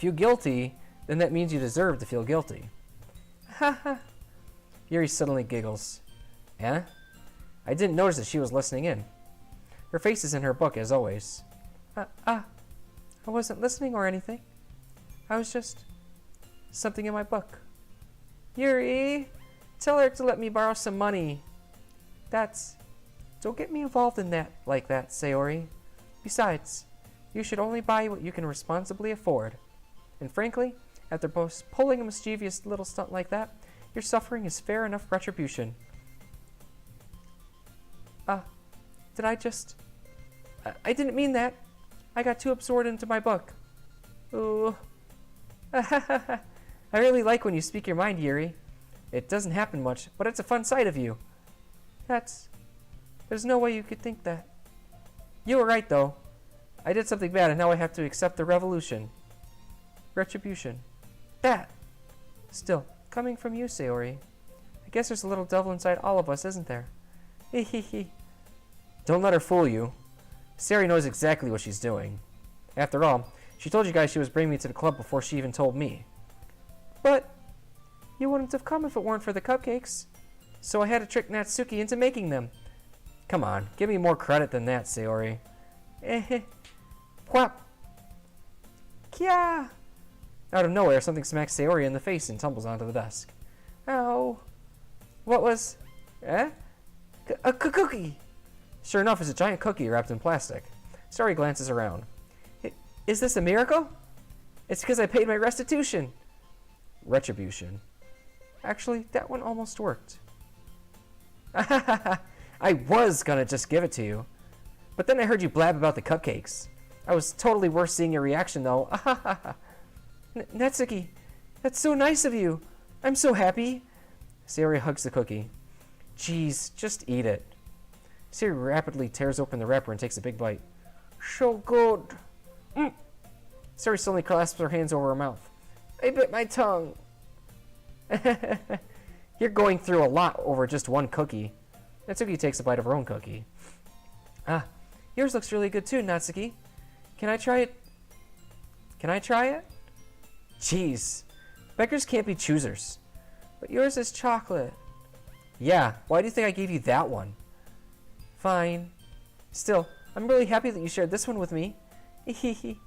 If you guilty, then that means you deserve to feel guilty. Ha ha. Yuri suddenly giggles. Eh? I didn't notice that she was listening in. Her face is in her book, as always. I wasn't listening or anything. I was just... something in my book. Yuri! Tell her to let me borrow some money. Don't get me involved in that like that, Sayori. Besides, you should only buy what you can responsibly afford. And frankly, after pulling a mischievous little stunt like that, your suffering is fair enough retribution. Did I just... I didn't mean that. I got too absorbed into my book. Ooh. I really like when you speak your mind, Yuri. It doesn't happen much, but it's a fun side of you. There's no way you could think that. You were right, though. I did something bad, and now I have to accept the retribution. Still, coming from you, Sayori. I guess there's a little devil inside all of us, isn't there? Hehehe. Don't let her fool you. Sayori knows exactly what she's doing. After all, she told you guys she was bringing me to the club before she even told me. But you wouldn't have come if it weren't for the cupcakes. So I had to trick Natsuki into making them. Come on, give me more credit than that, Sayori. Quap. Kya. Out of nowhere, something smacks Sayori in the face and tumbles onto the desk. Ow. What was... A cookie! Sure enough, it's a giant cookie wrapped in plastic. Sayori glances around. Is this a miracle? It's because I paid my restitution. Retribution. Actually, that one almost worked. I was gonna just give it to you. But then I heard you blab about the cupcakes. I was totally worth seeing your reaction, though. Natsuki, that's so nice of you. I'm so happy. Sayori hugs the cookie. Jeez, just eat it. Sayori rapidly tears open the wrapper and takes a big bite. So good. Sayori suddenly clasps her hands over her mouth. I bit my tongue. You're going through a lot over just one cookie. Natsuki takes a bite of her own cookie. Yours looks really good too, Natsuki. Can I try it? Jeez. Beggars can't be choosers. But yours is chocolate. Yeah, why do you think I gave you that one? Fine. Still, I'm really happy that you shared this one with me. Hehehe.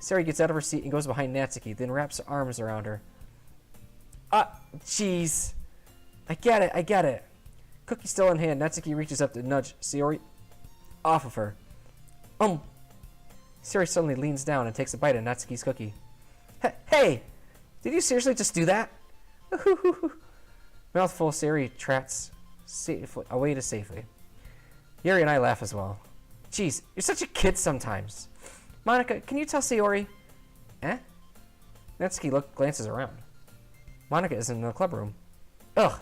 Sayori gets out of her seat and goes behind Natsuki, then wraps her arms around her. Jeez. I get it. Cookie still in hand, Natsuki reaches up to nudge Sayori off of her. Sayori suddenly leans down and takes a bite of Natsuki's cookie. Hey! Did you seriously just do that? Mouthful, Sayori trats away to safely. Yuri and I laugh as well. Jeez, you're such a kid sometimes. Monika, can you tell Sayori? Natsuki glances around. Monika is in the club room. Ugh,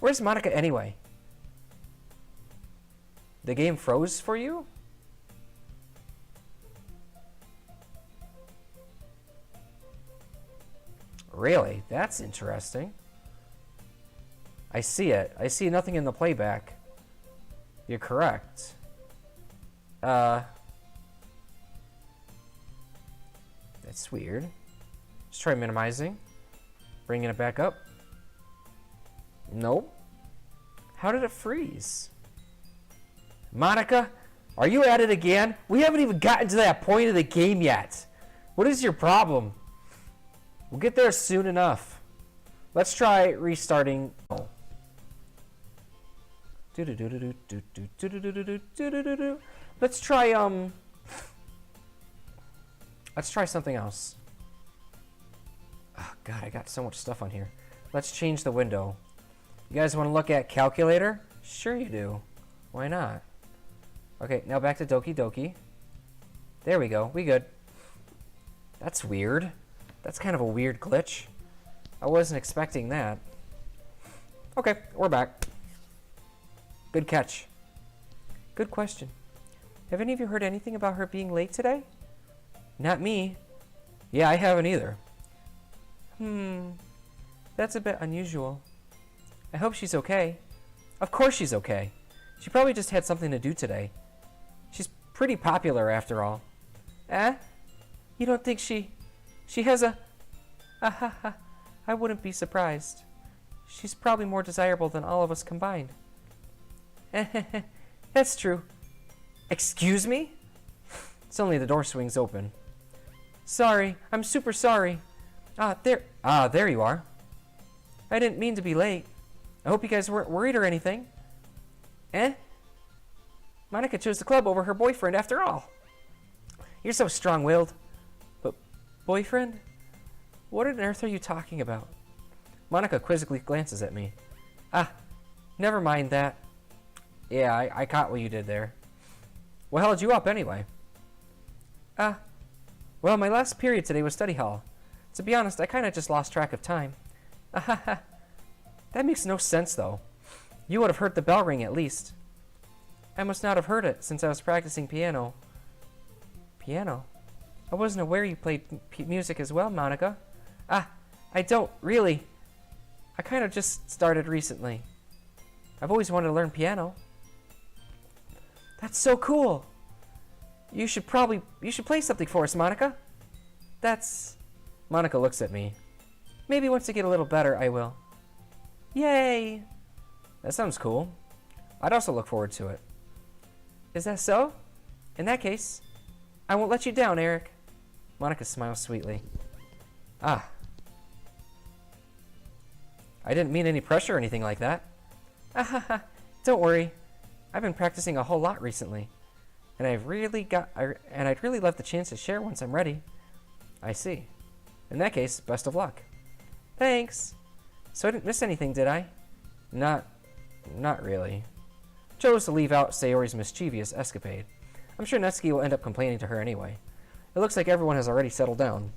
where's Monika anyway? The game froze for you? Really? That's interesting. I see it. I see nothing in the playback. You're correct. That's weird. Let's try minimizing. Bringing it back up. Nope. How did it freeze? Monika, are you at it again? We haven't even gotten to that point of the game yet. What is your problem? We'll get there soon enough. Let's try restarting. Let's try let's try something else. Oh god, I got so much stuff on here. Let's change the window. You guys want to look at calculator? Sure you do. Why not? Okay, now back to Doki Doki. There we go. We good. That's weird. That's kind of a weird glitch. I wasn't expecting that. Okay, we're back. Good catch. Good question. Have any of you heard anything about her being late today? Not me. Yeah, I haven't either. That's a bit unusual. I hope she's okay. Of course she's okay. She probably just had something to do today. She's pretty popular after all. You don't think she... She has a... Ah ha ha. I wouldn't be surprised. She's probably more desirable than all of us combined. That's true. Excuse me? Suddenly the door swings open. Sorry, I'm super sorry. There you are. I didn't mean to be late. I hope you guys weren't worried or anything. Monica chose the club over her boyfriend after all. You're so strong-willed. But boyfriend? What on earth are you talking about? Monica quizzically glances at me. Never mind that. Yeah, I caught what you did there. What held you up anyway? Well, my last period today was study hall. To be honest, I kinda just lost track of time. That makes no sense, though. You would have heard the bell ring at least. I must not have heard it, since I was practicing piano. Piano? I wasn't aware you played music as well, Monica. I don't, really. I kinda just started recently. I've always wanted to learn piano. That's so cool! You should play something for us, Monica. Monica looks at me. Maybe once I get a little better, I will. Yay! That sounds cool. I'd also look forward to it. Is that so? In that case, I won't let you down, Eric. Monica smiles sweetly. I didn't mean any pressure or anything like that. Don't worry. I've been practicing a whole lot recently. And I'd really love the chance to share once I'm ready. I see. In that case, best of luck. Thanks. So I didn't miss anything, did I? Not really. Chose to leave out Sayori's mischievous escapade. I'm sure Netsuki will end up complaining to her anyway. It looks like everyone has already settled down.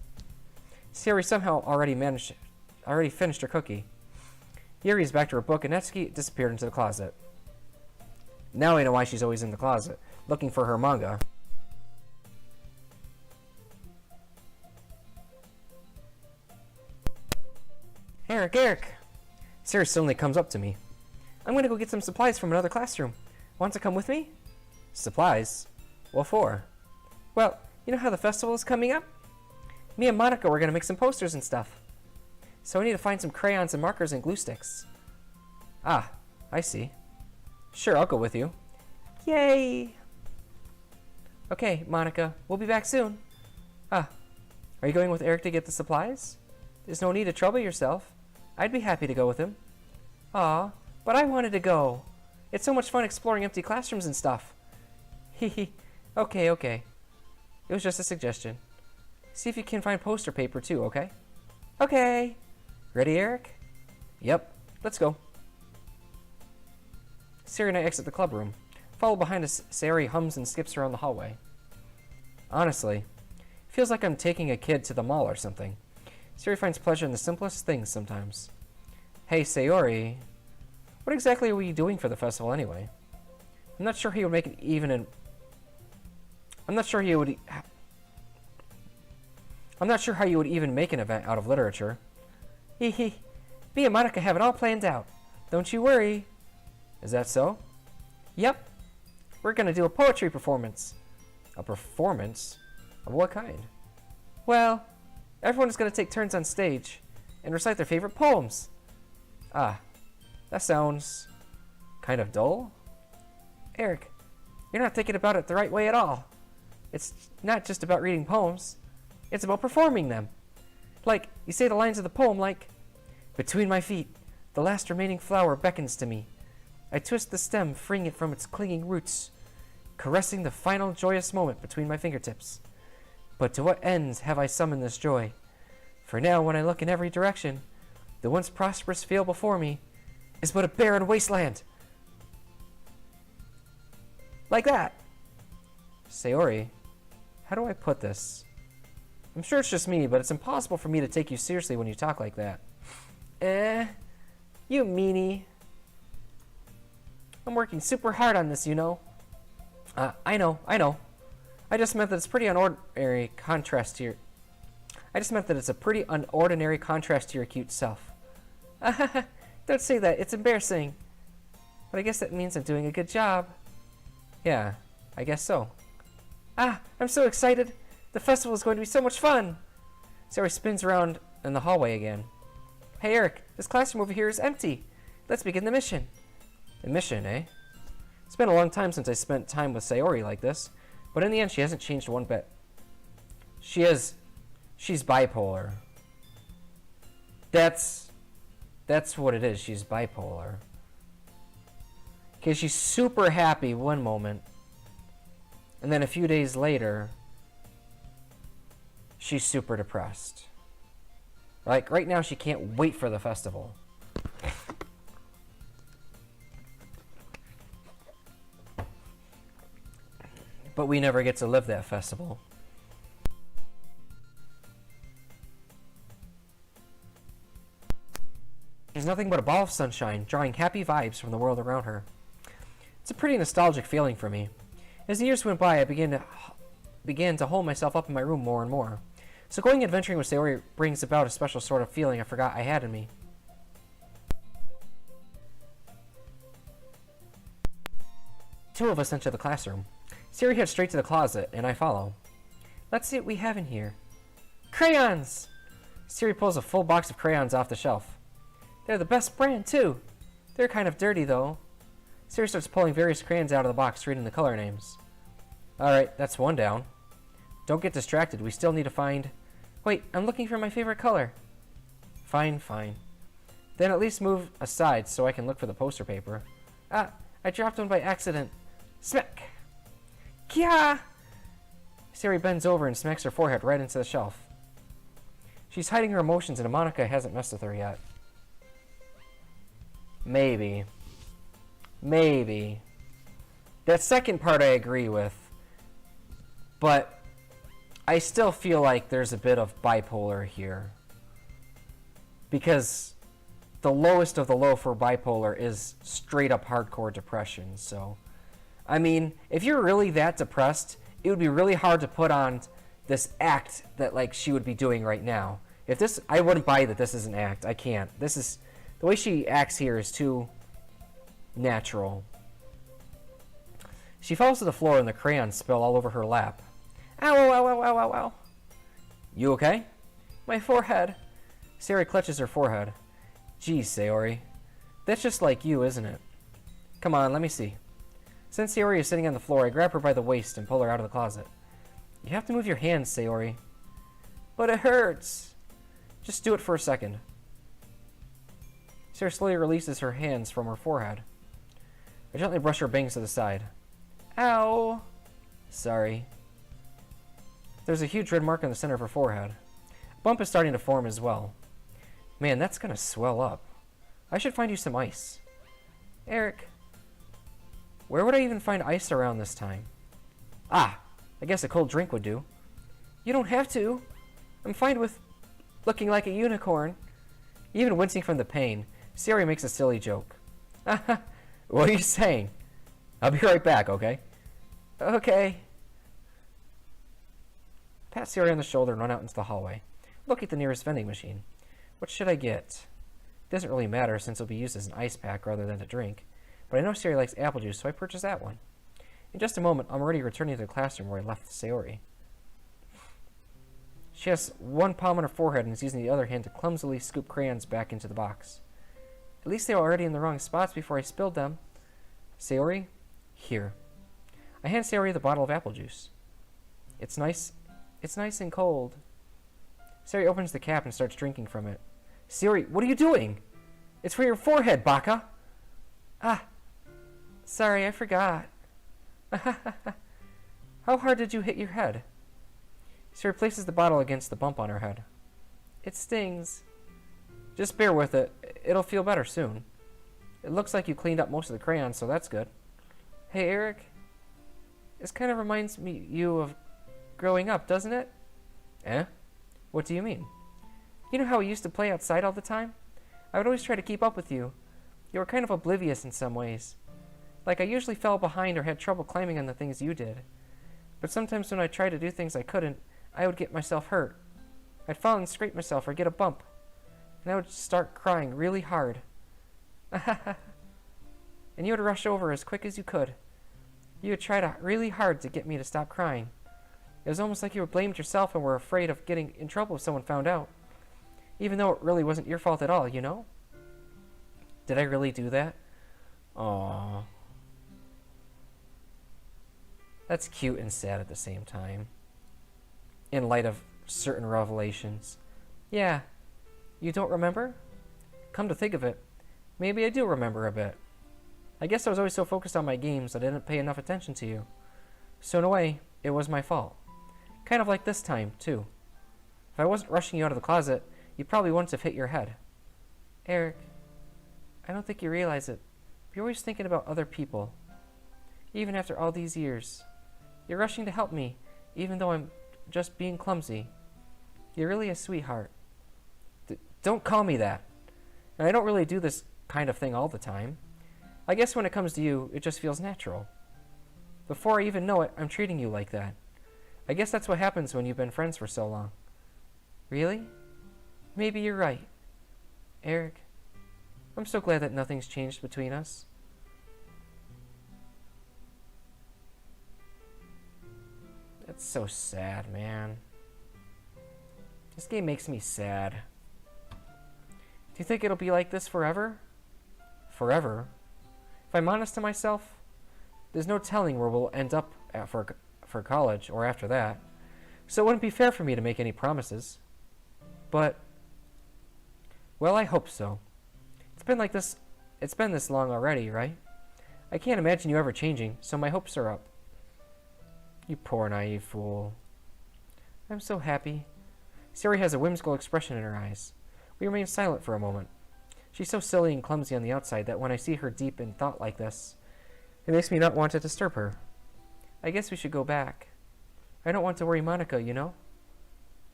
Sayori somehow already finished her cookie. Yuri is back to her book and Netsuki disappeared into the closet. Now I know why she's always in the closet, looking for her manga. Eric! Sayori suddenly comes up to me. I'm gonna go get some supplies from another classroom. Want to come with me? Supplies? What for? Well, you know how the festival is coming up? Me and Monica were gonna make some posters and stuff. So I need to find some crayons and markers and glue sticks. I see. Sure, I'll go with you. Yay! Okay, Monica, we'll be back soon. Are you going with Eric to get the supplies? There's no need to trouble yourself. I'd be happy to go with him. Aw, but I wanted to go. It's so much fun exploring empty classrooms and stuff. Hehe. Okay. It was just a suggestion. See if you can find poster paper too, okay? Okay. Ready, Eric? Yep. Let's go. Sayori and I exit the club room. Followed behind us, Sayori hums and skips around the hallway. Honestly, it feels like I'm taking a kid to the mall or something. Sayori finds pleasure in the simplest things sometimes. Hey, Sayori. What exactly are we doing for the festival anyway? I'm not sure he would make it even in... I'm not sure how you would even make an event out of literature. Hehe. Me and Monica have it all planned out. Don't you worry. Is that so? Yep. We're gonna do a poetry performance. A performance? Of what kind? Well, everyone is gonna take turns on stage and recite their favorite poems. That sounds kind of dull. Eric, you're not thinking about it the right way at all. It's not just about reading poems. It's about performing them. Like, you say the lines of the poem like, between my feet, the last remaining flower beckons to me. I twist the stem, freeing it from its clinging roots, caressing the final joyous moment between my fingertips. But to what ends have I summoned this joy? For now, when I look in every direction, the once prosperous field before me is but a barren wasteland. Like that. Sayori, how do I put this? I'm sure it's just me, but it's impossible for me to take you seriously when you talk like that. You meanie. I'm working super hard on this, you know. I know. I just meant that it's a pretty unordinary contrast to your cute self. Don't say that, it's embarrassing. But I guess that means I'm doing a good job. Yeah, I guess so. I'm so excited. The festival is going to be so much fun. Sayori spins around in the hallway again. Hey Eric, this classroom over here is empty. Let's begin the mission. The mission, eh? It's been a long time since I spent time with Sayori like this, but in the end she hasn't changed one bit. She's bipolar. That's what it is. She's bipolar. Because she's super happy one moment, and then a few days later, she's super depressed. Like, right now, she can't wait for the festival. But we never get to live that festival. There's nothing but a ball of sunshine, drawing happy vibes from the world around her. It's a pretty nostalgic feeling for me. As the years went by, I began to hold myself up in my room more and more. So going adventuring with Sayori brings about a special sort of feeling I forgot I had in me. Two of us enter the classroom. Sayori heads straight to the closet, and I follow. Let's see what we have in here. Crayons! Sayori pulls a full box of crayons off the shelf. They're the best brand, too. They're kind of dirty, though. Sayori starts pulling various crayons out of the box, reading the color names. Alright, that's one down. Don't get distracted. We still need to find... Wait, I'm looking for my favorite color. Fine, fine. Then at least move aside so I can look for the poster paper. Ah, I dropped one by accident. Smack! Kya! Sayori bends over and smacks her forehead right into the shelf. She's hiding her emotions and Monica hasn't messed with her yet. Maybe. Maybe. That second part I agree with. But I still feel like there's a bit of bipolar here. Because the lowest of the low for bipolar is straight up hardcore depression. So, I mean, if you're really that depressed, it would be really hard to put on this act that like she would be doing right now. If this, I wouldn't buy that this is an act. I can't. This is, the way she acts here is too natural. She falls to the floor and the crayons spill all over her lap. Ow, ow, ow, ow, ow, ow, ow. You okay? My forehead. Sayori clutches her forehead. Geez, Sayori. That's just like you, isn't it? Come on, let me see. Since Sayori is sitting on the floor, I grab her by the waist and pull her out of the closet. You have to move your hands, Sayori. But it hurts. Just do it for a second. Sayori slowly releases her hands from her forehead. I gently brush her bangs to the side. Ow. Sorry. There's a huge red mark on the center of her forehead. A bump is starting to form as well. Man, that's gonna swell up. I should find you some ice. Eric. Where would I even find ice around this time? Ah, I guess a cold drink would do. You don't have to. I'm fine with looking like a unicorn. Even wincing from the pain, Sayori makes a silly joke. What are you saying? I'll be right back, okay? Okay. Pat Sayori on the shoulder and run out into the hallway. Look at the nearest vending machine. What should I get? It doesn't really matter since it'll be used as an ice pack rather than a drink. But I know Sayori likes apple juice, so I purchase that one. In just a moment, I'm already returning to the classroom where I left Sayori. She has one palm on her forehead and is using the other hand to clumsily scoop crayons back into the box. At least they were already in the wrong spots before I spilled them. Sayori, here. I hand Sayori the bottle of apple juice. It's nice and cold. Sayori opens the cap and starts drinking from it. Sayori, what are you doing? It's for your forehead, Baka. Ah, sorry, I forgot. How hard did you hit your head? Sayori places the bottle against the bump on her head. It stings. Just bear with it. It'll feel better soon. It looks like you cleaned up most of the crayons, so that's good. Hey, Eric. This kind of reminds you of growing up, doesn't it? Eh? What do you mean? You know how we used to play outside all the time? I would always try to keep up with you. You were kind of oblivious in some ways. Like I usually fell behind or had trouble climbing on the things you did. But sometimes when I tried to do things I couldn't, I would get myself hurt. I'd fall and scrape myself or get a bump. And I would start crying really hard. And you would rush over as quick as you could. You would try really hard to get me to stop crying. It was almost like you were blamed yourself and were afraid of getting in trouble if someone found out. Even though it really wasn't your fault at all, you know? Did I really do that? Aww. That's cute and sad at the same time. In light of certain revelations. Yeah. You don't remember? Come to think of it, maybe I do remember a bit. I guess I was always so focused on my games that I didn't pay enough attention to you. So in a way, it was my fault. Kind of like this time, too. If I wasn't rushing you out of the closet, you probably wouldn't have hit your head. Eric, I don't think you realize it, but you're always thinking about other people. Even after all these years. You're rushing to help me, even though I'm just being clumsy. You're really a sweetheart. Don't call me that. And I don't really do this kind of thing all the time. I guess when it comes to you, it just feels natural. Before I even know it, I'm treating you like that. I guess that's what happens when you've been friends for so long. Really? Maybe you're right. Eric, I'm so glad that nothing's changed between us. That's so sad, man. This game makes me sad. Do you think it'll be like this forever? Forever? If I'm honest to myself, there's no telling where we'll end up at for college or after that. So it wouldn't be fair for me to make any promises. But, well, I hope so. It's been this long already, right? I can't imagine you ever changing, so my hopes are up. You poor naive fool. I'm so happy. Sayori has a whimsical expression in her eyes. We remain silent for a moment. She's so silly and clumsy on the outside that when I see her deep in thought like this, it makes me not want to disturb her. I guess we should go back. I don't want to worry Monica, you know?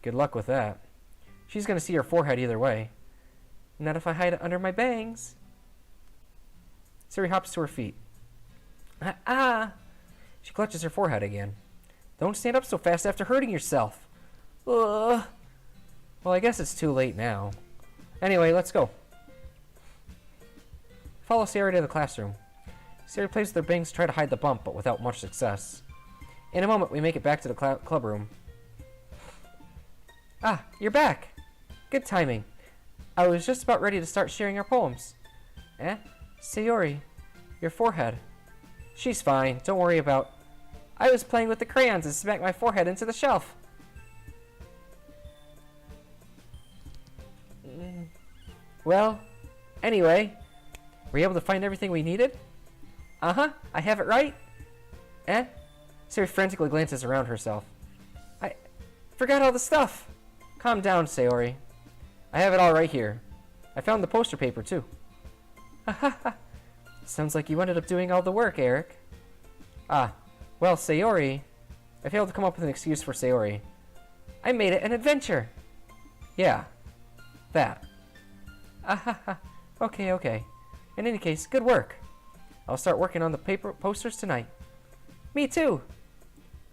Good luck with that. She's going to see her forehead either way. Not if I hide it under my bangs. Sayori hops to her feet. Ah! She clutches her forehead again. Don't stand up so fast after hurting yourself. Ugh. Well, I guess it's too late now. Anyway, let's go. Follow Sayori to the classroom. Sayori plays with her bangs to try to hide the bump, but without much success. In a moment, we make it back to the club room. Ah, you're back. Good timing. I was just about ready to start sharing our poems. Eh? Sayori, your forehead. She's fine, don't worry about... I was playing with the crayons and smacked my forehead into the shelf. Well, anyway, were you able to find everything we needed? Uh-huh, I have it right. Eh? Sayori frantically glances around herself. I forgot all the stuff. Calm down, Sayori. I have it all right here. I found the poster paper, too. Haha. Sounds like you ended up doing all the work, Eric. Ah, well, Sayori... I failed to come up with an excuse for Sayori. I made it an adventure. Yeah, that. Ahaha. Okay. In any case, good work. I'll start working on the paper posters tonight. Me too.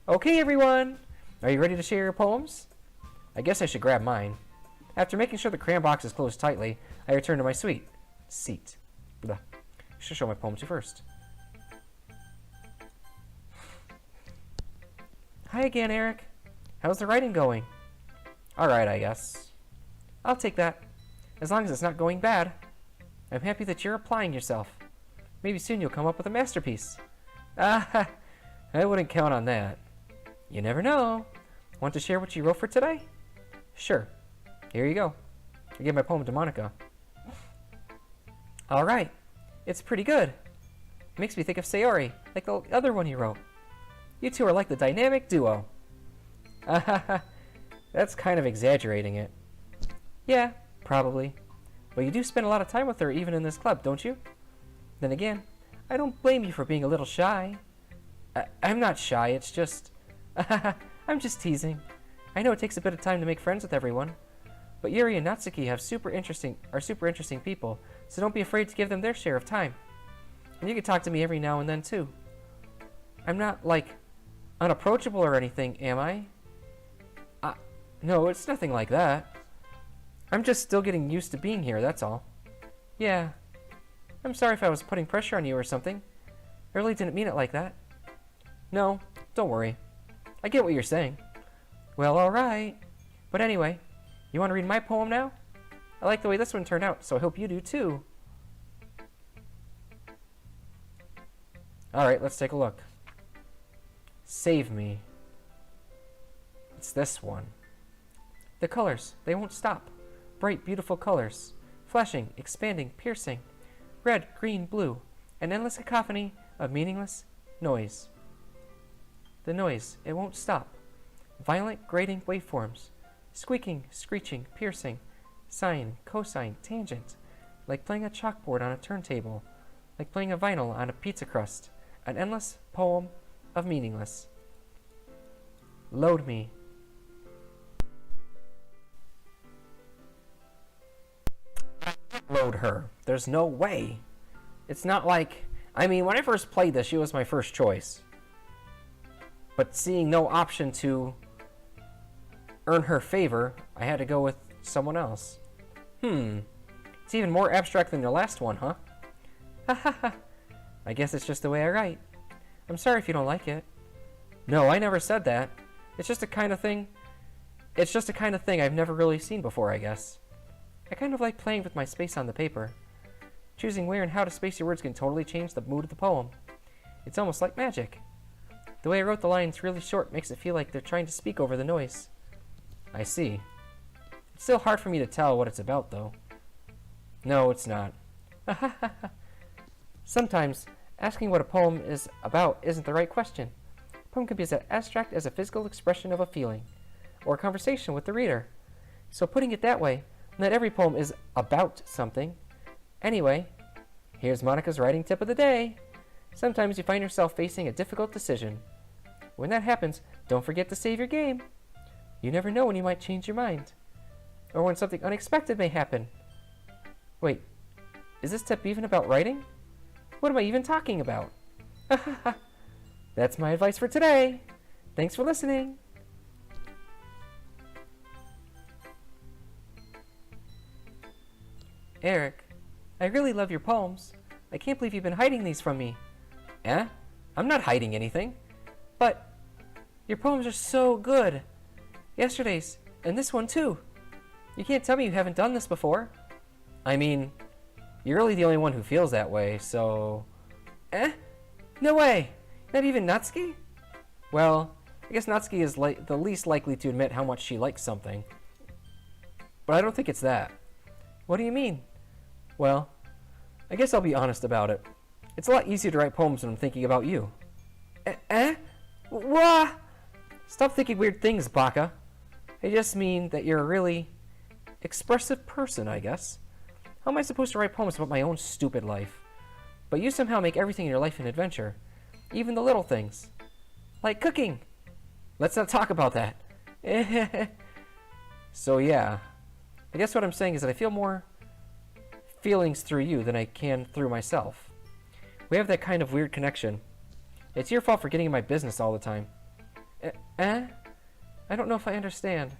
Okay, everyone. Are you ready to share your poems? I guess I should grab mine. After making sure the crayon box is closed tightly, I return to my seat. Blah. I should show my poem to first. Hi again, Eric. How's the writing going? Alright, I guess. I'll take that. As long as it's not going bad. I'm happy that you're applying yourself. Maybe soon you'll come up with a masterpiece. Ah, I wouldn't count on that. You never know. Want to share what you wrote for today? Sure. Here you go. I gave my poem to Monica. Alright. It's pretty good. It makes me think of Sayori, like the other one you wrote. You two are like the dynamic duo. Ah, that's kind of exaggerating it. Yeah, probably. But you do spend a lot of time with her even in this club, don't you? Then again, I don't blame you for being a little shy. I'm not shy, it's just... I'm just teasing. I know it takes a bit of time to make friends with everyone. But Yuri and Natsuki are super interesting people, so don't be afraid to give them their share of time. And you can talk to me every now and then, too. I'm not, like, unapproachable or anything, am I? No, it's nothing like that. I'm just still getting used to being here, that's all. Yeah. I'm sorry if I was putting pressure on you or something. I really didn't mean it like that. No, don't worry. I get what you're saying. Well, alright. But anyway, you want to read my poem now? I like the way this one turned out, so I hope you do too. Alright, let's take a look. Save me. It's this one. The colors, they won't stop. Bright, beautiful colors. Flashing, expanding, piercing. Red, green, blue. An endless cacophony of meaningless noise. The noise, it won't stop. Violent, grating waveforms. Squeaking, screeching, piercing. Sine, cosine, tangent. Like playing a chalkboard on a turntable. Like playing a vinyl on a pizza crust. An endless poem of meaningless. Load me. Load her. There's no way. It's not like... I mean, when I first played this, she was my first choice. But seeing no option to earn her favor, I had to go with someone else. It's even more abstract than your last one, huh? Ha ha ha. I guess it's just the way I write. I'm sorry if you don't like it. No, I never said that. It's just a kind of thing... It's just a kind of thing I've never really seen before, I guess. I kind of like playing with my space on the paper. Choosing where and how to space your words can totally change the mood of the poem. It's almost like magic. The way I wrote the lines really short makes it feel like they're trying to speak over the noise. I see. It's still hard for me to tell what it's about, though. No, it's not. Sometimes, asking what a poem is about isn't the right question. A poem can be as abstract as a physical expression of a feeling, or a conversation with the reader. So putting it that way, not every poem is about something. Anyway, here's Monica's writing tip of the day. Sometimes you find yourself facing a difficult decision. When that happens, don't forget to save your game. You never know when you might change your mind. Or when something unexpected may happen. Wait, is this tip even about writing? What am I even talking about? That's my advice for today. Thanks for listening. Eric, I really love your poems. I can't believe you've been hiding these from me. Eh? I'm not hiding anything. But your poems are so good. Yesterday's, and this one too. You can't tell me you haven't done this before. I mean, you're really the only one who feels that way, so... Eh? No way! Not even Natsuki? Well, I guess Natsuki is the least likely to admit how much she likes something. But I don't think it's that. What do you mean? Well, I guess I'll be honest about it. It's a lot easier to write poems when I'm thinking about you. Eh? Wah! Stop thinking weird things, Baka. I just mean that you're a really expressive person, I guess. How am I supposed to write poems about my own stupid life? But you somehow make everything in your life an adventure. Even the little things. Like cooking. Let's not talk about that. So yeah. I guess what I'm saying is that I feel more feelings through you than I can through myself. We have that kind of weird connection. It's your fault for getting in my business all the time. Eh? I don't know if I understand.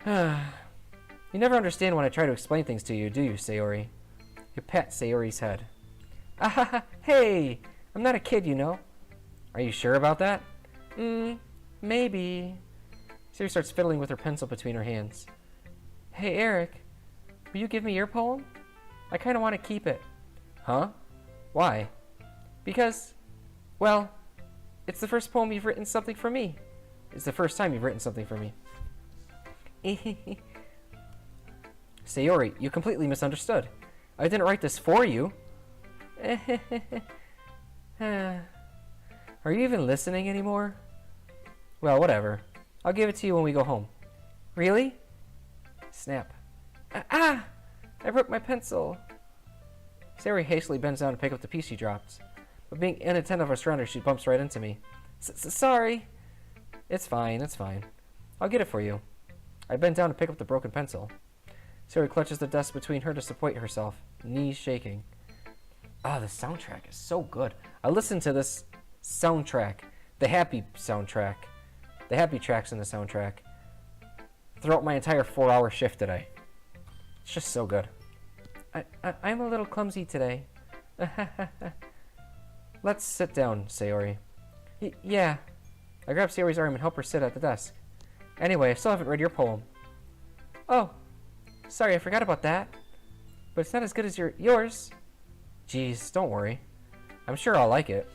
You never understand when I try to explain things to you, do you, Sayori? You pat Sayori's head. Hey! I'm not a kid, you know. Are you sure about that? Maybe. Sayori starts fiddling with her pencil between her hands. Hey, Eric. Will you give me your poem? I kind of want to keep it. Huh? Why? Because, well, it's the first poem you've written something for me. It's the first time you've written something for me. Sayori, you completely misunderstood. I didn't write this for you. Are you even listening anymore? Well, whatever. I'll give it to you when we go home. Really? Snap. I broke my pencil. Sayori hastily bends down to pick up the piece she dropped. But being inattentive or surrounded, she bumps right into me. Sorry. It's fine, it's fine. I'll get it for you. I bend down to pick up the broken pencil. Sayori clutches the desk between her to support herself, knees shaking. Ah, the soundtrack is so good. I listened to this soundtrack, the happy soundtrack, the happy tracks in the soundtrack, throughout my entire 4-hour shift today. It's just so good. I'm a little clumsy today. Let's sit down, Sayori. Yeah. I grab Sayori's arm and help her sit at the desk. Anyway, I still haven't read your poem. Oh, sorry, I forgot about that. But it's not as good as yours. Geez, don't worry. I'm sure I'll like it.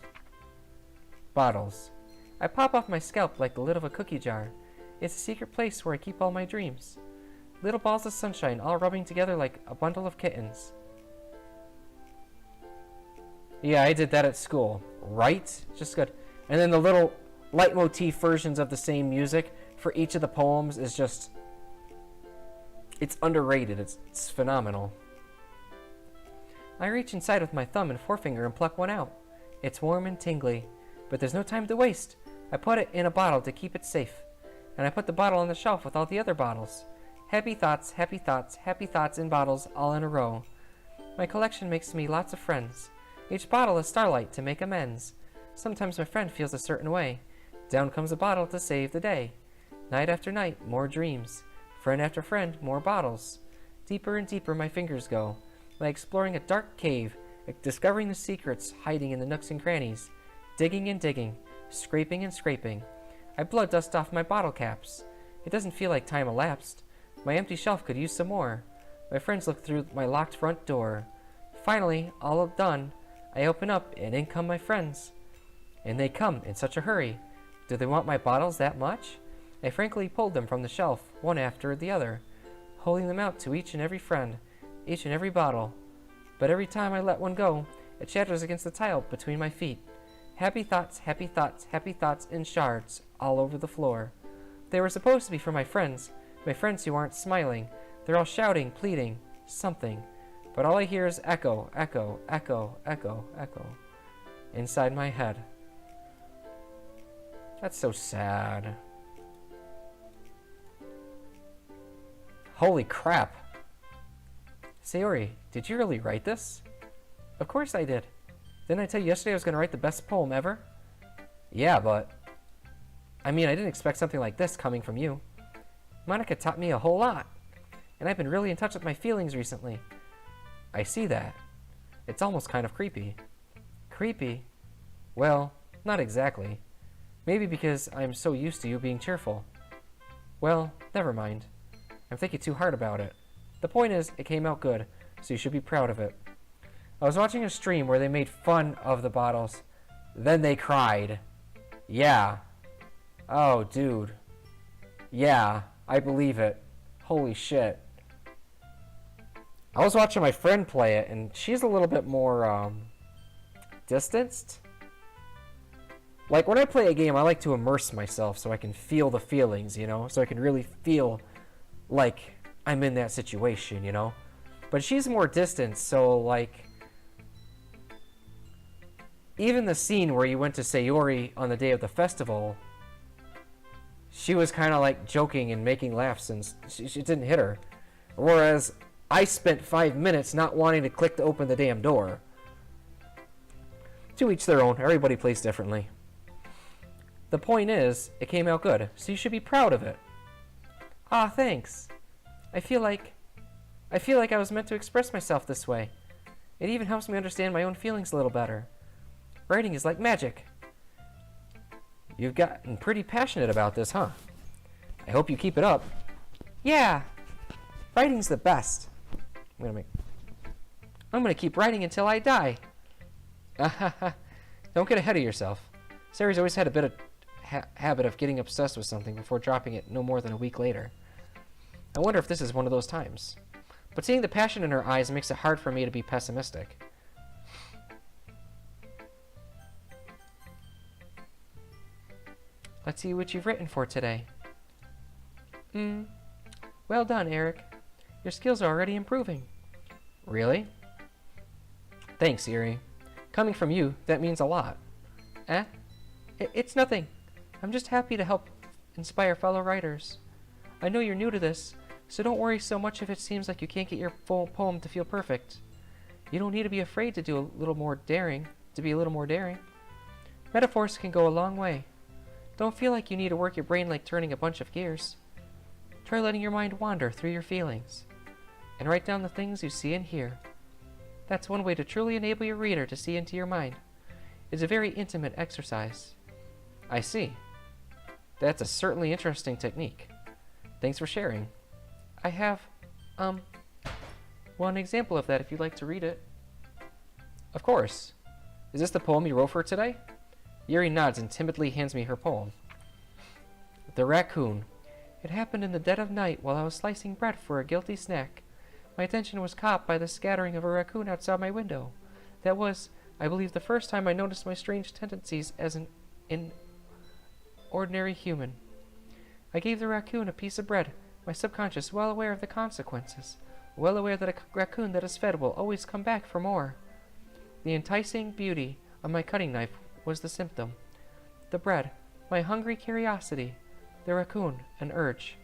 Bottles. I pop off my scalp like the lid of a cookie jar. It's a secret place where I keep all my dreams. Little balls of sunshine all rubbing together like a bundle of kittens. Yeah, I did that at school. Right? Just good. And then the little leitmotif versions of the same music for each of the poems is just... It's underrated. It's phenomenal. I reach inside with my thumb and forefinger and pluck one out. It's warm and tingly, but there's no time to waste. I put it in a bottle to keep it safe, and I put the bottle on the shelf with all the other bottles. Happy thoughts, happy thoughts, happy thoughts in bottles all in a row. My collection makes me lots of friends. Each bottle is starlight to make amends. Sometimes my friend feels a certain way. Down comes a bottle to save the day. Night after night, more dreams. Friend after friend, more bottles. Deeper and deeper my fingers go, like exploring a dark cave, discovering the secrets hiding in the nooks and crannies. Digging and digging, scraping and scraping. I blood dust off my bottle caps. It doesn't feel like time elapsed. My empty shelf could use some more. My friends look through my locked front door. Finally, all done, I open up and in come my friends. And they come in such a hurry. Do they want my bottles that much? I frankly pulled them from the shelf, one after the other, holding them out to each and every friend, each and every bottle. But every time I let one go, it shatters against the tile between my feet. Happy thoughts, happy thoughts, happy thoughts in shards all over the floor. They were supposed to be for my friends who aren't smiling. They're all shouting, pleading, something. But all I hear is echo, echo, echo, echo, echo inside my head. That's so sad. Holy crap. Sayori, did you really write this? Of course I did. Didn't I tell you yesterday I was going to write the best poem ever? Yeah, but... I mean, I didn't expect something like this coming from you. Monica taught me a whole lot. And I've been really in touch with my feelings recently. I see that. It's almost kind of creepy. Creepy? Well, not exactly. Maybe because I'm so used to you being cheerful. Well, never mind. I'm thinking too hard about it. The point is, it came out good, so you should be proud of it. I was watching a stream where they made fun of the bottles. Then they cried. Yeah. Oh, dude. Yeah, I believe it. Holy shit. I was watching my friend play it, and she's a little bit more, distanced. Like, when I play a game, I like to immerse myself so I can feel the feelings, you know? So I can really feel like I'm in that situation, you know? But she's more distant, so, like... Even the scene where you went to Sayori on the day of the festival, she was kind of, like, joking and making laughs, and she didn't hit her. Whereas I spent 5 minutes not wanting to click to open the damn door. To each their own. Everybody plays differently. The point is, it came out good, so you should be proud of it. Ah, thanks. I feel like I was meant to express myself this way. It even helps me understand my own feelings a little better. Writing is like magic. You've gotten pretty passionate about this, huh? I hope you keep it up. Yeah! Writing's the best. I'm gonna keep writing until I die. Don't get ahead of yourself. Sari's always had a bit of habit of getting obsessed with something before dropping it no more than a week later. I wonder if this is one of those times. But seeing the passion in her eyes makes it hard for me to be pessimistic. Let's see what you've written for today. Well done, Eric. Your skills are already improving. Really? Thanks, Erie. Coming from you, that means a lot. It's nothing. I'm just happy to help inspire fellow writers. I know you're new to this, so don't worry so much if it seems like you can't get your full poem to feel perfect. You don't need to be afraid to be a little more daring. Metaphors can go a long way. Don't feel like you need to work your brain like turning a bunch of gears. Try letting your mind wander through your feelings, and write down the things you see and hear. That's one way to truly enable your reader to see into your mind. It's a very intimate exercise. I see. That's a certainly interesting technique. Thanks for sharing. I have, one example of that if you'd like to read it. Of course. Is this the poem you wrote for today? Yuri nods and timidly hands me her poem. The Raccoon. It happened in the dead of night while I was slicing bread for a guilty snack. My attention was caught by the scattering of a raccoon outside my window. That was, I believe, the first time I noticed my strange tendencies as an ordinary human. I gave the raccoon a piece of bread, my subconscious well aware of the consequences, well aware that a raccoon that is fed will always come back for more. The enticing beauty of my cutting knife was the symptom. The bread, my hungry curiosity. The raccoon, an urge.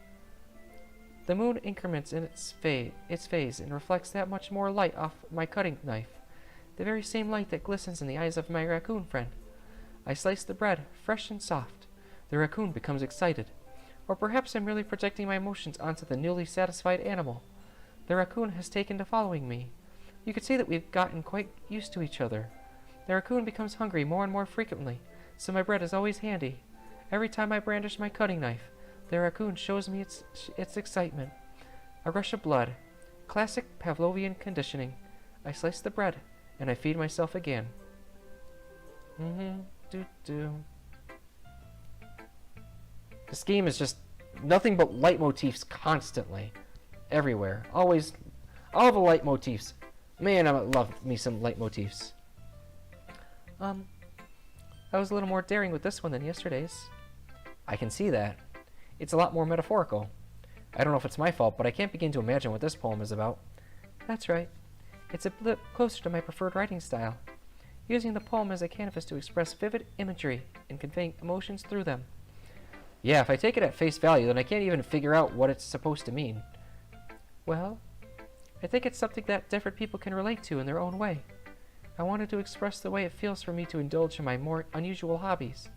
The moon increments in its phase and reflects that much more light off my cutting knife, the very same light that glistens in the eyes of my raccoon friend. I slice the bread, fresh and soft. The raccoon becomes excited. Or perhaps I'm merely projecting my emotions onto the newly satisfied animal. The raccoon has taken to following me. You could say that we've gotten quite used to each other. The raccoon becomes hungry more and more frequently, so my bread is always handy. Every time I brandish my cutting knife, the raccoon shows me its excitement. A rush of blood. Classic Pavlovian conditioning. I slice the bread, and I feed myself again. This game is just nothing but leitmotifs constantly. Everywhere. Always. All the leitmotifs. Man, I love me some leitmotifs. I was a little more daring with this one than yesterday's. I can see that. It's a lot more metaphorical. I don't know if it's my fault, but I can't begin to imagine what this poem is about. That's right. It's a bit closer to my preferred writing style, using the poem as a canvas to express vivid imagery and conveying emotions through them. Yeah, if I take it at face value, then I can't even figure out what it's supposed to mean. Well, I think it's something that different people can relate to in their own way. I wanted to express the way it feels for me to indulge in my more unusual hobbies.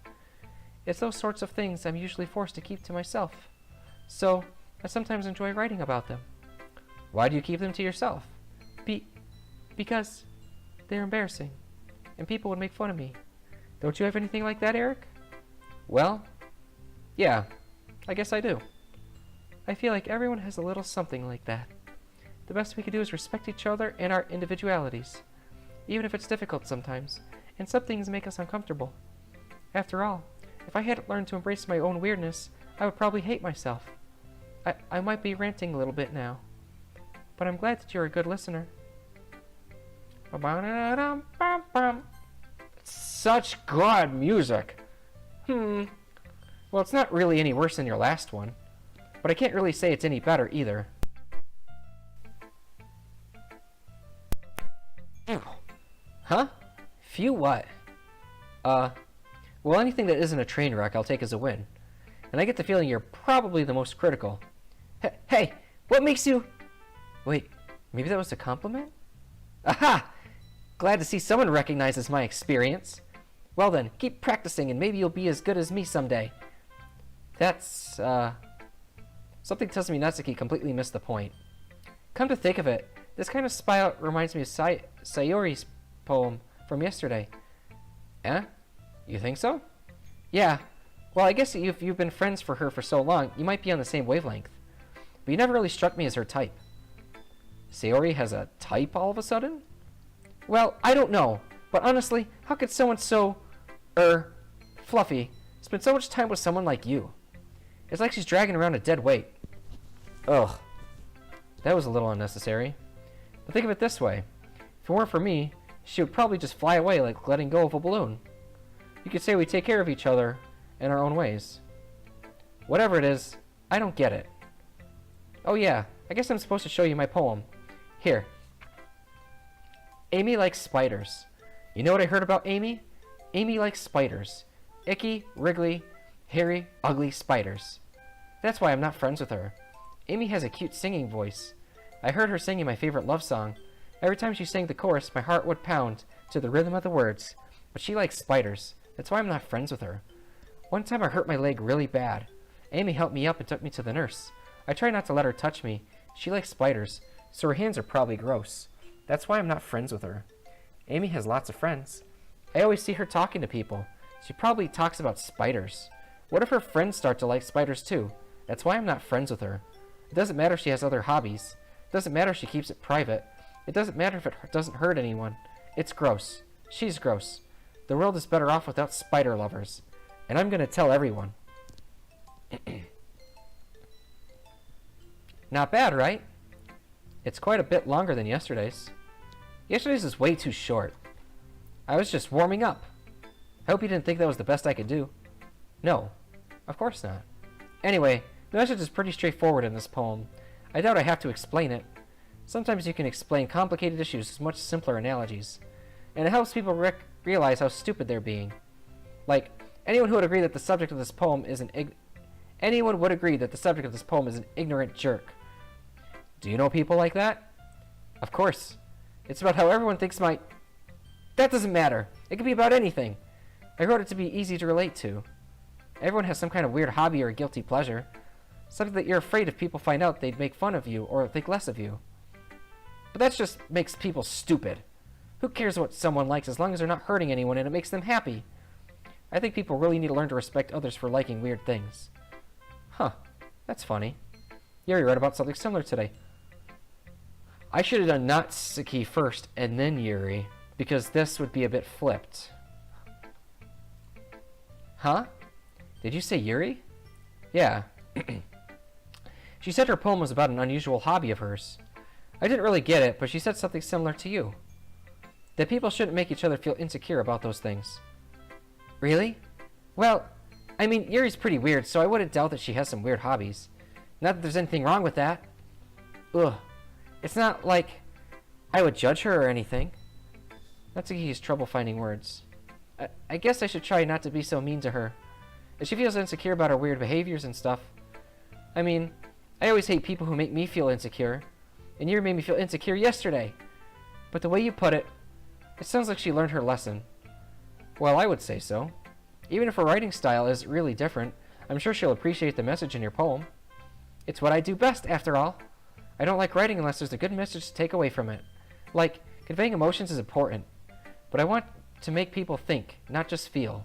It's those sorts of things I'm usually forced to keep to myself. So, I sometimes enjoy writing about them. Why do you keep them to yourself? Because they're embarrassing, and people would make fun of me. Don't you have anything like that, Eric? Well, yeah, I guess I do. I feel like everyone has a little something like that. The best we can do is respect each other and our individualities, even if it's difficult sometimes, and some things make us uncomfortable. After all, if I hadn't learned to embrace my own weirdness, I would probably hate myself. I might be ranting a little bit now, but I'm glad that you're a good listener. Such good music. Well, it's not really any worse than your last one, but I can't really say it's any better either. Huh? Phew what? Well, anything that isn't a train wreck I'll take as a win. And I get the feeling you're probably the most critical. Hey, what makes you... Wait, maybe that was a compliment? Aha! Glad to see someone recognizes my experience. Well then, keep practicing and maybe you'll be as good as me someday. That's, Something tells me Natsuki completely missed the point. Come to think of it, this kind of style reminds me of Sayori's poem from yesterday. Eh? You think so? Yeah. Well, I guess if you've been friends for her for so long, you might be on the same wavelength. But you never really struck me as her type. Sayori has a type all of a sudden? Well, I don't know. But honestly, how could someone so, fluffy spend so much time with someone like you? It's like she's dragging around a dead weight. Ugh. That was a little unnecessary. But think of it this way. If it weren't for me, she would probably just fly away like letting go of a balloon. You could say we take care of each other in our own ways. Whatever it is, I don't get it. Oh yeah, I guess I'm supposed to show you my poem. Here. Amy likes spiders. You know what I heard about Amy? Amy likes spiders. Icky, wriggly, hairy, ugly spiders. That's why I'm not friends with her. Amy has a cute singing voice. I heard her singing my favorite love song. Every time she sang the chorus, my heart would pound to the rhythm of the words. But she likes spiders. That's why I'm not friends with her. One time I hurt my leg really bad. Amy helped me up and took me to the nurse. I try not to let her touch me. She likes spiders, so her hands are probably gross. That's why I'm not friends with her. Amy has lots of friends. I always see her talking to people. She probably talks about spiders. What if her friends start to like spiders too? That's why I'm not friends with her. It doesn't matter if she has other hobbies. It doesn't matter if she keeps it private. It doesn't matter if it doesn't hurt anyone. It's gross. She's gross. The world is better off without spider lovers. And I'm gonna tell everyone. Not bad, right? It's quite a bit longer than yesterday's. Yesterday's is way too short. I was just warming up. I hope you didn't think that was the best I could do. No, of course not. Anyway, the message is pretty straightforward in this poem. I doubt I have to explain it. Sometimes you can explain complicated issues with much simpler analogies. And it helps people realize how stupid they're being. Like, anyone would agree that the subject of this poem is an ignorant jerk. Do you know people like that? Of course. It's about how everyone thinks That doesn't matter. It could be about anything. I wrote it to be easy to relate to. Everyone has some kind of weird hobby or a guilty pleasure. Something that you're afraid if people find out they'd make fun of you or think less of you. But that just makes people stupid. Who cares what someone likes as long as they're not hurting anyone and it makes them happy? I think people really need to learn to respect others for liking weird things. Huh. That's funny. Yuri read about something similar today. I should have done Natsuki first and then Yuri, because this would be a bit flipped. Huh? Did you say Yuri? Yeah. She said her poem was about an unusual hobby of hers. I didn't really get it, but she said something similar to you. That people shouldn't make each other feel insecure about those things. Really? Well, I mean, Yuri's pretty weird, so I wouldn't doubt that she has some weird hobbies. Not that there's anything wrong with that. Ugh. It's not like I would judge her or anything. Natsuki has trouble finding words. I guess I should try not to be so mean to her. If she feels insecure about her weird behaviors and stuff. I mean, I always hate people who make me feel insecure. And Yuri made me feel insecure yesterday. But the way you put it, it sounds like she learned her lesson. Well, I would say so. Even if her writing style is really different, I'm sure she'll appreciate the message in your poem. It's what I do best, after all. I don't like writing unless there's a good message to take away from it. Like, conveying emotions is important. But I want to make people think, not just feel.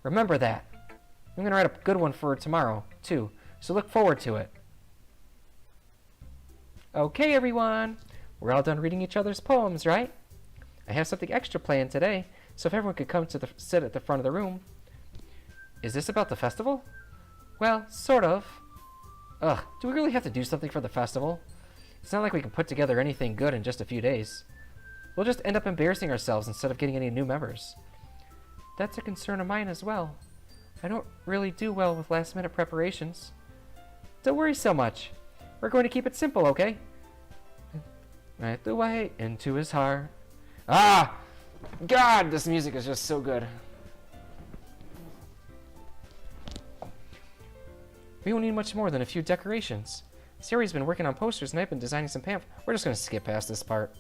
Remember that. I'm going to write a good one for tomorrow, too, so look forward to it. Okay, everyone. We're all done reading each other's poems, right? I have something extra planned today, so if everyone could come to sit at the front of the room. Is this about the festival? Well, sort of. Ugh, do we really have to do something for the festival? It's not like we can put together anything good in just a few days. We'll just end up embarrassing ourselves instead of getting any new members. That's a concern of mine as well. I don't really do well with last-minute preparations. Don't worry so much. We're going to keep it simple, okay? Right the way into his heart. Ah! God, this music is just so good. We won't need much more than a few decorations. Sari's been working on posters and I've been designing some pamphlets. We're just going to skip past this part.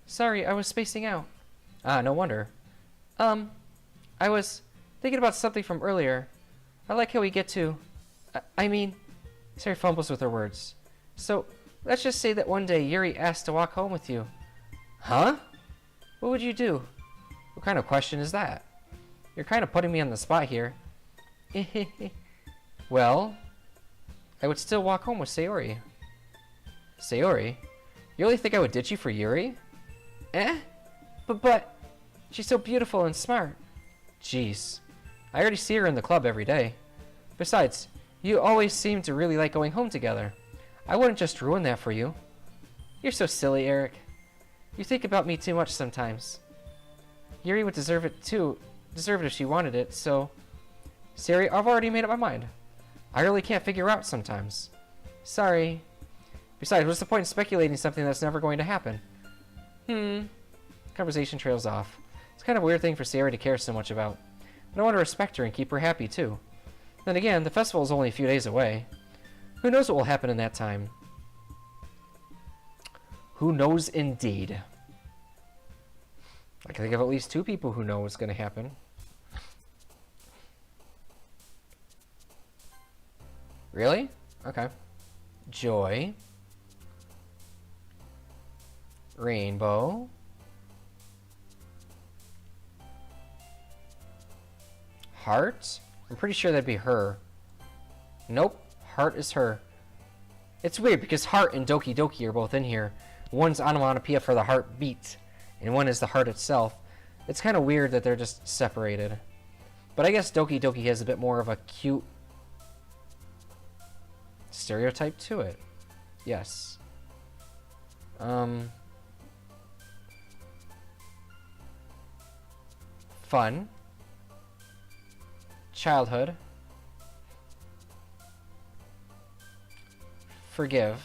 Sorry, I was spacing out. Ah, no wonder. I was thinking about something from earlier. I like how we get to... I mean... Sari fumbles with her words. So, let's just say that one day Yuri asked to walk home with you. Huh? What would you do? What kind of question is that? You're kind of putting me on the spot here. Well, I would still walk home with Sayori. Sayori? You really think I would ditch you for Yuri? Eh? But, she's so beautiful and smart. Jeez. I already see her in the club every day. Besides, you always seem to really like going home together. I wouldn't just ruin that for you. You're so silly, Eric. You think about me too much sometimes. Yuri would deserve it if she wanted it, so... Sari, I've already made up my mind. I really can't figure out sometimes. Sorry. Besides, what's the point in speculating something that's never going to happen? Conversation trails off. It's kind of a weird thing for Sari to care so much about. But I want to respect her and keep her happy, too. Then again, the festival is only a few days away. Who knows what will happen in that time? Who knows indeed? I can think of at least two people who know what's going to happen. Really? Okay. Joy. Rainbow. Heart? I'm pretty sure that'd be her. Nope. Heart is her. It's weird because Heart and Doki Doki are both in here. One's onomatopoeia for the heartbeat, and one is the heart itself. It's kind of weird that they're just separated. But I guess Doki Doki has a bit more of a cute stereotype to it. Yes. Fun. Childhood. Forgive.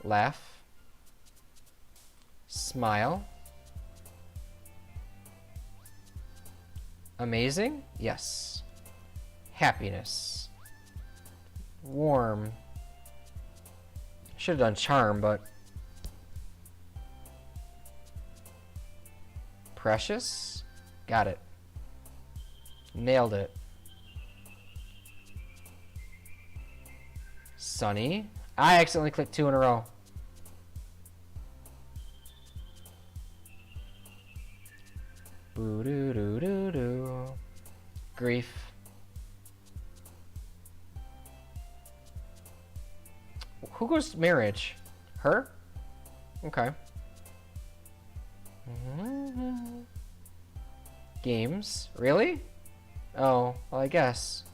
Laugh. Smile. Amazing? Yes. Happiness. Warm. Should have done charm, but... Precious? Got it. Nailed it. Sunny. I accidentally clicked 2 in a row. Boo doo doo doo doo. Grief. Who goes to marriage? Her? Okay. Games. Really? Oh, well, I guess.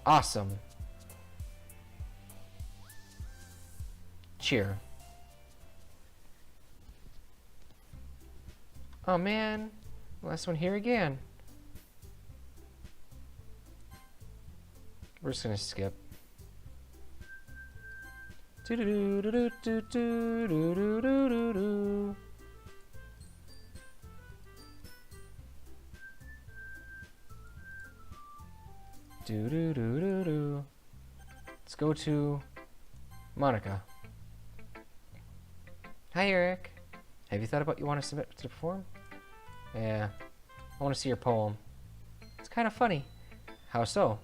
Awesome. Cheer. Oh man, last one here again. We're just gonna skip. Do do do do do do do do do do do. Do do do do do. Let's go to Monica. Hi Eric. Have you thought about what you want to submit to perform? Yeah. I want to see your poem. It's kind of funny. How so?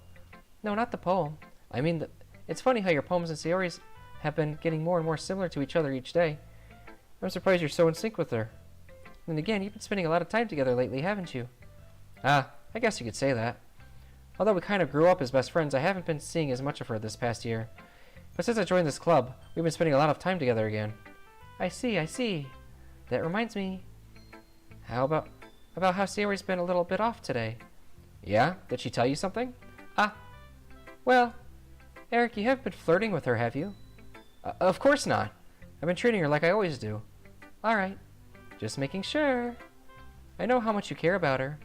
No, not the poem. I mean, it's funny how your poems and stories have been getting more and more similar to each other each day. I'm surprised you're so in sync with her. And again, you've been spending a lot of time together lately, haven't you? Ah, I guess you could say that. Although we kind of grew up as best friends, I haven't been seeing as much of her this past year. But since I joined this club, we've been spending a lot of time together again. I see, I see. That reminds me. How about how Sayori's been a little bit off today? Yeah? Did she tell you something? Ah. Well, Eric, you haven't been flirting with her, have you? Of course not. I've been treating her like I always do. Alright. Just making sure. I know how much you care about her.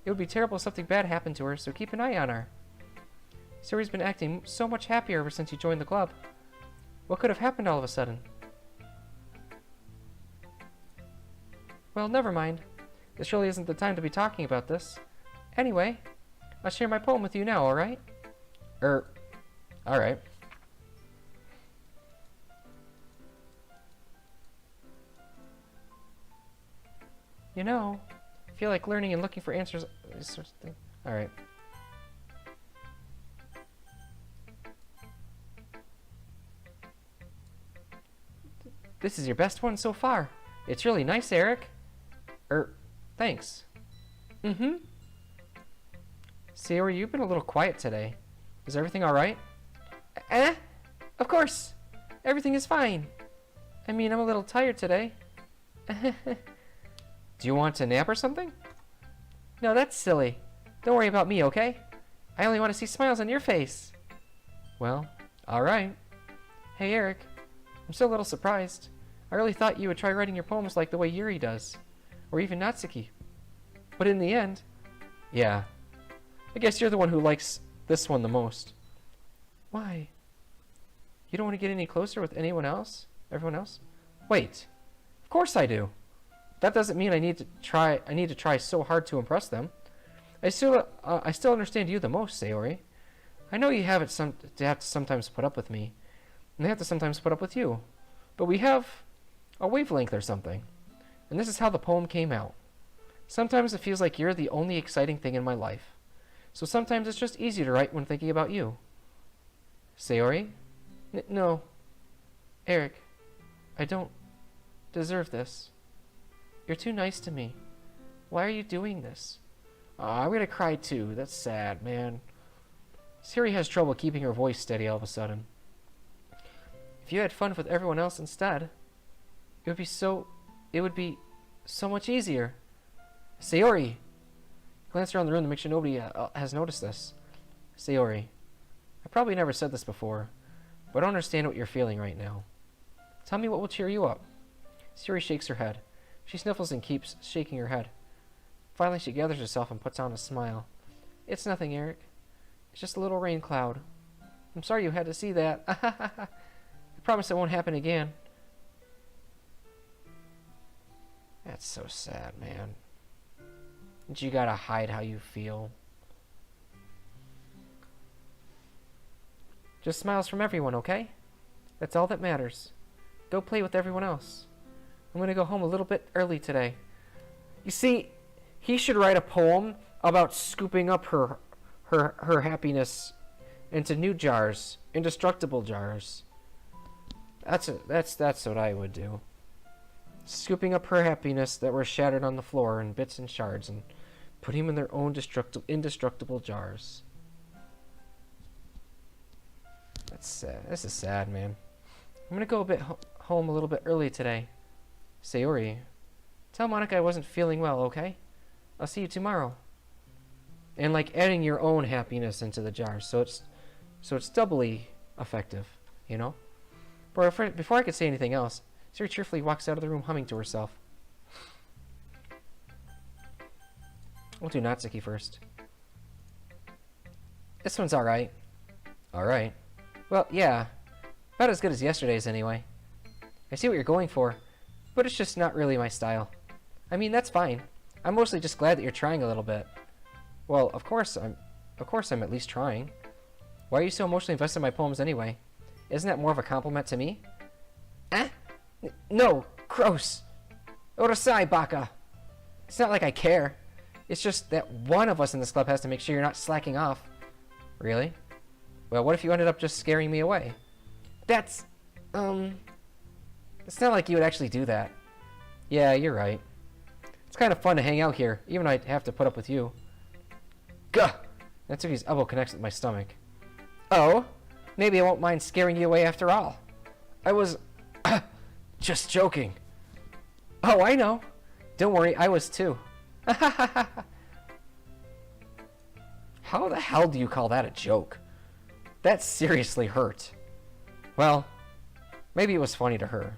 It would be terrible if something bad happened to her, so keep an eye on her. Sayori's been acting so much happier ever since you joined the club. What could have happened all of a sudden? Well, never mind. This really isn't the time to be talking about this. Anyway, I'll share my poem with you now, alright? Alright. You know, I feel like learning and looking for answers. Alright. This is your best one so far. It's really nice, Eric. Thanks. Mm-hmm. Sayori, you've been a little quiet today. Is everything alright? Of course. Everything is fine. I mean, I'm a little tired today. Do you want to nap or something? No, that's silly. Don't worry about me, okay? I only want to see smiles on your face. Well, alright. Hey, Eric. I'm still a little surprised. I really thought you would try writing your poems like the way Yuri does. Or even Natsuki. But in the end, yeah. I guess you're the one who likes this one the most. Why? You don't want to get any closer with anyone else? Everyone else? Wait. Of course I do. That doesn't mean I need to try so hard to impress them. I still understand you the most, Sayori. I know you have to sometimes put up with me, and I have to sometimes put up with you. But we have a wavelength or something. And this is how the poem came out. Sometimes it feels like you're the only exciting thing in my life. So sometimes it's just easier to write when thinking about you. Sayori? No. Eric, I don't deserve this. You're too nice to me. Why are you doing this? I'm gonna cry too. That's sad, man. Sayori has trouble keeping her voice steady all of a sudden. If you had fun with everyone else instead, it would be so much easier. Sayori! Glance around the room to make sure nobody has noticed this. Sayori, I probably never said this before, but I don't understand what you're feeling right now. Tell me what will cheer you up. Sayori shakes her head. She sniffles and keeps shaking her head. Finally, she gathers herself and puts on a smile. It's nothing, Eric. It's just a little rain cloud. I'm sorry you had to see that. I promise it won't happen again. That's so sad, man. And you gotta hide how you feel. Just smiles from everyone, okay? That's all that matters. Go play with everyone else. I'm gonna go home a little bit early today. You see, he should write a poem about scooping up her happiness into new jars, indestructible jars. That's what I would do. Scooping up her happiness that were shattered on the floor in bits and shards and putting them in their own indestructible jars. That's sad. This is sad, man. I'm gonna go home a little bit early today. Sayori, tell Monica I wasn't feeling well, okay? I'll see you tomorrow. And like adding your own happiness into the jar, so it's doubly effective, you know? But before I could say anything else, Sayori cheerfully walks out of the room humming to herself. We'll do Natsuki first. This one's alright. Alright. Well, yeah. About as good as yesterday's anyway. I see what you're going for, but it's just not really my style. I mean, that's fine. I'm mostly just glad that you're trying a little bit. Well, of course I'm at least trying. Why are you so emotionally invested in my poems anyway? Isn't that more of a compliment to me? Eh? No, gross. Orasai, baka. It's not like I care. It's just that one of us in this club has to make sure you're not slacking off. Really? Well, what if you ended up just scaring me away? It's not like you would actually do that. Yeah, you're right. It's kind of fun to hang out here, even though I'd have to put up with you. Gah! Natsuki's elbow connects with my stomach. Oh? Maybe I won't mind scaring you away after all. I was... just joking. Oh, I know. Don't worry, I was too. How the hell do you call that a joke? That seriously hurt. Well, maybe it was funny to her.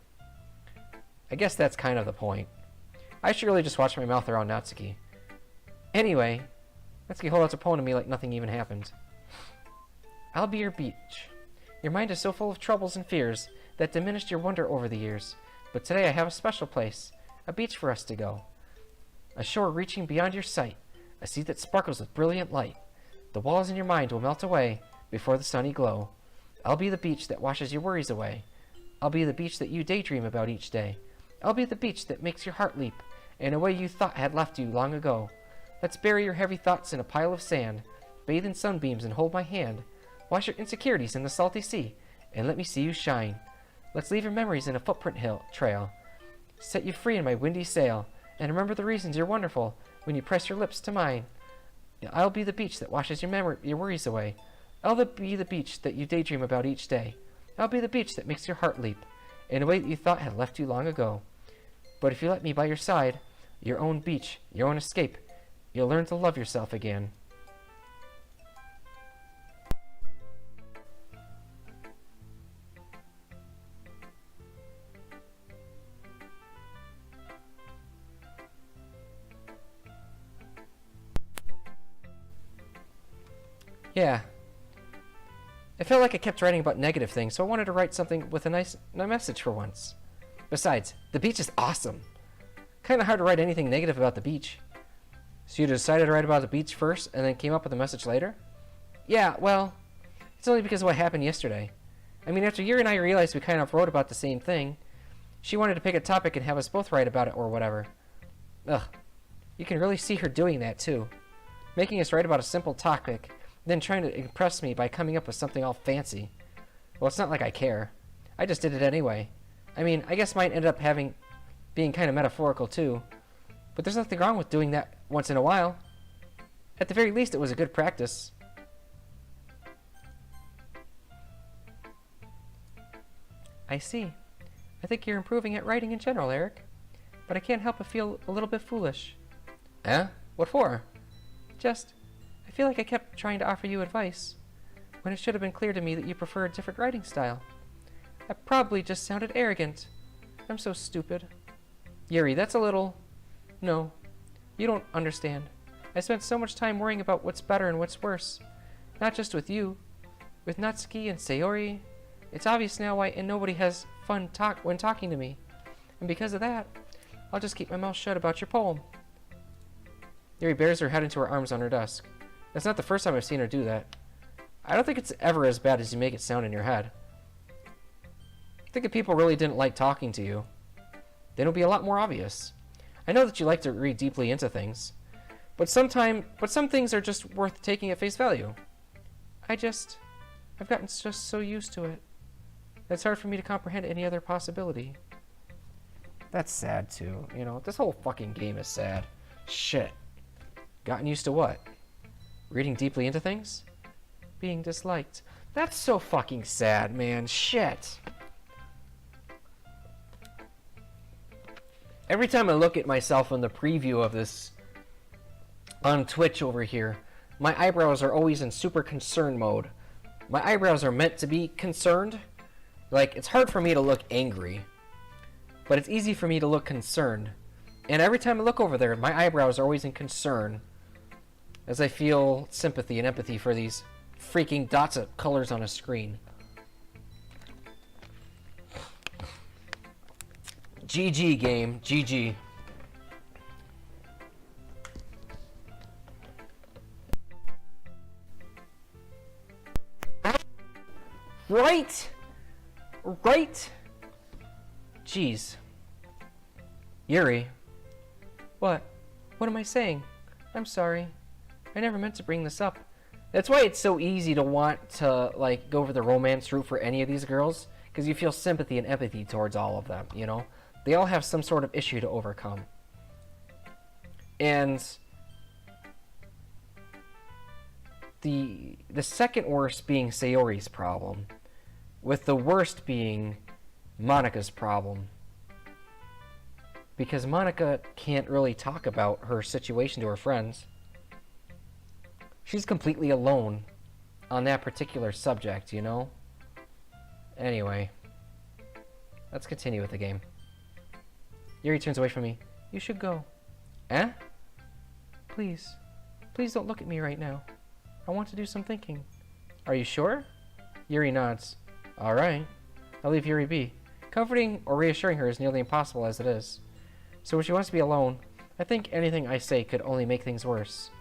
I guess that's kind of the point. I should really just watch my mouth around Natsuki. Anyway, Natsuki holds out her poem to me like nothing even happened. I'll be your beach. Your mind is so full of troubles and fears that diminished your wonder over the years. But today I have a special place, a beach for us to go. A shore reaching beyond your sight, a sea that sparkles with brilliant light. The walls in your mind will melt away before the sunny glow. I'll be the beach that washes your worries away. I'll be the beach that you daydream about each day. I'll be the beach that makes your heart leap in a way you thought had left you long ago. Let's bury your heavy thoughts in a pile of sand, bathe in sunbeams and hold my hand. Wash your insecurities in the salty sea, and let me see you shine. Let's leave your memories in a footprint trail. Set you free in my windy sail, and remember the reasons you're wonderful when you press your lips to mine. I'll be the beach that washes your worries away. I'll be the beach that you daydream about each day. I'll be the beach that makes your heart leap in a way that you thought had left you long ago. But if you let me by your side, your own beach, your own escape, you'll learn to love yourself again. Yeah. It felt like I kept writing about negative things, so I wanted to write something with a nice message for once. Besides, the beach is awesome. Kinda hard to write anything negative about the beach. So you decided to write about the beach first, and then came up with a message later? Yeah, well, it's only because of what happened yesterday. I mean, after Yuri and I realized we kind of wrote about the same thing, she wanted to pick a topic and have us both write about it or whatever. Ugh. You can really see her doing that, too. making us write about a simple topic, then trying to impress me by coming up with something all fancy. Well, it's not like I care. I just did it anyway. I mean, I guess mine ended up being kind of metaphorical too. But there's nothing wrong with doing that once in a while. At the very least, it was a good practice. I see. I think you're improving at writing in general, Eric. But I can't help but feel a little bit foolish. Eh? What for? I feel like I kept trying to offer you advice, when it should have been clear to me that you prefer a different writing style. I probably just sounded arrogant. I'm so stupid. Yuri, that's a little... No, you don't understand. I spent so much time worrying about what's better and what's worse. Not just with you. With Natsuki and Sayori. It's obvious now why nobody has fun when talking to me. And because of that, I'll just keep my mouth shut about your poem. Yuri bears her head into her arms on her desk. That's not the first time I've seen her do that. I don't think it's ever as bad as you make it sound in your head. I think if people really didn't like talking to you, then it would be a lot more obvious. I know that you like to read deeply into things, but some things are just worth taking at face value. I've gotten just so used to it. It's hard for me to comprehend any other possibility. That's sad too. You know, this whole fucking game is sad. Shit. Gotten used to what? Reading deeply into things? Being disliked. That's so fucking sad, man. Shit. Every time I look at myself in the preview of this on Twitch over here, my eyebrows are always in super concern mode. My eyebrows are meant to be concerned. Like, it's hard for me to look angry, but it's easy for me to look concerned. And every time I look over there, my eyebrows are always in concern, as I feel sympathy and empathy for these freaking dots of colors on a screen. GG game, GG. Right? Right? Jeez. Yuri. What? What am I saying? I'm sorry. I never meant to bring this up. That's why it's so easy to want to, like, go for the romance route for any of these girls, because you feel sympathy and empathy towards all of them, you know? They all have some sort of issue to overcome. And the second worst being Sayori's problem, with the worst being Monika's problem. Because Monika can't really talk about her situation to her friends. She's completely alone on that particular subject, you know? Anyway, let's continue with the game. Yuri turns away from me. You should go. Eh? Please. Please don't look at me right now. I want to do some thinking. Are you sure? Yuri nods. Alright. I'll leave Yuri be. Comforting or reassuring her is nearly impossible as it is. So when she wants to be alone, I think anything I say could only make things worse.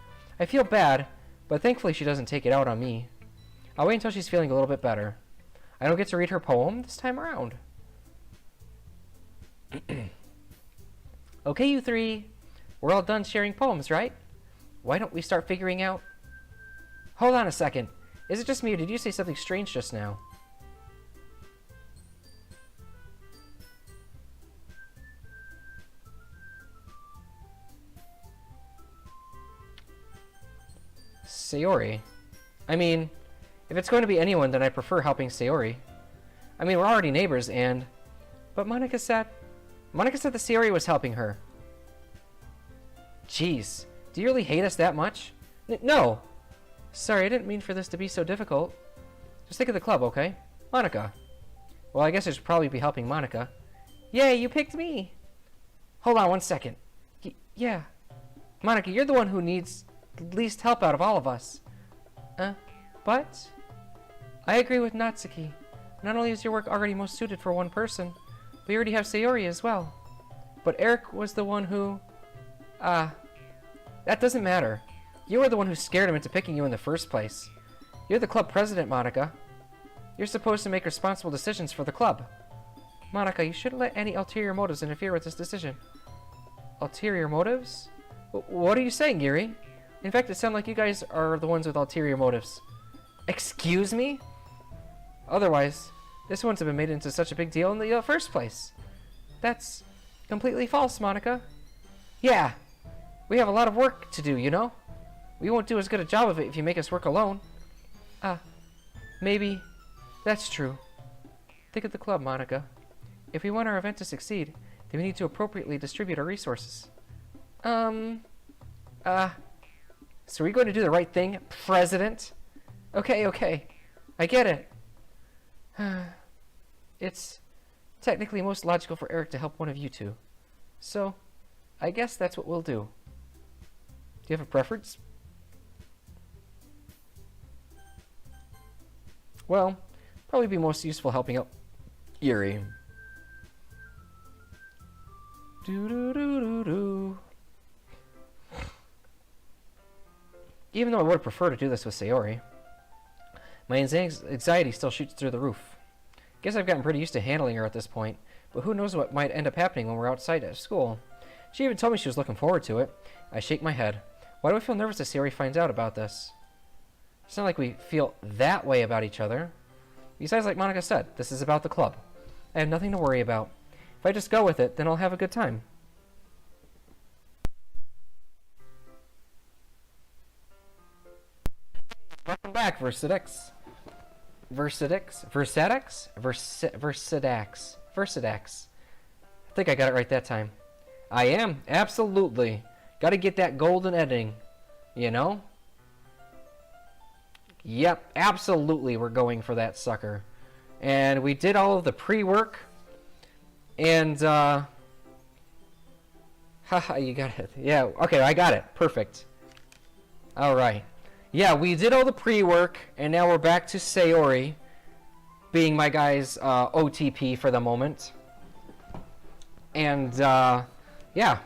I feel bad, but thankfully she doesn't take it out on me. I'll wait until she's feeling a little bit better. I don't get to read her poem this time around. Okay, you three. We're all done sharing poems, right? Why don't we start figuring out... Hold on a second. Is it just me or did you say something strange just now? Sayori. I mean, if it's going to be anyone, then I prefer helping Sayori. I mean, we're already neighbors and... But Monika said that Sayori was helping her. Jeez, do you really hate us that much? No! Sorry, I didn't mean for this to be so difficult. Just think of the club, okay? Monika. Well, I guess I should probably be helping Monika. Yay, you picked me! Hold on one second. Yeah. Monika, you're the one who needs the least help out of all of us. But? I agree with Natsuki. Not only is your work already most suited for one person, but you already have Sayori as well. But Eric was the one who... that doesn't matter. You were the one who scared him into picking you in the first place. You're the club president, Monika. You're supposed to make responsible decisions for the club. Monika, you shouldn't let any ulterior motives interfere with this decision. Ulterior motives? What are you saying, Yuri? In fact, it sounds like you guys are the ones with ulterior motives. Excuse me? Otherwise, this wouldn't have been made into such a big deal in the first place. That's completely false, Monica. Yeah, we have a lot of work to do, you know? We won't do as good a job of it if you make us work alone. Maybe that's true. Think of the club, Monica. If we want our event to succeed, then we need to appropriately distribute our resources. So are we going to do the right thing, President? Okay. I get it. It's technically most logical for Eric to help one of you two. So, I guess that's what we'll do. Do you have a preference? Well, probably be most useful helping out Yuri. Do. Even though I would prefer to do this with Sayori, my anxiety still shoots through the roof. Guess I've gotten pretty used to handling her at this point, but who knows what might end up happening when we're outside at school. She even told me she was looking forward to it. I shake my head. Why do I feel nervous if Sayori finds out about this? It's not like we feel that way about each other. Besides, like Monica said, this is about the club. I have nothing to worry about. If I just go with it, then I'll have a good time. Welcome back, Versidex. Versidex? I think I got it right that time. I am, absolutely. Gotta get that golden editing, you know? Yep, absolutely we're going for that sucker. And we did all of the pre-work. And, haha, you got it. Yeah, okay, I got it. Perfect. Alright. Yeah, we did all the pre-work, and now we're back to Sayori being my guy's OTP for the moment. And, yeah.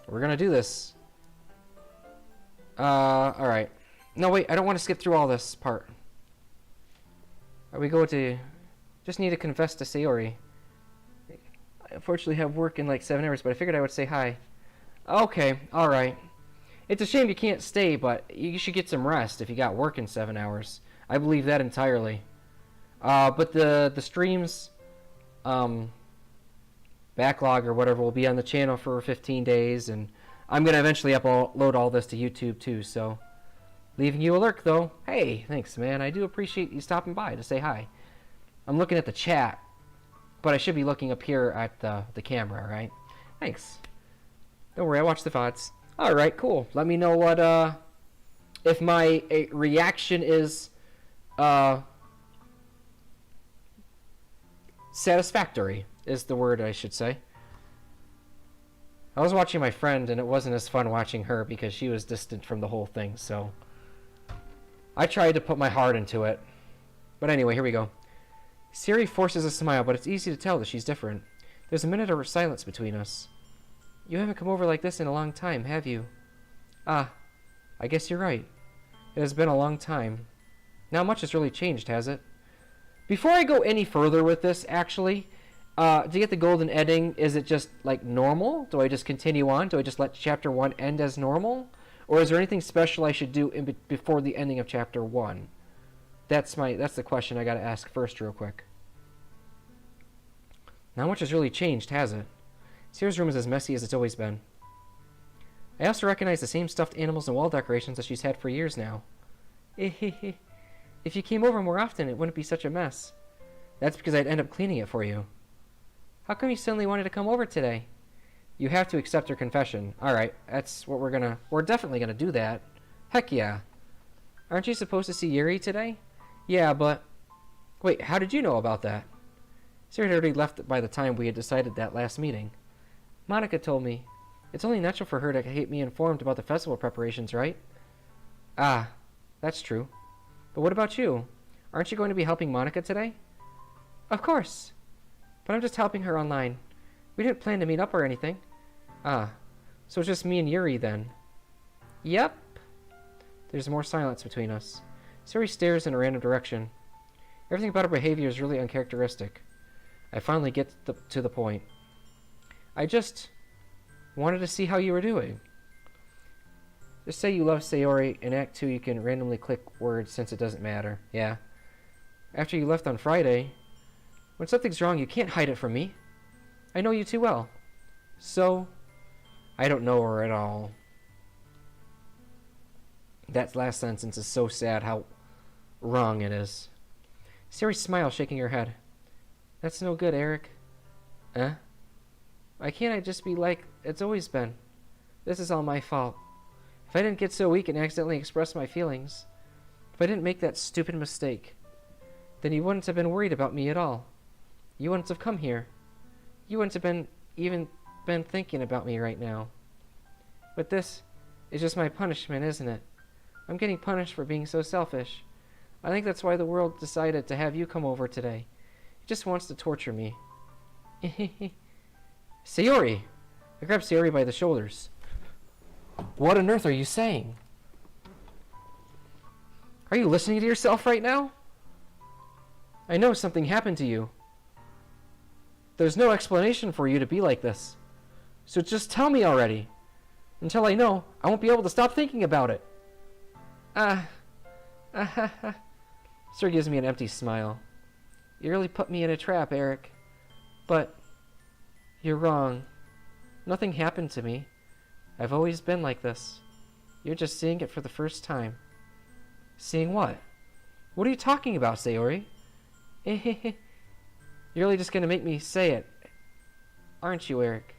We're gonna do this. Alright. No, wait, I don't want to skip through all this part. We go to... Just need to confess to Sayori. I unfortunately have work in like 7 hours, but I figured I would say hi. Okay, alright. It's a shame you can't stay, but you should get some rest if you got work in 7 hours. I believe that entirely. But the streams, backlog or whatever will be on the channel for 15 days, and I'm going to eventually upload all this to YouTube too, so... Leaving you a lurk, though. Hey, thanks, man. I do appreciate you stopping by to say hi. I'm looking at the chat, but I should be looking up here at the camera, right? Thanks. Don't worry, I watch the VODs. Alright, cool. Let me know what, if my reaction is, satisfactory, is the word I should say. I was watching my friend, and it wasn't as fun watching her because she was distant from the whole thing, so... I tried to put my heart into it. But anyway, here we go. Siri forces a smile, but it's easy to tell that she's different. There's a minute of silence between us. You haven't come over like this in a long time, have you? Ah, I guess you're right. It has been a long time. Not much has really changed, has it? Before I go any further with this, actually, to get the golden ending, is it just, like, normal? Do I just continue on? Do I just let Chapter 1 end as normal? Or is there anything special I should do before the ending of Chapter 1? That's the question I gotta ask first real quick. Not much has really changed, has it? Sierra's room is as messy as it's always been. I also recognize the same stuffed animals and wall decorations that she's had for years now. If you came over more often, it wouldn't be such a mess. That's because I'd end up cleaning it for you. How come you suddenly wanted to come over today? You have to accept her confession. Alright, that's what we're definitely gonna do that. Heck yeah. Aren't you supposed to see Yuri today? Yeah, but... Wait, how did you know about that? Sarah had already left by the time we had decided that last meeting. Monica told me. It's only natural for her to keep me informed about the festival preparations, right? Ah, that's true. But what about you? Aren't you going to be helping Monica today? Of course. But I'm just helping her online. We didn't plan to meet up or anything. Ah, so it's just me and Yuri then. Yep. There's more silence between us. Siri stares in a random direction. Everything about her behavior is really uncharacteristic. I finally get to the point. I just wanted to see how you were doing. Just say you love Sayori. In Act 2, you can randomly click words since it doesn't matter. Yeah. After you left on Friday, when something's wrong, you can't hide it from me. I know you too well. So, I don't know her at all. That last sentence is so sad how wrong it is. Sayori smiles, shaking her head. That's no good, Eric. Why can't I just be like it's always been? This is all my fault. If I didn't get so weak and accidentally express my feelings, if I didn't make that stupid mistake, then you wouldn't have been worried about me at all. You wouldn't have come here. You wouldn't have even been thinking about me right now. But this is just my punishment, isn't it? I'm getting punished for being so selfish. I think that's why the world decided to have you come over today. It just wants to torture me. Sayori! I grabbed Sayori by the shoulders. What on earth are you saying? Are you listening to yourself right now? I know something happened to you. There's no explanation for you to be like this. So just tell me already. Until I know, I won't be able to stop thinking about it. Sir gives me an empty smile. You really put me in a trap, Eric. But you're wrong. Nothing happened to me. I've always been like this. You're just seeing it for the first time. Seeing what? What are you talking about, Sayori? You're really just gonna make me say it, aren't you, Eric?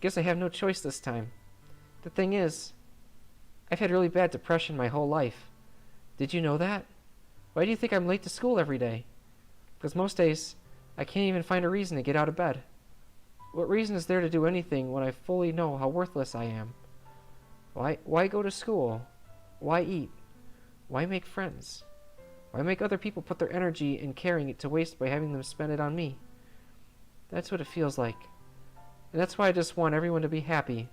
Guess I have no choice this time. The thing is, I've had really bad depression my whole life. Did you know that? Why do you think I'm late to school every day? Because most days, I can't even find a reason to get out of bed. What reason is there to do anything when I fully know how worthless I am? Why go to school? Why eat? Why make friends? Why make other people put their energy in caring it to waste by having them spend it on me? That's what it feels like. And that's why I just want everyone to be happy,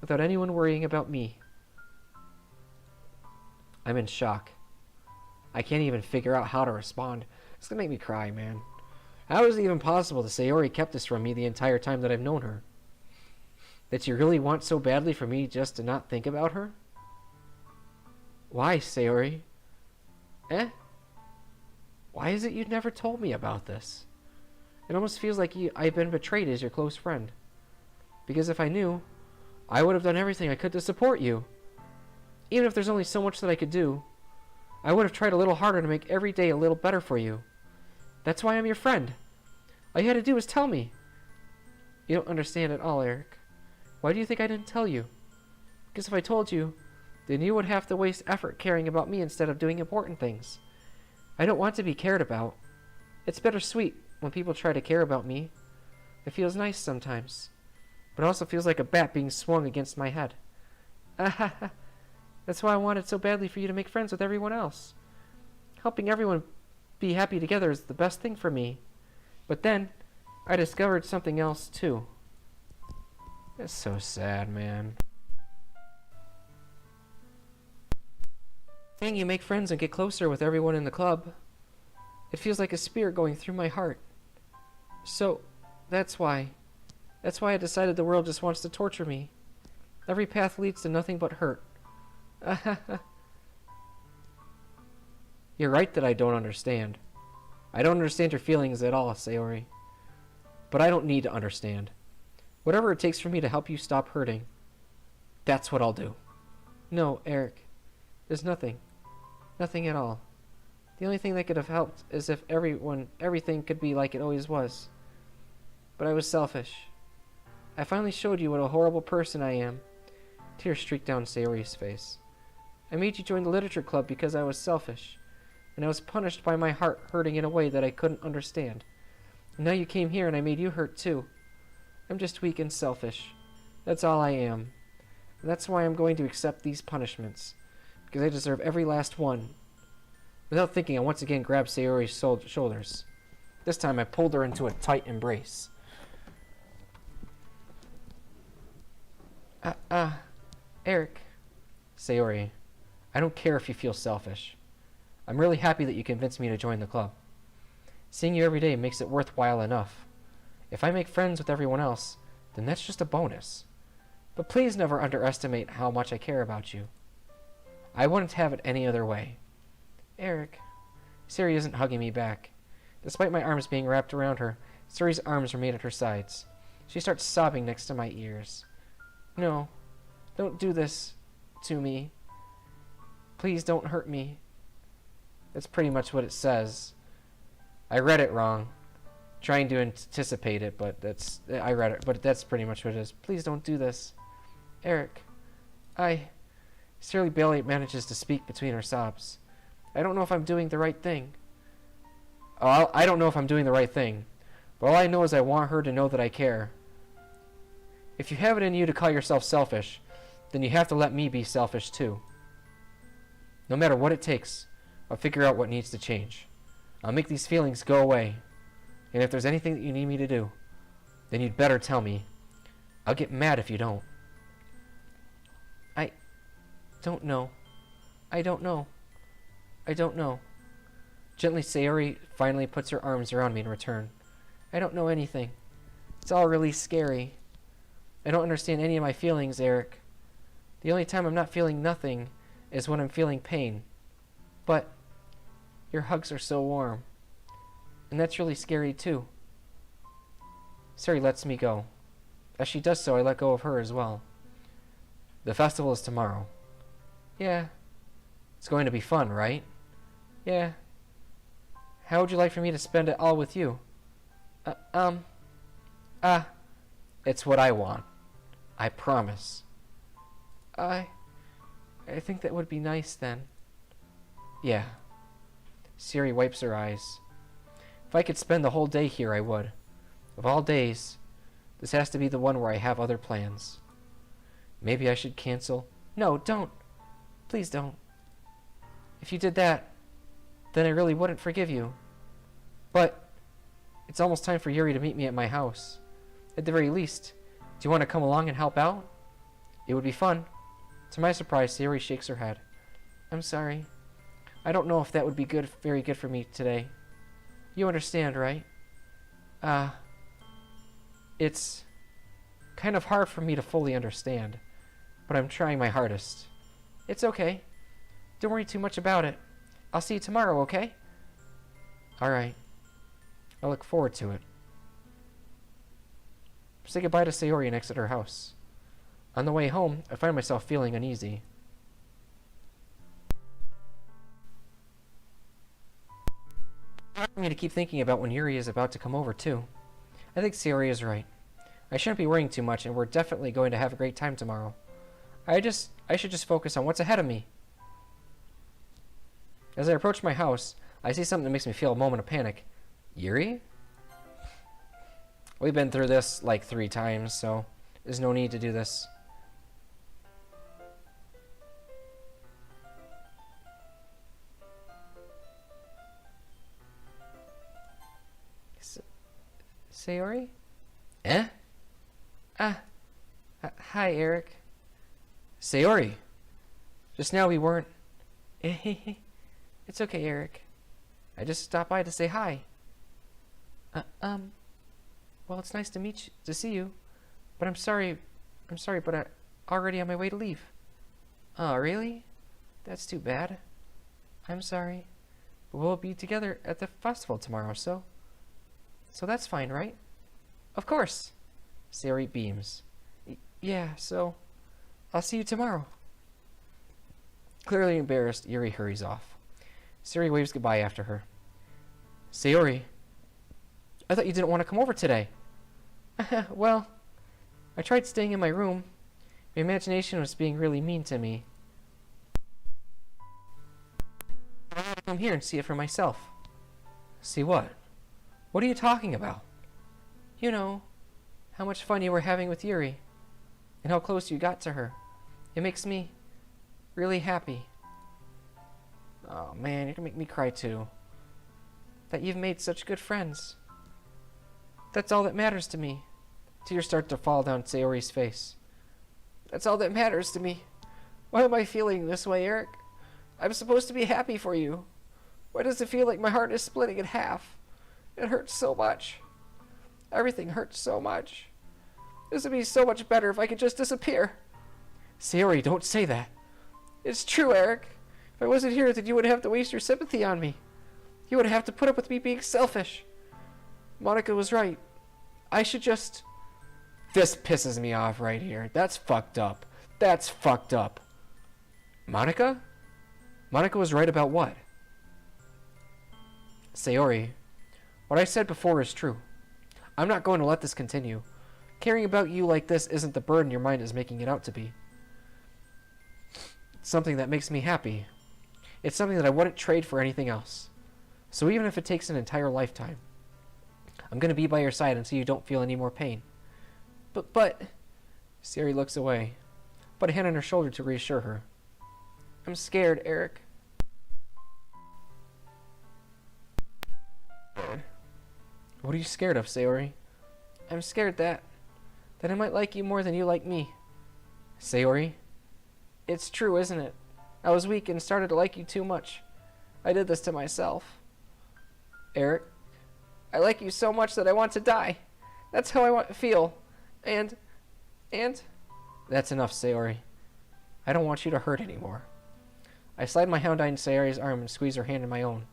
without anyone worrying about me. I'm in shock. I can't even figure out how to respond. It's gonna make me cry, man. How is it even possible that Sayori kept this from me the entire time that I've known her? That you really want so badly for me just to not think about her? Why, Sayori? Why is it you'd never told me about this? It almost feels like I've been betrayed as your close friend. Because if I knew, I would have done everything I could to support you. Even if there's only so much that I could do, I would have tried a little harder to make every day a little better for you. That's why I'm your friend. All you had to do was tell me. You don't understand at all, Eric. Why do you think I didn't tell you? Because if I told you, then you would have to waste effort caring about me instead of doing important things. I don't want to be cared about. It's bittersweet when people try to care about me. It feels nice sometimes, but it also feels like a bat being swung against my head. That's why I wanted so badly for you to make friends with everyone else. Helping everyone be happy together is the best thing for me. But then, I discovered something else too. It's so sad, man. Seeing you make friends and get closer with everyone in the club, it feels like a spear going through my heart. So, that's why I decided the world just wants to torture me. Every path leads to nothing but hurt. You're right that I don't understand. I don't understand your feelings at all, Sayori. But I don't need to understand. Whatever it takes for me to help you stop hurting, that's what I'll do. No, Eric. There's nothing. Nothing at all. The only thing that could have helped is if everything could be like it always was. But I was selfish. I finally showed you what a horrible person I am. Tears streaked down Sayori's face. I made you join the literature club because I was selfish, and I was punished by my heart hurting in a way that I couldn't understand. And now you came here and I made you hurt too. I'm just weak and selfish. That's all I am. And that's why I'm going to accept these punishments, because I deserve every last one. Without thinking, I once again grabbed Sayori's shoulders. This time I pulled her into a tight embrace. Eric. Sayori, I don't care if you feel selfish. I'm really happy that you convinced me to join the club. Seeing you every day makes it worthwhile enough. If I make friends with everyone else, then that's just a bonus. But please never underestimate how much I care about you. I wouldn't have it any other way. Eric. Sayori isn't hugging me back. Despite my arms being wrapped around her, Sayori's arms remain at her sides. She starts sobbing next to my ears. No, don't do this to me. Please don't hurt me. That's pretty much what it says. I read it wrong, trying to anticipate it, but I read it, but that's pretty much what it is. Please don't do this. Eric, Sayori barely manages to speak between her sobs. I don't know if I'm doing the right thing. I don't know if I'm doing the right thing, but all I know is I want her to know that I care. If you have it in you to call yourself selfish, then you have to let me be selfish too. No matter what it takes, I'll figure out what needs to change. I'll make these feelings go away. And if there's anything that you need me to do, then you'd better tell me. I'll get mad if you don't. I don't know. I don't know. I don't know. Gently, Sayori finally puts her arms around me in return. I don't know anything. It's all really scary. I don't understand any of my feelings, Eric. The only time I'm not feeling nothing is when I'm feeling pain. But your hugs are so warm. And that's really scary too. Sayori lets me go. As she does so, I let go of her as well. The festival is tomorrow. Yeah. It's going to be fun, right? Yeah. How would you like for me to spend it all with you? It's what I want. I promise. I think that would be nice then. Yeah. Sayori wipes her eyes. If I could spend the whole day here, I would. Of all days, this has to be the one where I have other plans. Maybe I should cancel. No, don't. Please don't. If you did that, then I really wouldn't forgive you. But it's almost time for Yuri to meet me at my house. At the very least, do you want to come along and help out? It would be fun. To my surprise, Sayori shakes her head. I'm sorry. I don't know if that would be very good for me today. You understand, right? It's kind of hard for me to fully understand, but I'm trying my hardest. It's okay. Don't worry too much about it. I'll see you tomorrow, okay? Alright. I look forward to it. I say goodbye to Sayori and exit her house. On the way home, I find myself feeling uneasy. It's hard for me to keep thinking about when Yuri is about to come over, too. I think Sayori is right. I shouldn't be worrying too much, and we're definitely going to have a great time tomorrow. I should just focus on what's ahead of me. As I approach my house, I see something that makes me feel a moment of panic. Yuri? We've been through this like 3 times, so there's no need to do this. Sayori? Eh? Hi, Eric. Sayori! Just now we weren't... It's okay, Eric. I just stopped by to say hi. Well, it's nice to see you. But I'm sorry, but I'm already on my way to leave. Oh, really? That's too bad. I'm sorry. But we'll be together at the festival tomorrow, so that's fine, right? Of course. Sayori beams. Yeah, so I'll see you tomorrow. Clearly embarrassed, Yuri hurries off. Sayori waves goodbye after her. Sayori, I thought you didn't want to come over today. Well, I tried staying in my room. My imagination was being really mean to me. I want to come here and see it for myself. See what? What are you talking about? You know, how much fun you were having with Yuri, and how close you got to her. It makes me really happy. Oh man, you're gonna make me cry too. That you've made such good friends. That's all that matters to me. Tears start to fall down Sayori's face. That's all that matters to me. Why am I feeling this way, Eric? I'm supposed to be happy for you. Why does it feel like my heart is splitting in half? It hurts so much. Everything hurts so much. This would be so much better if I could just disappear. Sayori, don't say that. It's true, Eric. If I wasn't here, then you would have to waste your sympathy on me. You would have to put up with me being selfish. Monica was right. I should just... This pisses me off right here. That's fucked up. That's fucked up. Monica? Monica was right about what? Sayori, what I said before is true. I'm not going to let this continue. Caring about you like this isn't the burden your mind is making it out to be. It's something that makes me happy. It's something that I wouldn't trade for anything else. So even if it takes an entire lifetime, I'm going to be by your side until you don't feel any more pain. But... Sayori looks away, put a hand on her shoulder to reassure her. I'm scared, Eric. What are you scared of, Sayori? I'm scared that I might like you more than you like me. Sayori? It's true, isn't it? I was weak and started to like you too much. I did this to myself. Eric? I like you so much that I want to die. That's how I feel. And... That's enough, Sayori. I don't want you to hurt anymore. I slide my hand on Sayori's arm and squeeze her hand in my own.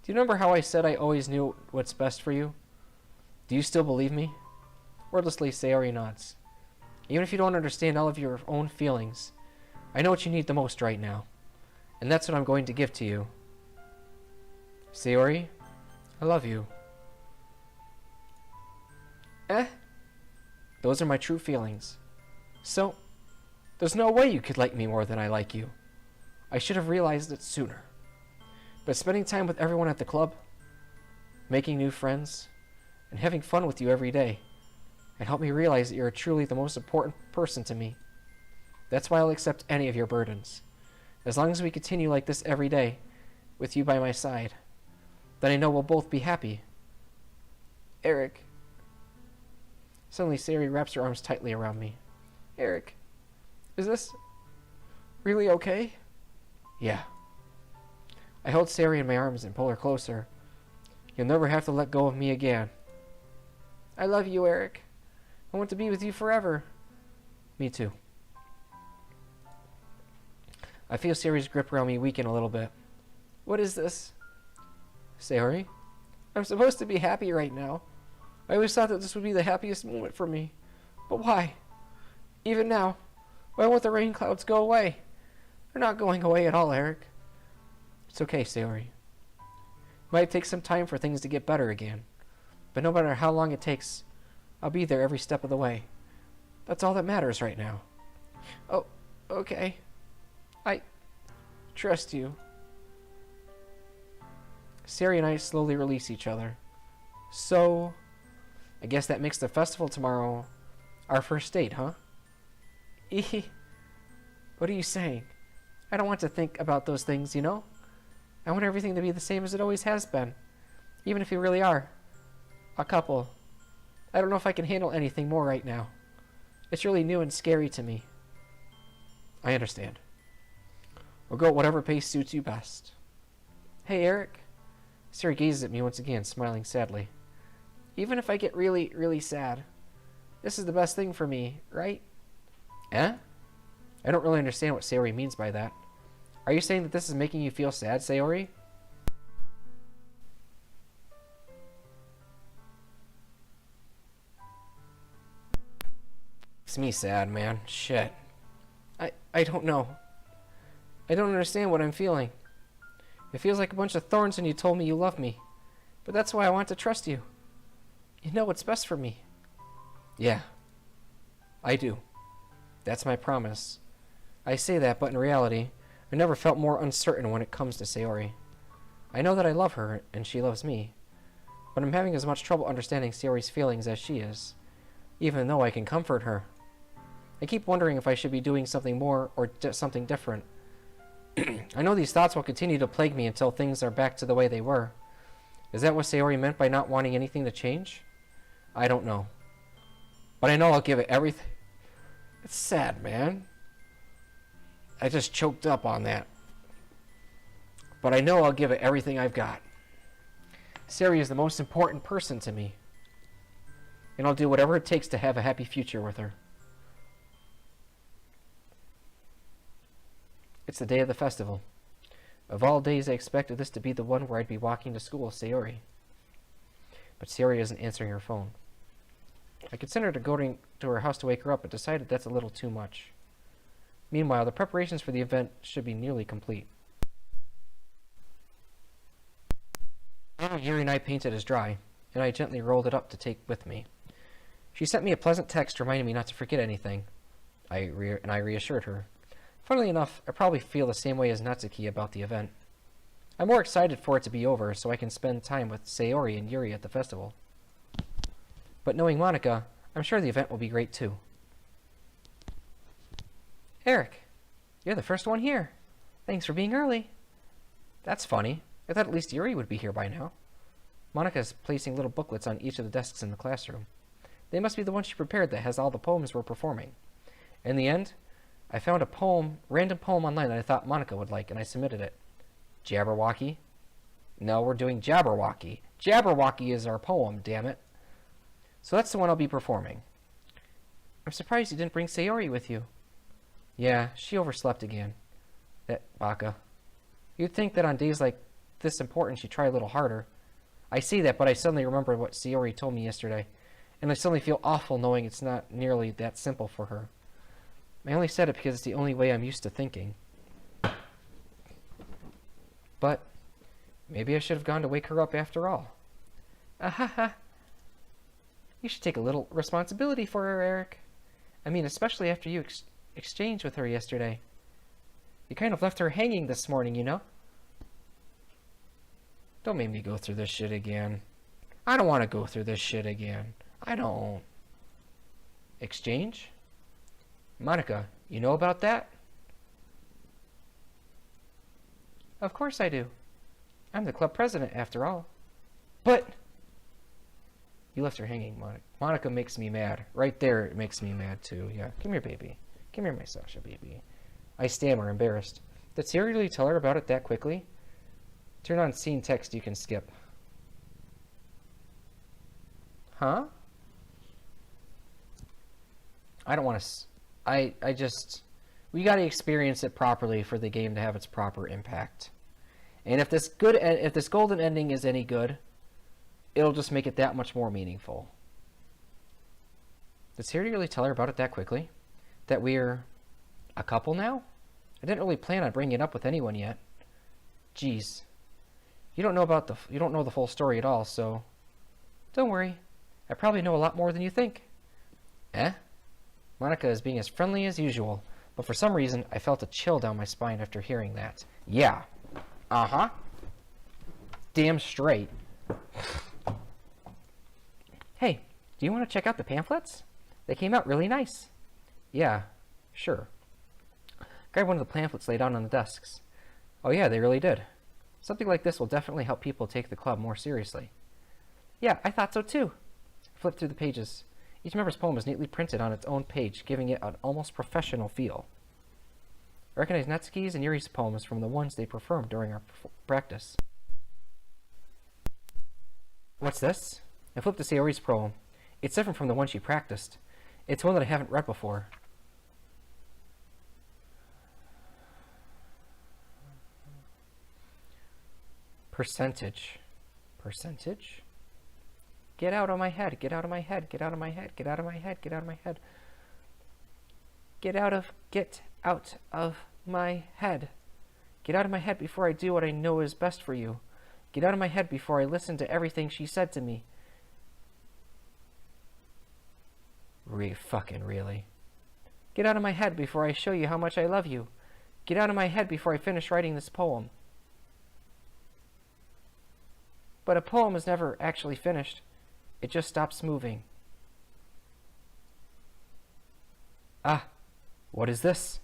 Do you remember how I said I always knew what's best for you? Do you still believe me? Wordlessly, Sayori nods. Even if you don't understand all of your own feelings, I know what you need the most right now. And that's what I'm going to give to you. Sayori, I love you. Those are my true feelings. So, there's no way you could like me more than I like you. I should have realized it sooner. But spending time with everyone at the club, making new friends, and having fun with you every day, it helped me realize that you're truly the most important person to me. That's why I'll accept any of your burdens. As long as we continue like this every day, with you by my side, then I know we'll both be happy. Eric. Suddenly, Sayori wraps her arms tightly around me. Eric, is this really okay? Yeah. I hold Sayori in my arms and pull her closer. You'll never have to let go of me again. I love you, Eric. I want to be with you forever. Me too. I feel Sayori's grip around me weaken a little bit. What is this? Sayori? I'm supposed to be happy right now. I always thought that this would be the happiest moment for me. But why? Even now, why won't the rain clouds go away? They're not going away at all, Eric. It's okay, Sayori. It might take some time for things to get better again. But no matter how long it takes, I'll be there every step of the way. That's all that matters right now. Oh, okay. I trust you. Sayori and I slowly release each other. So, I guess that makes the festival tomorrow our first date, huh? What are you saying? I don't want to think about those things, you know? I want everything to be the same as it always has been. Even if we really are a couple. I don't know if I can handle anything more right now. It's really new and scary to me. I understand. We'll go at whatever pace suits you best. Hey, Eric. Sayori gazes at me once again, smiling sadly. Even if I get really, really sad, this is the best thing for me, right? Eh? I don't really understand what Sayori means by that. Are you saying that this is making you feel sad, Sayori? It's me sad, man. Shit. I don't know. I don't understand what I'm feeling. It feels like a bunch of thorns when you told me you love me. But that's why I want to trust you. You know what's best for me. Yeah. I do. That's my promise. I say that, but in reality, I never felt more uncertain when it comes to Sayori. I know that I love her, and she loves me. But I'm having as much trouble understanding Sayori's feelings as she is, even though I can comfort her. I keep wondering if I should be doing something more or something different. I know these thoughts will continue to plague me until things are back to the way they were. Is that what Sayori meant by not wanting anything to change? I don't know. But I know I'll give it everything. It's sad, man. I just choked up on that. But I know I'll give it everything I've got. Sayori is the most important person to me. and I'll do whatever it takes to have a happy future with her. It's the day of the festival. Of all days, I expected this to be the one where I'd be walking to school with Sayori. But Sayori isn't answering her phone. I considered going to her house to wake her up, but decided that's a little too much. Meanwhile, the preparations for the event should be nearly complete. Yuri and I painted is dry, and I gently rolled it up to take with me. She sent me a pleasant text reminding me not to forget anything. I reassured her. Funnily enough, I probably feel the same way as Natsuki about the event. I'm more excited for it to be over so I can spend time with Sayori and Yuri at the festival. But knowing Monica, I'm sure the event will be great too. Eric, you're the first one here. Thanks for being early. That's funny. I thought at least Yuri would be here by now. Monica's placing little booklets on each of the desks in the classroom. They must be the one she prepared that has all the poems we're performing. In the end, I found a random poem online that I thought Monica would like, and I submitted it. Jabberwocky? No, we're doing Jabberwocky. Jabberwocky is our poem, damn it. So that's the one I'll be performing. I'm surprised you didn't bring Sayori with you. Yeah, she overslept again. That baka. You'd think that on days like this important she'd try a little harder. I see that, but I suddenly remember what Sayori told me yesterday, and I suddenly feel awful knowing it's not nearly that simple for her. I only said it because it's the only way I'm used to thinking. But maybe I should have gone to wake her up after all. Ahaha. You should take a little responsibility for her, Eric. I mean, especially after you exchanged with her yesterday. You kind of left her hanging this morning, you know? Don't make me go through this shit again. I don't want to go through this shit again. I don't. Exchange? Monica, you know about that? Of course I do. I'm the club president, after all. But you left her hanging, Monica. Monica makes me mad. Right there, it makes me mad, too. Yeah, come here, baby. Come here, my Sasha, baby. I stammer, embarrassed. Did Siri really tell her about it that quickly? Turn on scene text you can skip. Huh? I don't want to... I just... We got to experience it properly for the game to have its proper impact. And if this golden ending is any good, it'll just make it that much more meaningful. Did Siri really tell her about it that quickly? That we're a couple now? I didn't really plan on bringing it up with anyone yet. Jeez. You don't know the full story at all, so don't worry. I probably know a lot more than you think. Eh? Monica is being as friendly as usual, but for some reason I felt a chill down my spine after hearing that. Yeah. Uh-huh. Damn straight. Hey, do you want to check out the pamphlets? They came out really nice. Yeah, sure. Grab one of the pamphlets laid out on the desks. Oh yeah, they really did. Something like this will definitely help people take the club more seriously. Yeah, I thought so too. Flip through the pages. Each member's poem is neatly printed on its own page, giving it an almost professional feel. I recognize Natsuki's and Yuri's poems from the ones they performed during our practice. What's this? I flipped to Sayori's poem. It's different from the one she practiced. It's one that I haven't read before. Percentage. Percentage? Get out of my head, get out of my head, get out of my head, get out of my head, get out of my head. Get out of my head. Get out of my head before I do what I know is best for you. Get out of my head before I listen to everything she said to me. Fucking really. Get out of my head before I show you how much I love you. Get out of my head before I finish writing this poem. But a poem is never actually finished. It just stops moving. Ah, what is this?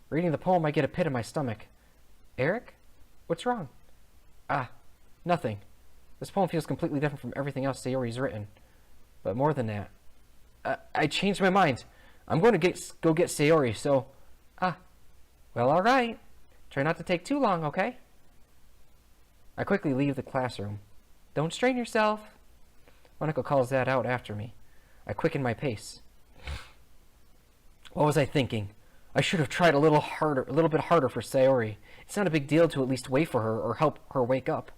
Reading the poem, I get a pit in my stomach. Eric? What's wrong? Ah, nothing. This poem feels completely different from everything else Sayori's written. But more than that, I changed my mind. I'm going to go get Sayori, so... Ah, well, all right. Try not to take too long, okay? I quickly leave the classroom. Don't strain yourself. Monica calls that out after me. I quickened my pace. What was I thinking? I should have tried a little bit harder for Sayori. It's not a big deal to at least wait for her or help her wake up.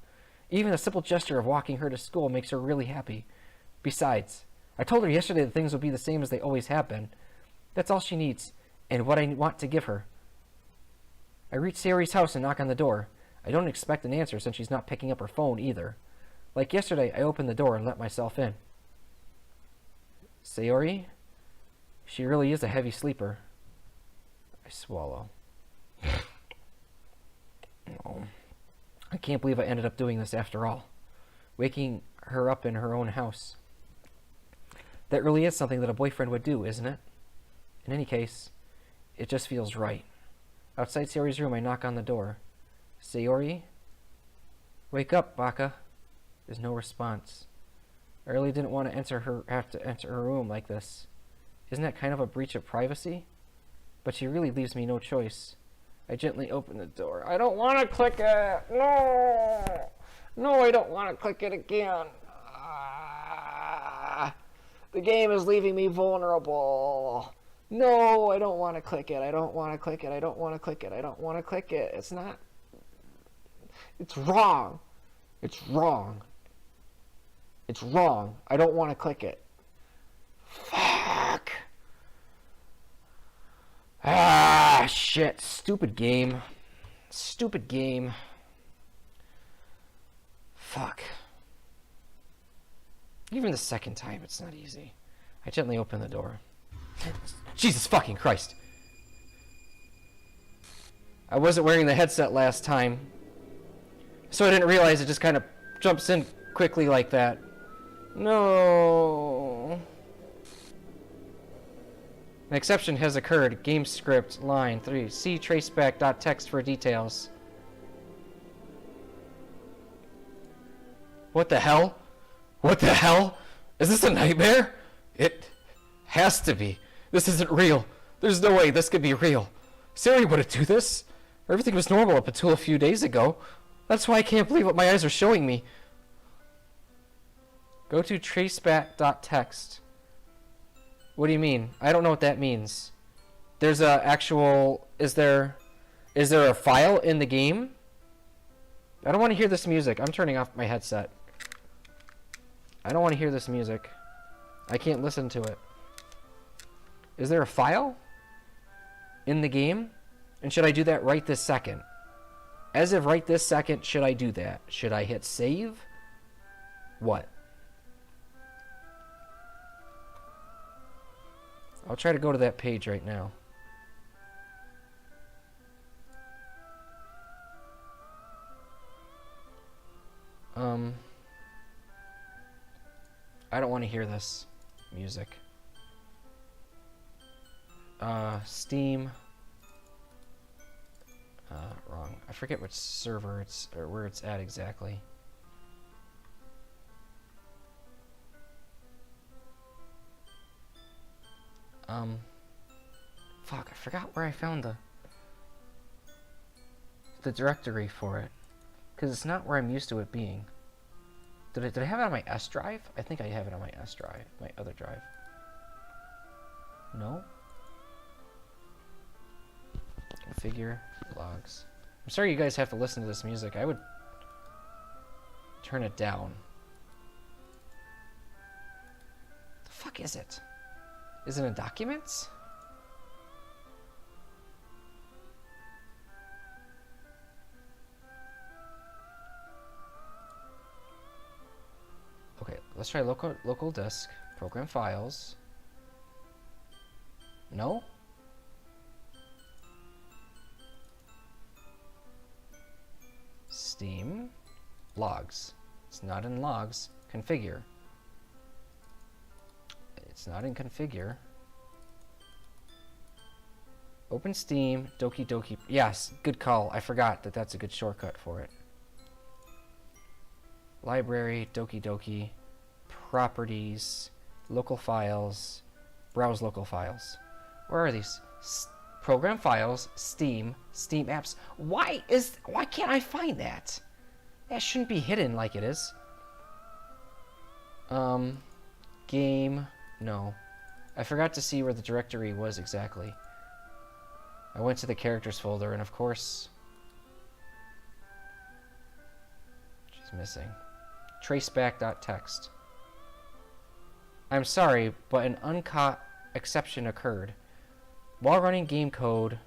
Even a simple gesture of walking her to school makes her really happy. Besides, I told her yesterday that things will be the same as they always have been. That's all she needs, and what I want to give her. I reach Sayori's house and knock on the door. I don't expect an answer since she's not picking up her phone either. Like yesterday, I opened the door and let myself in. Sayori? She really is a heavy sleeper. I swallow. Oh. I can't believe I ended up doing this after all. Waking her up in her own house. That really is something that a boyfriend would do, isn't it? In any case, it just feels right. Outside Sayori's room, I knock on the door. Sayori? Wake up, Baka. There's no response. I really didn't want to have to enter her room like this. Isn't that kind of a breach of privacy? But she really leaves me no choice. I gently open the door. I don't want to click it! No! No, I don't want to click it again. The game is leaving me vulnerable. No, I don't want to click it. I don't want to click it. I don't want to click it. I don't want to click it. It's not... It's wrong. It's wrong. It's wrong. I don't want to click it. Fuck. Ah, shit. Stupid game. Stupid game. Fuck. Even the second time, it's not easy. I gently open the door. Jesus fucking Christ. I wasn't wearing the headset last time, so I didn't realize it just kind of jumps in quickly like that. No. An exception has occurred. Game script, line 3. See traceback.txt for details. What the hell? What the hell? Is this a nightmare? It has to be. This isn't real. There's no way this could be real. Sayori wouldn't do this. Everything was normal up until a few days ago. That's why I can't believe what my eyes are showing me. Go to traceback.txt. What do you mean? I don't know what that means. There's a actual... Is there a file in the game? I don't want to hear this music. I'm turning off my headset. I don't want to hear this music. I can't listen to it. Is there a file in the game? And should I do that right this second? As of right this second, should I do that? Should I hit save? What? I'll try to go to that page right now. I don't want to hear this music. Steam. Wrong. I forget which server it's, or where it's at exactly. Fuck, I forgot where I found the directory for it. Because it's not where I'm used to it being. Did I have it on my S drive? I think I have it on my S drive, my other drive. No? Configure logs. I'm sorry you guys have to listen to this music. I would turn it down. The fuck is it? Is it in documents? Okay, let's try local disk, program files. No? Steam logs. It's not in logs. Configure. It's not in configure. Open Steam, Doki Doki. Yes, good call. I forgot that that's a good shortcut for it. Library, Doki Doki, properties, local files, browse local files. Where are these? Program files, Steam, Steam apps. Why can't I find that? That shouldn't be hidden like it is. Game, No. I forgot to see where the directory was exactly. I went to the characters folder, and of course... she's missing. Traceback.txt. I'm sorry, but an uncaught exception occurred. While running game code...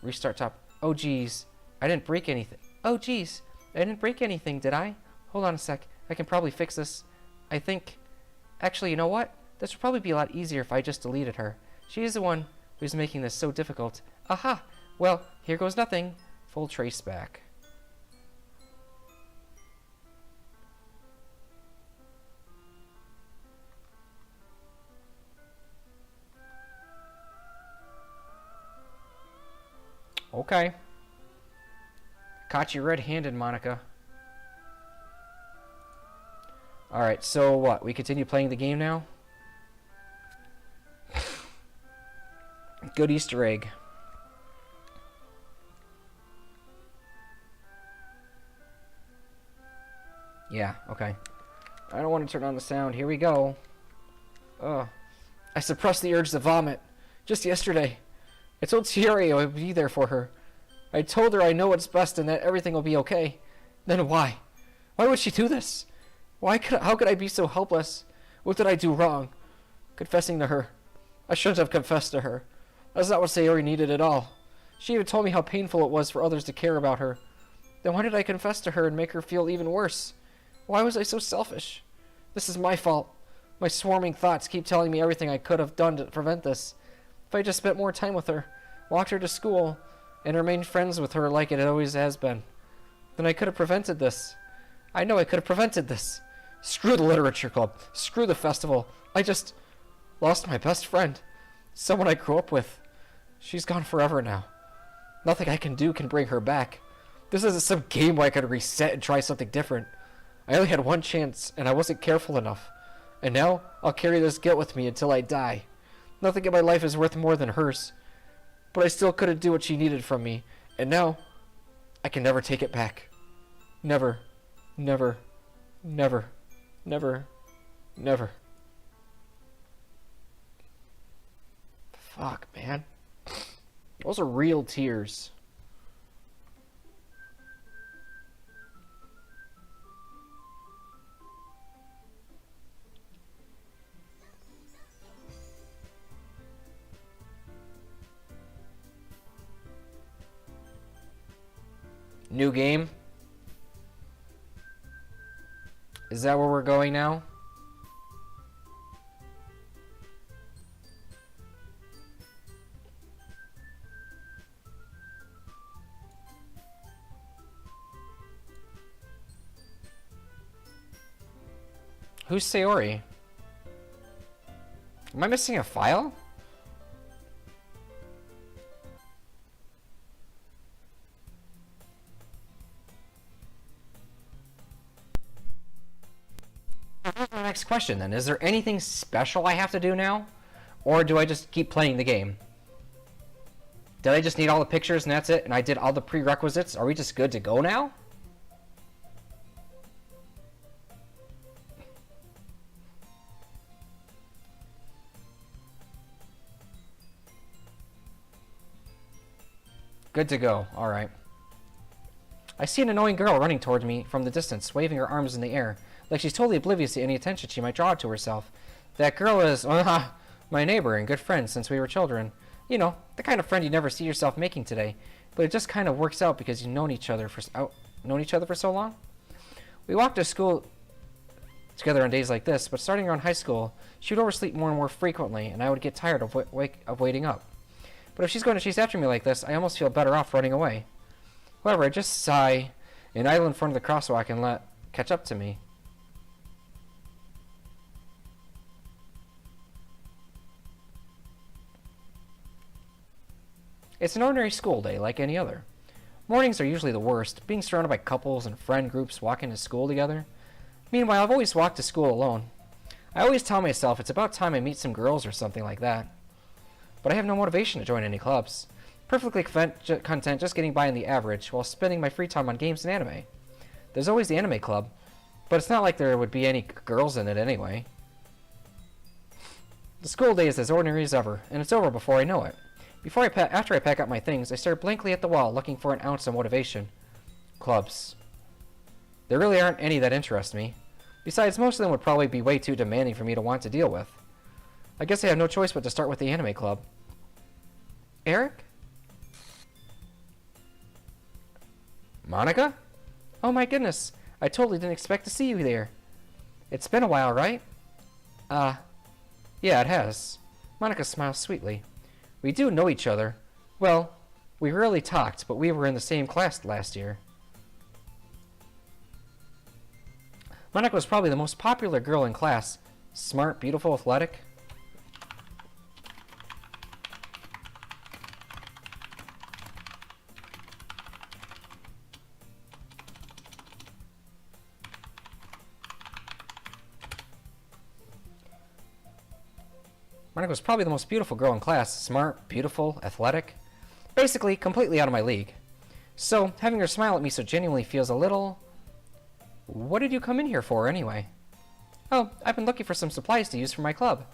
restart top... oh, geez. I didn't break anything. Oh, geez. I didn't break anything, did I? Hold on a sec. I can probably fix this. I think... actually, you know what? This would probably be a lot easier if I just deleted her. She is the one who's making this so difficult. Aha! Well, here goes nothing. Full trace back. Okay. Caught you red-handed, Monica. Alright, so what? We continue playing the game now? Good Easter egg. Yeah, okay. I don't want to turn on the sound. Here we go. Ugh. I suppressed the urge to vomit. Just yesterday. I told Tiari I would be there for her. I told her I know what's best and that everything will be okay. Then why? Why would she do this? How could I be so helpless? What did I do wrong? Confessing to her. I shouldn't have confessed to her. That's not what Sayori needed at all. She even told me how painful it was for others to care about her. Then why did I confess to her and make her feel even worse? Why was I so selfish? This is my fault. My swarming thoughts keep telling me everything I could have done to prevent this. If I just spent more time with her, walked her to school, and remained friends with her like it always has been, then I could have prevented this. I know I could have prevented this. Screw the literature club. Screw the festival. I just lost my best friend. Someone I grew up with. She's gone forever now. Nothing I can do can bring her back. This isn't some game where I could reset and try something different. I only had one chance, and I wasn't careful enough. And now, I'll carry this guilt with me until I die. Nothing in my life is worth more than hers. But I still couldn't do what she needed from me. And now, I can never take it back. Never. Never. Never. Never. Never. Fuck, man. Those are real tears. New game? Is that where we're going now? Who's Sayori? Am I missing a file? Here's my next question then. Is there anything special I have to do now? Or do I just keep playing the game? Did I just need all the pictures and that's it? And I did all the prerequisites? Are we just good to go now? Good to go. Alright. I see an annoying girl running toward me from the distance, waving her arms in the air, like she's totally oblivious to any attention she might draw to herself. That girl is, my neighbor and good friend since we were children. You know, the kind of friend you never see yourself making today, but it just kind of works out because you've known each other for so long. We walked to school together on days like this, but starting around high school, she would oversleep more and more frequently, and I would get tired of waiting up. But if she's going to chase after me like this, I almost feel better off running away. However, I just sigh and idle in front of the crosswalk and let catch up to me. It's an ordinary school day like any other. Mornings are usually the worst, being surrounded by couples and friend groups walking to school together. Meanwhile, I've always walked to school alone. I always tell myself it's about time I meet some girls or something like that. But I have no motivation to join any clubs. Perfectly content just getting by on the average while spending my free time on games and anime. There's always the anime club, But it's not like there would be any girls in it anyway. The school day is as ordinary as ever, and it's over before I know it. After I pack up my things, I stare blankly at the wall, looking for an ounce of motivation. Clubs. There really aren't any that interest me. Besides, most of them would probably be way too demanding for me to want to deal with. I guess I have no choice but to start with the anime club. Eric? Monica? Oh my goodness, I totally didn't expect to see you there. It's been a while, right? Yeah, it has. Monica smiles sweetly. We do know each other. Well, we rarely talked, but we were in the same class last year. Monica was probably the most popular girl in class. Smart, beautiful, athletic. Monica was probably the most beautiful girl in class. Smart, beautiful, athletic. Basically, completely out of my league. So, having her smile at me so genuinely feels a little... What did you come in here for, anyway? Oh, I've been looking for some supplies to use for my club.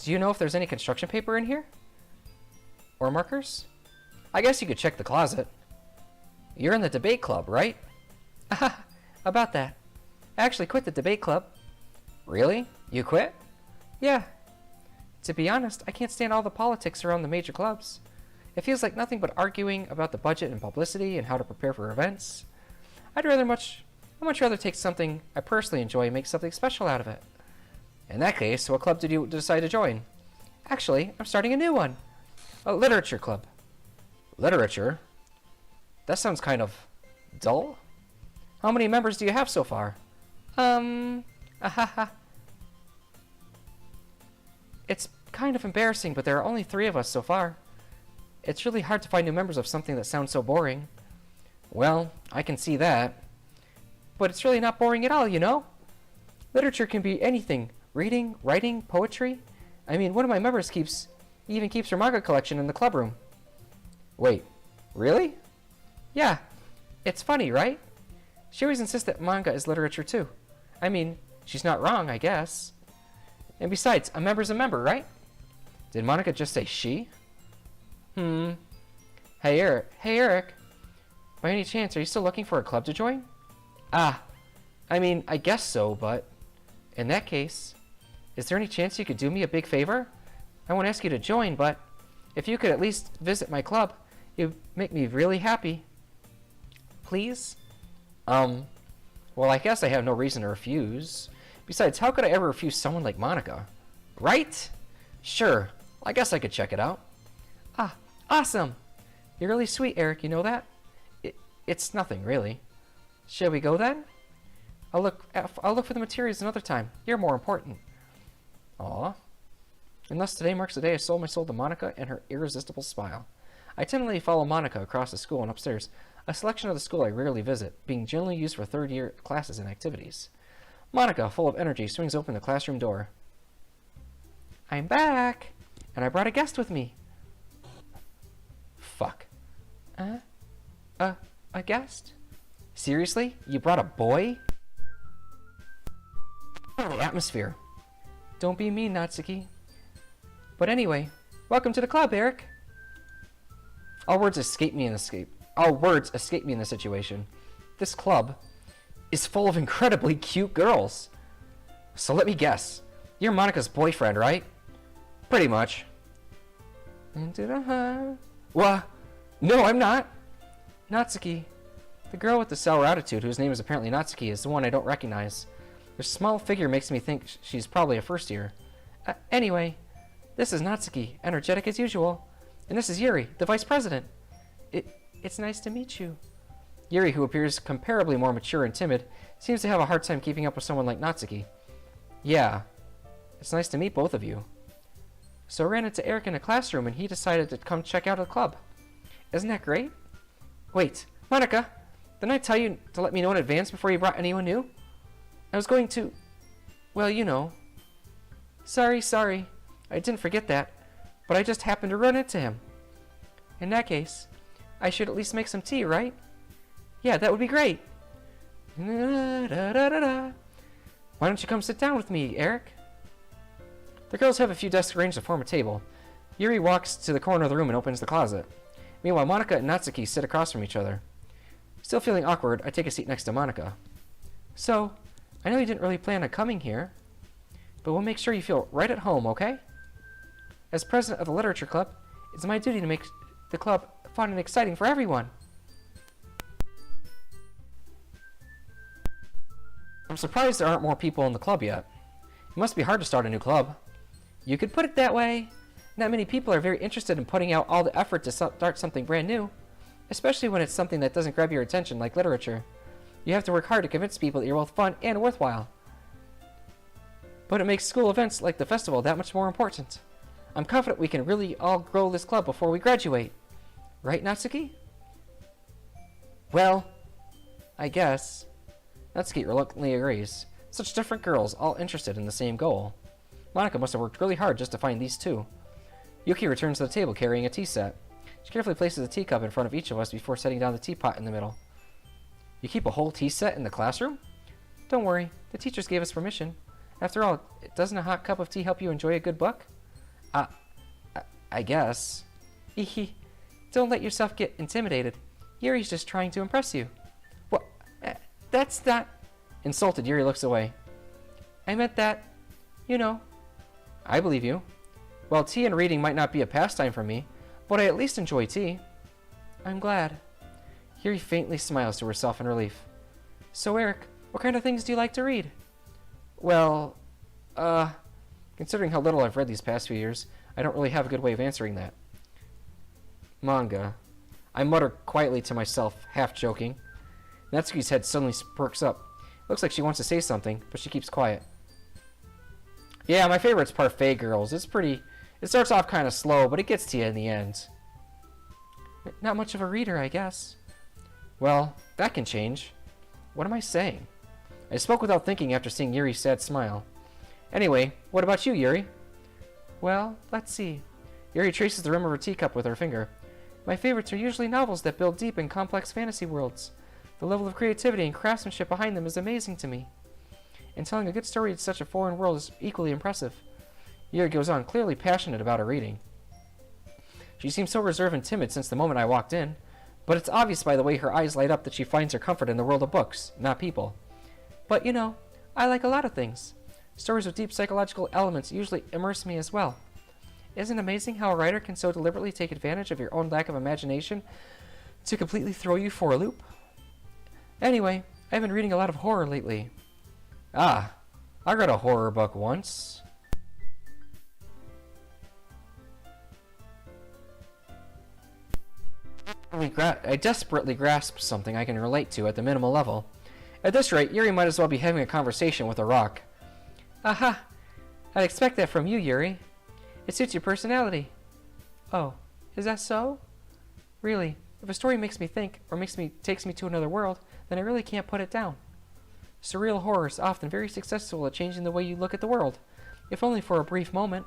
Do you know if there's any construction paper in here? Or markers? I guess you could check the closet. You're in the debate club, right? Aha, about that. I actually quit the debate club. Really? You quit? Yeah. To be honest, I can't stand all the politics around the major clubs. It feels like nothing but arguing about the budget and publicity and how to prepare for events. I'd much rather take something I personally enjoy and make something special out of it. In that case, what club did you decide to join? Actually, I'm starting a new one. A literature club. Literature? That sounds kind of dull. How many members do you have so far? It's kind of embarrassing, but there are only 3 of us so far. It's really hard to find new members of something that sounds so boring. Well, I can see that. But it's really not boring at all, you know? Literature can be anything. Reading, writing, poetry. I mean, one of my members even keeps her manga collection in the club room. Wait, really? Yeah. It's funny, right? She always insists that manga is literature too. I mean, she's not wrong, I guess. And besides, a member's a member, right? Did Monica just say she? Hey, Eric. By any chance, are you still looking for a club to join? I mean, I guess so, but... In that case, is there any chance you could do me a big favor? I won't ask you to join, but if you could at least visit my club, it would make me really happy. Please? Well, I guess I have no reason to refuse. Besides, how could I ever refuse someone like Monica? Right? Sure. I guess I could check it out. Awesome! You're really sweet, Eric, you know that? It's nothing, really. Shall we go then? I'll look for the materials another time. You're more important. Aw. And thus today marks the day I sold my soul to Monica and her irresistible smile. I tentatively follow Monica across the school and upstairs, a selection of the school I rarely visit, being generally used for third-year classes and activities. Monica, full of energy, swings open the classroom door. I'm back! And I brought a guest with me. Fuck. A guest? Seriously? You brought a boy? Oh, the atmosphere. Don't be mean, Natsuki. But anyway, welcome to the club, Eric. All words escape me in this situation. This club is full of incredibly cute girls. So let me guess. You're Monica's boyfriend, right? Pretty much. Into the heart. What? No, I'm not. Natsuki. The girl with the sour attitude, whose name is apparently Natsuki, is the one I don't recognize. Her small figure makes me think she's probably a first year. Anyway, this is Natsuki, energetic as usual. And this is Yuri, the vice president. It's nice to meet you. Yuri, who appears comparably more mature and timid, seems to have a hard time keeping up with someone like Natsuki. Yeah, it's nice to meet both of you. So I ran into Eric in a classroom and he decided to come check out the club. Isn't that great? Wait, Monica, didn't I tell you to let me know in advance before you brought anyone new? I was going to... Well, you know. Sorry. I didn't forget that, but I just happened to run into him. In that case, I should at least make some tea, right? Yeah, that would be great. Da-da-da-da. Why don't you come sit down with me, Eric? The girls have a few desks arranged to form a table. Yuri walks to the corner of the room and opens the closet. Meanwhile, Monika and Natsuki sit across from each other. Still feeling awkward, I take a seat next to Monika. So, I know you didn't really plan on coming here, but we'll make sure you feel right at home, okay? As president of the literature club, it's my duty to make the club fun and exciting for everyone. I'm surprised there aren't more people in the club yet. It must be hard to start a new club. You could put it that way. Not many people are very interested in putting out all the effort to start something brand new, especially when it's something that doesn't grab your attention like literature. You have to work hard to convince people that you're both fun and worthwhile. But it makes school events like the festival that much more important. I'm confident we can really all grow this club before we graduate. Right, Natsuki? Well, I guess. Natsuki reluctantly agrees. Such different girls, all interested in the same goal. Monika must have worked really hard just to find these two. Yuki returns to the table carrying a tea set. She carefully places a teacup in front of each of us before setting down the teapot in the middle. You keep a whole tea set in the classroom? Don't worry, the teachers gave us permission. After all, doesn't a hot cup of tea help you enjoy a good book? I guess. Hehe. Don't let yourself get intimidated. Yuri's just trying to impress you. What? That's not... Insulted, Yuri looks away. I meant that, you know. I believe you. Well, tea and reading might not be a pastime for me, but I at least enjoy tea. I'm glad. Yuri faintly smiles to herself in relief. So, Eric, what kind of things do you like to read? Well, considering how little I've read these past few years, I don't really have a good way of answering that. Manga. I mutter quietly to myself, half joking. Natsuki's head suddenly perks up. Looks like she wants to say something, but she keeps quiet. Yeah, my favorite's Parfait Girls. It starts off kind of slow, but it gets to you in the end. Not much of a reader, I guess. Well, that can change. What am I saying? I spoke without thinking after seeing Yuri's sad smile. Anyway, what about you, Yuri? Well, let's see. Yuri traces the rim of her teacup with her finger. My favorites are usually novels that build deep and complex fantasy worlds. The level of creativity and craftsmanship behind them is amazing to me. And telling a good story in such a foreign world is equally impressive. Yuri goes on, clearly passionate about her reading. She seems so reserved and timid since the moment I walked in, but it's obvious by the way her eyes light up that she finds her comfort in the world of books, not people. But you know, I like a lot of things. Stories with deep psychological elements usually immerse me as well. Isn't it amazing how a writer can so deliberately take advantage of your own lack of imagination to completely throw you for a loop? Anyway, I've been reading a lot of horror lately. Ah, I read a horror book once. I desperately grasped something I can relate to at the minimal level. At this rate, Yuri might as well be having a conversation with a rock. Aha! I'd expect that from you, Yuri. It suits your personality. Oh, is that so? Really, if a story makes me think, or takes me to another world, then I really can't put it down. Surreal horror is often very successful at changing the way you look at the world, if only for a brief moment.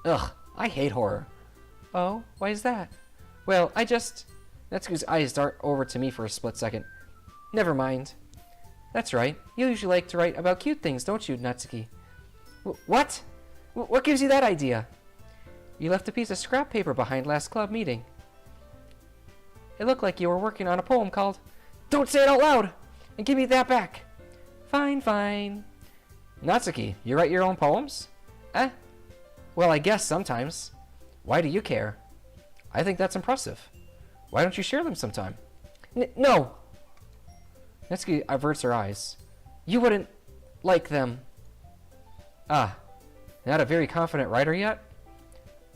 Ugh, I hate horror. Oh, why is that? Well, Natsuki's eyes dart over to me for a split second. Never mind. That's right, you usually like to write about cute things, don't you, Natsuki? What? What gives you that idea? You left a piece of scrap paper behind last club meeting. It looked like you were working on a poem called Don't Say It Out Loud! And give me that back! Fine, fine. Natsuki, you write your own poems? Well, I guess sometimes. Why do you care? I think that's impressive. Why don't you share them sometime? No! Natsuki averts her eyes. You wouldn't like them. Ah, not a very confident writer yet?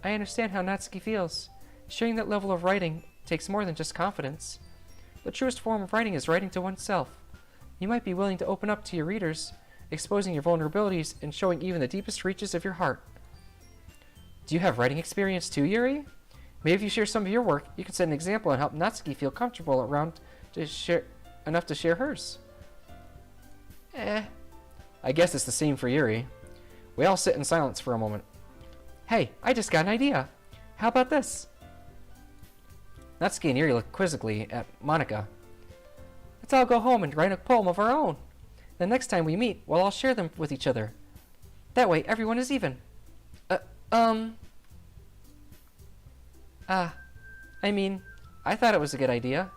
I understand how Natsuki feels. Sharing that level of writing takes more than just confidence. The truest form of writing is writing to oneself. You might be willing to open up to your readers, exposing your vulnerabilities and showing even the deepest reaches of your heart. Do you have writing experience too, Yuri? Maybe if you share some of your work, you can set an example and help Natsuki feel comfortable enough to share hers. I guess it's the same for Yuri. We all sit in silence for a moment. Hey, I just got an idea. How about this? Natsuki and Yuri look quizzically at Monika. Let's all go home and write a poem of our own. The next time we meet, we'll all share them with each other. That way, everyone is even. I mean, I thought it was a good idea.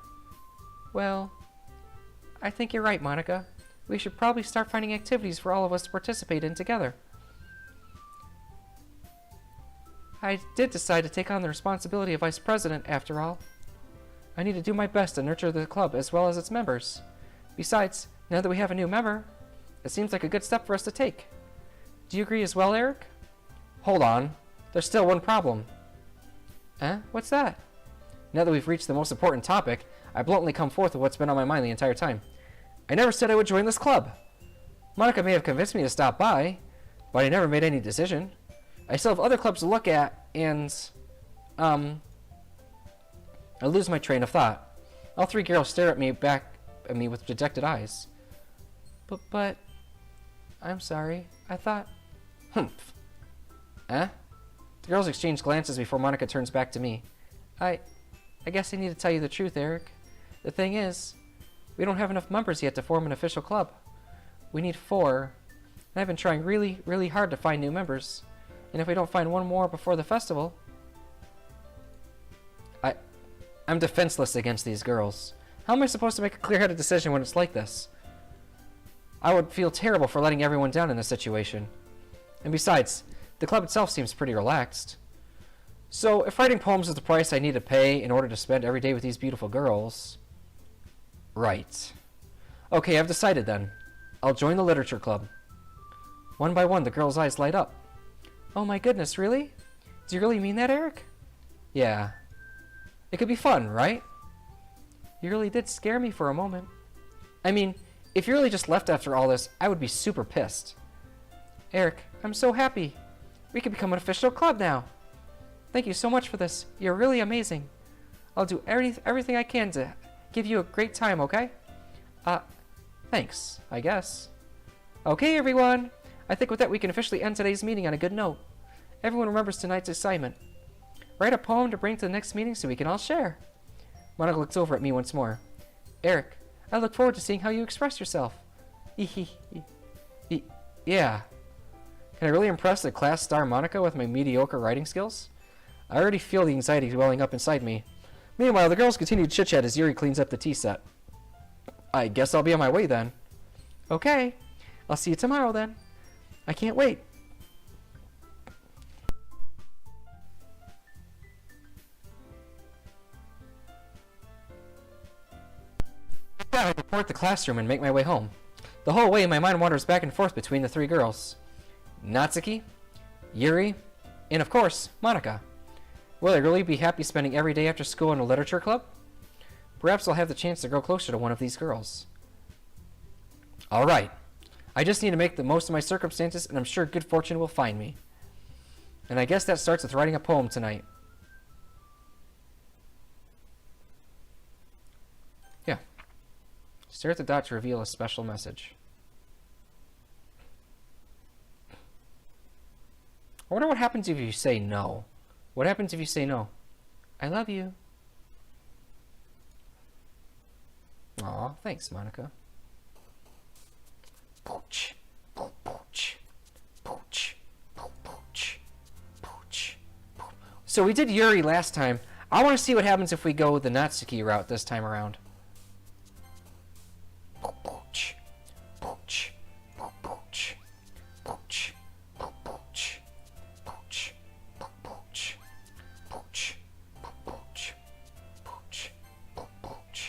Well, I think you're right, Monica. We should probably start finding activities for all of us to participate in together. I did decide to take on the responsibility of vice president, after all. I need to do my best to nurture the club as well as its members. Besides, now that we have a new member, it seems like a good step for us to take. Do you agree as well, Eric? Hold on. There's still one problem. What's that? Now that we've reached the most important topic, I bluntly come forth with what's been on my mind the entire time. I never said I would join this club. Monica may have convinced me to stop by, but I never made any decision. I still have other clubs to look at, and, I lose my train of thought. All three girls stare back at me with dejected eyes. But, I'm sorry. I thought... Humph. The girls exchange glances before Monica turns back to me. I guess I need to tell you the truth, Eric. The thing is, we don't have enough members yet to form an official club. We need 4, and I've been trying really, really hard to find new members. And if we don't find one more before the festival... I'm defenseless against these girls. How am I supposed to make a clear-headed decision when it's like this? I would feel terrible for letting everyone down in this situation. And besides, the club itself seems pretty relaxed. So, if writing poems is the price I need to pay in order to spend every day with these beautiful girls... Right. Okay, I've decided then. I'll join the literature club. One by one, the girls' eyes light up. Oh my goodness, really? Do you really mean that, Eric? Yeah. It could be fun, right? You really did scare me for a moment. I mean, if you really just left after all this, I would be super pissed. Eric, I'm so happy. We could become an official club now. Thank you so much for this. You're really amazing. I'll do everything I can to give you a great time, okay? Thanks, I guess. Okay, everyone. I think with that we can officially end today's meeting on a good note. Everyone remembers tonight's assignment. Write a poem to bring to the next meeting so we can all share. Monica looks over at me once more. Eric, I look forward to seeing how you express yourself. Yeah. Can I really impress the class star Monica with my mediocre writing skills? I already feel the anxiety welling up inside me. Meanwhile, the girls continue to chit-chat as Yuri cleans up the tea set. I guess I'll be on my way then. Okay. I'll see you tomorrow then. I can't wait. I report the classroom and make my way home. The whole way, my mind wanders back and forth between the 3 girls. Natsuki, Yuri, and of course, Monica. Will I really be happy spending every day after school in a literature club? Perhaps I'll have the chance to grow closer to one of these girls. Alright. I just need to make the most of my circumstances, and I'm sure good fortune will find me. And I guess that starts with writing a poem tonight. Yeah. Stare at the dot to reveal a special message. I wonder what happens if you say no. What happens if you say no? I love you. Aw, thanks, Monica. Pooch, pooch, pooch, pooch, pooch, pooch. So we did Yuri last time. I want to see what happens if we go the Natsuki route this time around. Pooch, pooch, pooch, pooch, pooch, pooch, pooch, pooch, pooch, pooch, pooch, pooch,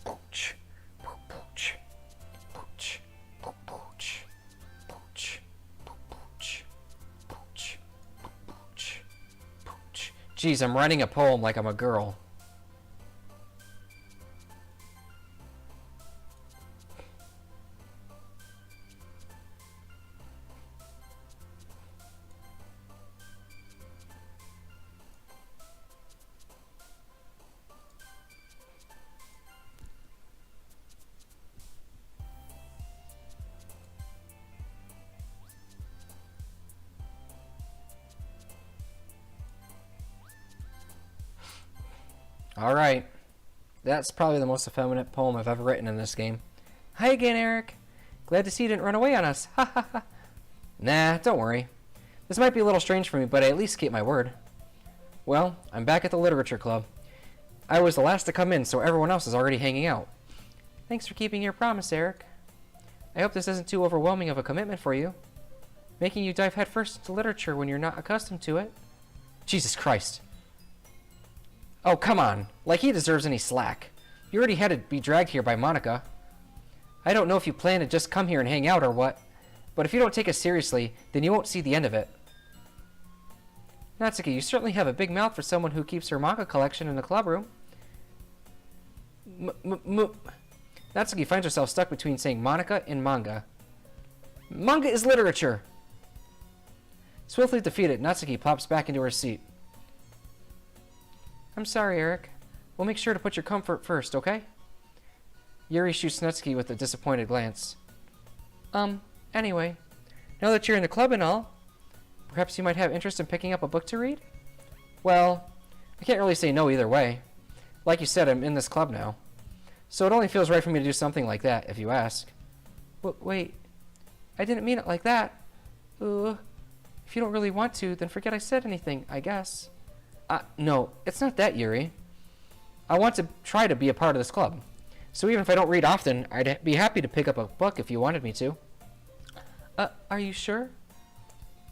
pooch, pooch, pooch, pooch, pooch, pooch, pooch, pooch. Jeez, I'm writing a poem like I'm a girl. All right. That's probably the most effeminate poem I've ever written in this game. Hi again, Eric. Glad to see you didn't run away on us. Ha ha ha. Nah, don't worry. This might be a little strange for me, but I at least keep my word. Well, I'm back at the literature club. I was the last to come in, so everyone else is already hanging out. Thanks for keeping your promise, Eric. I hope this isn't too overwhelming of a commitment for you. Making you dive headfirst into literature when you're not accustomed to it. Jesus Christ. Oh, come on. Like he deserves any slack. You already had to be dragged here by Monica. I don't know if you plan to just come here and hang out or what, but if you don't take us seriously, then you won't see the end of it. Natsuki, you certainly have a big mouth for someone who keeps her manga collection in the club room. Natsuki finds herself stuck between saying Monica and manga. Manga is literature! Swiftly defeated, Natsuki pops back into her seat. I'm sorry, Eric. We'll make sure to put your comfort first, okay? Yuri shoots Natsuki with a disappointed glance. Anyway, now that you're in the club and all, perhaps you might have interest in picking up a book to read? Well, I can't really say no either way. Like you said, I'm in this club now. So it only feels right for me to do something like that, if you ask. Wait, I didn't mean it like that. If you don't really want to, then forget I said anything, I guess. No, it's not that, Yuri. I want to try to be a part of this club. So even if I don't read often, I'd be happy to pick up a book if you wanted me to. Are you sure?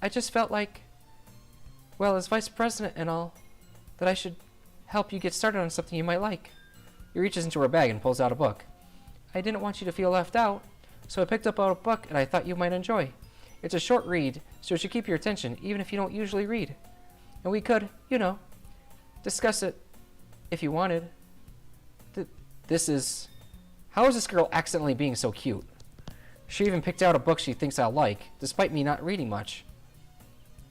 I just felt like, well, as vice president and all, that I should help you get started on something you might like. He reaches into her bag and pulls out a book. I didn't want you to feel left out, so I picked up a book that I thought you might enjoy. It's a short read, so it should keep your attention, even if you don't usually read. And we could, you know, discuss it if you wanted. How is this girl accidentally being so cute? She even picked out a book she thinks I'll like, despite me not reading much.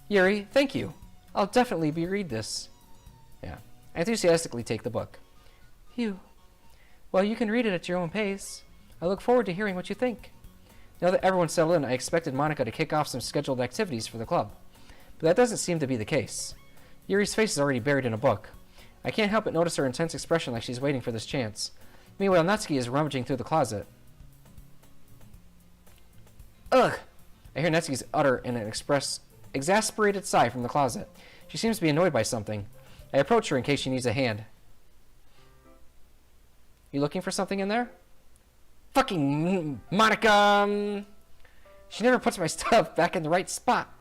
Yuri, thank you. I'll definitely read this. Yeah. I enthusiastically take the book. Phew. Well, you can read it at your own pace. I look forward to hearing what you think. Now that everyone's settled in, I expected Monica to kick off some scheduled activities for the club. But that doesn't seem to be the case. Yuri's face is already buried in a book. I can't help but notice her intense expression like she's waiting for this chance. Meanwhile, Natsuki is rummaging through the closet. Ugh! I hear Natsuki's utter an exasperated sigh from the closet. She seems to be annoyed by something. I approach her in case she needs a hand. You looking for something in there? Fucking Monica! She never puts my stuff back in the right spot.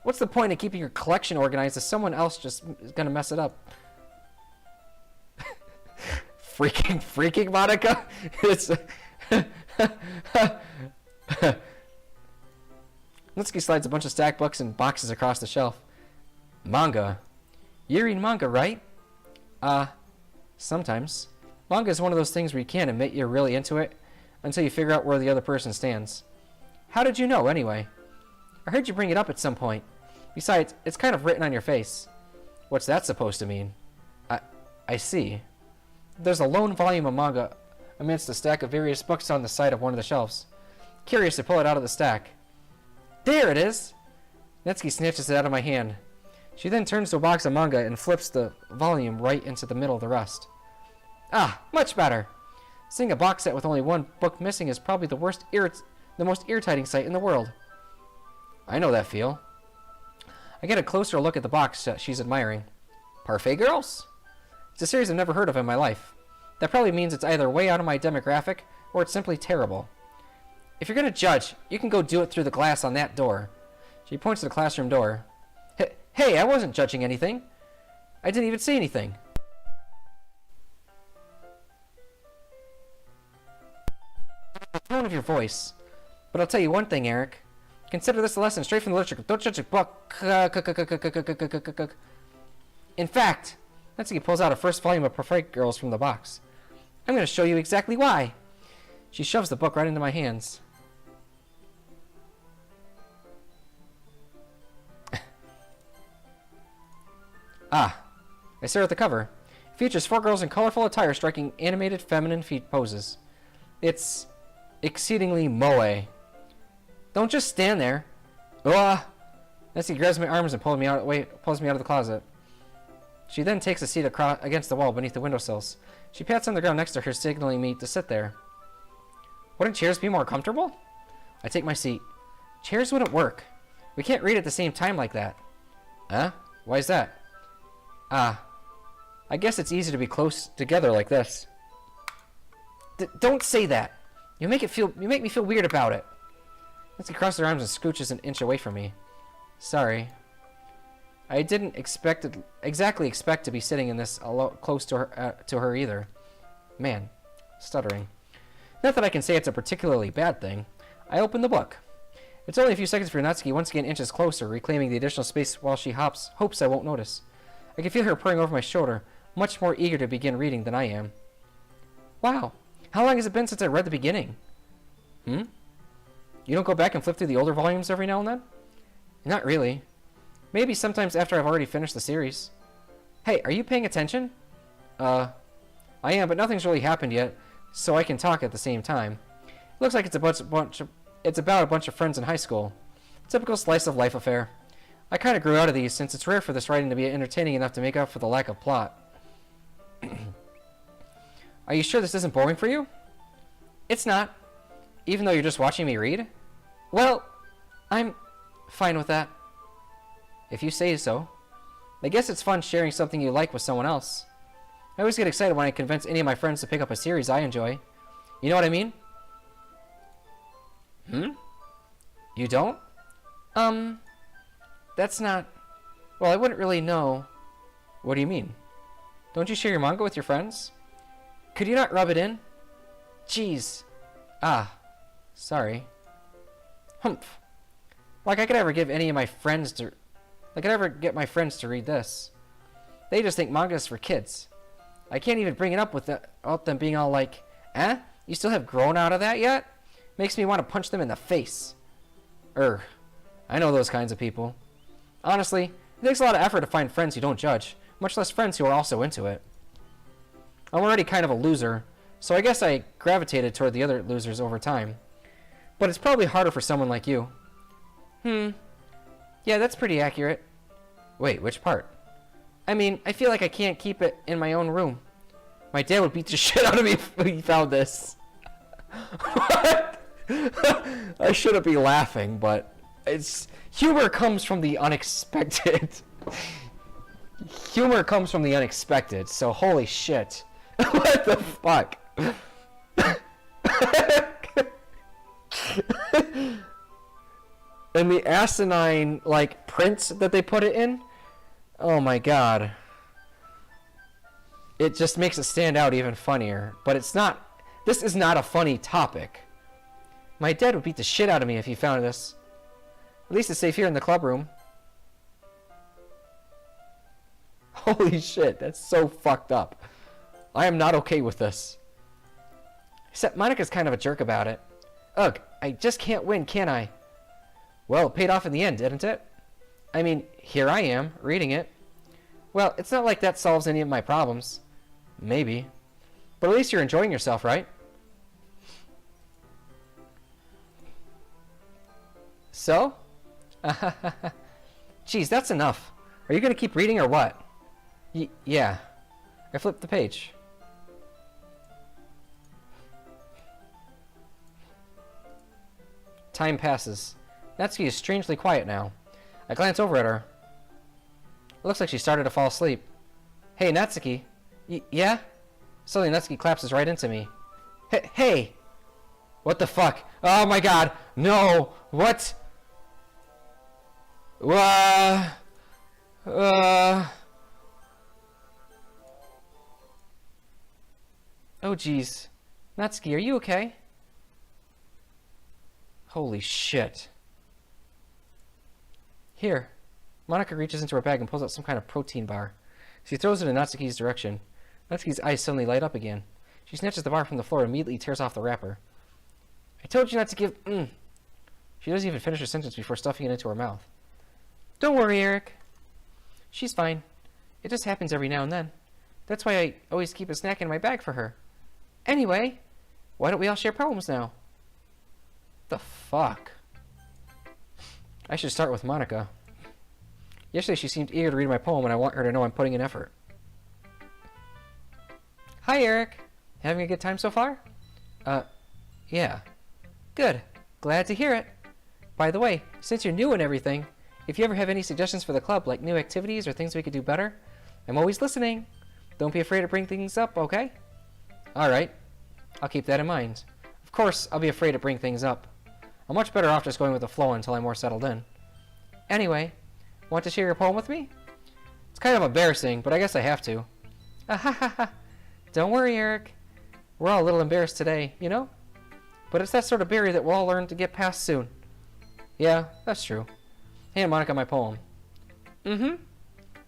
What's the point of keeping your collection organized if someone else just is gonna mess it up? Freaking Monica? It's... Natsuki slides a bunch of stacked books and boxes across the shelf. Manga. You read manga, right? Sometimes. Manga is one of those things where you can't admit you're really into it until you figure out where the other person stands. How did you know, anyway? I heard you bring it up at some point. Besides, it's kind of written on your face. What's that supposed to mean? I see. There's a lone volume of manga amidst a stack of various books on the side of one of the shelves. Curious to pull it out of the stack. There it is! Natsuki snatches it out of my hand. She then turns to a box of manga and flips the volume right into the middle of the rest. Ah, much better! Seeing a box set with only one book missing is probably the most irritating sight in the world. I know that feel. I get a closer look at the box that she's admiring. Parfait Girls? It's a series I've never heard of in my life. That probably means it's either way out of my demographic, or it's simply terrible. If you're gonna judge, you can go do it through the glass on that door. She points to the classroom door. Hey, I wasn't judging anything. I didn't even say anything. The tone of your voice. But I'll tell you one thing, Eric. Consider this a lesson straight from the literature. Don't judge a book. In fact, Natsuki pulls out a first volume of Parfait Girls from the box. I'm going to show you exactly why. She shoves the book right into my hands. I stare at the cover. It features 4 girls in colorful attire striking animated feminine feet poses. It's exceedingly moe. Don't just stand there. Natsuki grabs my arms and pulls me out of the closet. She then takes a seat against the wall beneath the windowsills. She pats on the ground next to her, signaling me to sit there. Wouldn't chairs be more comfortable? I take my seat. Chairs wouldn't work. We can't read at the same time like that. Huh? Why is that? I guess it's easy to be close together like this. Don't say that. You make me feel weird about it. Natsuki crosses her arms and scooches an inch away from me. Sorry. I didn't exactly expect to be sitting in this close to her either. Man, stuttering. Not that I can say it's a particularly bad thing. I open the book. It's only a few seconds for Natsuki once again inches closer, reclaiming the additional space while she hopes I won't notice. I can feel her purring over my shoulder, much more eager to begin reading than I am. Wow, how long has it been since I read the beginning? You don't go back and flip through the older volumes every now and then? Not really. Maybe sometimes after I've already finished the series. Hey, are you paying attention? I am, but nothing's really happened yet, so I can talk at the same time. It looks like it's about a bunch of friends in high school. Typical slice of life affair. I kind of grew out of these since it's rare for this writing to be entertaining enough to make up for the lack of plot. Are you sure this isn't boring for you? It's not. Even though you're just watching me read? Well, I'm fine with that. If you say so. I guess it's fun sharing something you like with someone else. I always get excited when I convince any of my friends to pick up a series I enjoy. You know what I mean? You don't? That's not... Well, I wouldn't really know. What do you mean? Don't you share your manga with your friends? Could you not rub it in? Jeez. Sorry. Humph. Like I could ever give any of my friends to... Like I could ever get my friends to read this. They just think manga is for kids. I can't even bring it up without them being all like, you still have grown out of that yet? Makes me want to punch them in the face. I know those kinds of people. Honestly, it takes a lot of effort to find friends who don't judge, much less friends who are also into it. I'm already kind of a loser, so I guess I gravitated toward the other losers over time. But it's probably harder for someone like you. Yeah, that's pretty accurate. Wait, which part? I mean, I feel like I can't keep it in my own room. My dad would beat the shit out of me if he found this. What? I shouldn't be laughing, but humor comes from the unexpected. Humor comes from the unexpected, so holy shit. What the fuck? And the asinine, like, prints that they put it in? Oh my god. It just makes it stand out even funnier. But it's not... This is not a funny topic. My dad would beat the shit out of me if he found this. At least it's safe here in the club room. Holy shit, that's so fucked up. I am not okay with this. Except Monica's kind of a jerk about it. Ugh, I just can't win, can I? Well, it paid off in the end, didn't it? I mean, here I am, reading it. Well, it's not like that solves any of my problems. Maybe. But at least you're enjoying yourself, right? So? Geez, that's enough. Are you going to keep reading or what? Yeah. I flipped the page. Time passes. Natsuki is strangely quiet now. I glance over at her. It looks like she started to fall asleep. Hey, Natsuki. Yeah? Suddenly Natsuki collapses right into me. Hey! What the fuck? Oh my god! No! What? Oh jeez. Natsuki, are you okay? Holy shit. Here. Monica reaches into her bag and pulls out some kind of protein bar. She throws it in Natsuki's direction. Natsuki's eyes suddenly light up again. She snatches the bar from the floor and immediately tears off the wrapper. I told you not to give... She doesn't even finish her sentence before stuffing it into her mouth. Don't worry, Eric. She's fine. It just happens every now and then. That's why I always keep a snack in my bag for her. Anyway, why don't we all share problems now? The fuck? I should start with Monica. Yesterday she seemed eager to read my poem and I want her to know I'm putting in effort. Hi, Eric. Having a good time so far? Yeah. Good. Glad to hear it. By the way, since you're new and everything, if you ever have any suggestions for the club, like new activities or things we could do better, I'm always listening. Don't be afraid to bring things up, okay? Alright. I'll keep that in mind. Of course, I'll be afraid to bring things up. I'm much better off just going with the flow until I'm more settled in. Anyway, want to share your poem with me? It's kind of embarrassing, but I guess I have to. Ahahaha. Don't worry, Eric. We're all a little embarrassed today, you know? But it's that sort of barrier that we'll all learn to get past soon. Yeah, that's true. Hand Monica my poem. Mm-hmm.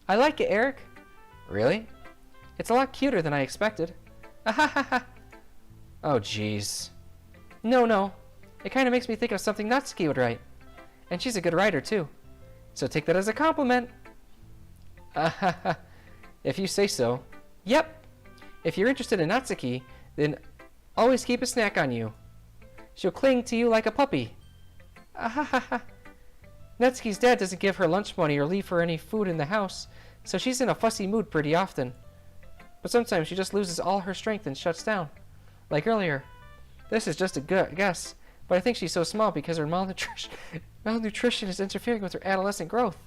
I like it, Eric. Really? It's a lot cuter than I expected. Ahahaha. Oh, jeez. No. It kind of makes me think of something Natsuki would write. And she's a good writer, too. So take that as a compliment. Ahaha. If you say so. Yep. If you're interested in Natsuki, then always keep a snack on you. She'll cling to you like a puppy. Ahahaha. Natsuki's dad doesn't give her lunch money or leave her any food in the house, so she's in a fussy mood pretty often. But sometimes she just loses all her strength and shuts down. Like earlier. This is just a guess, but I think she's so small because her malnutrition is interfering with her adolescent growth.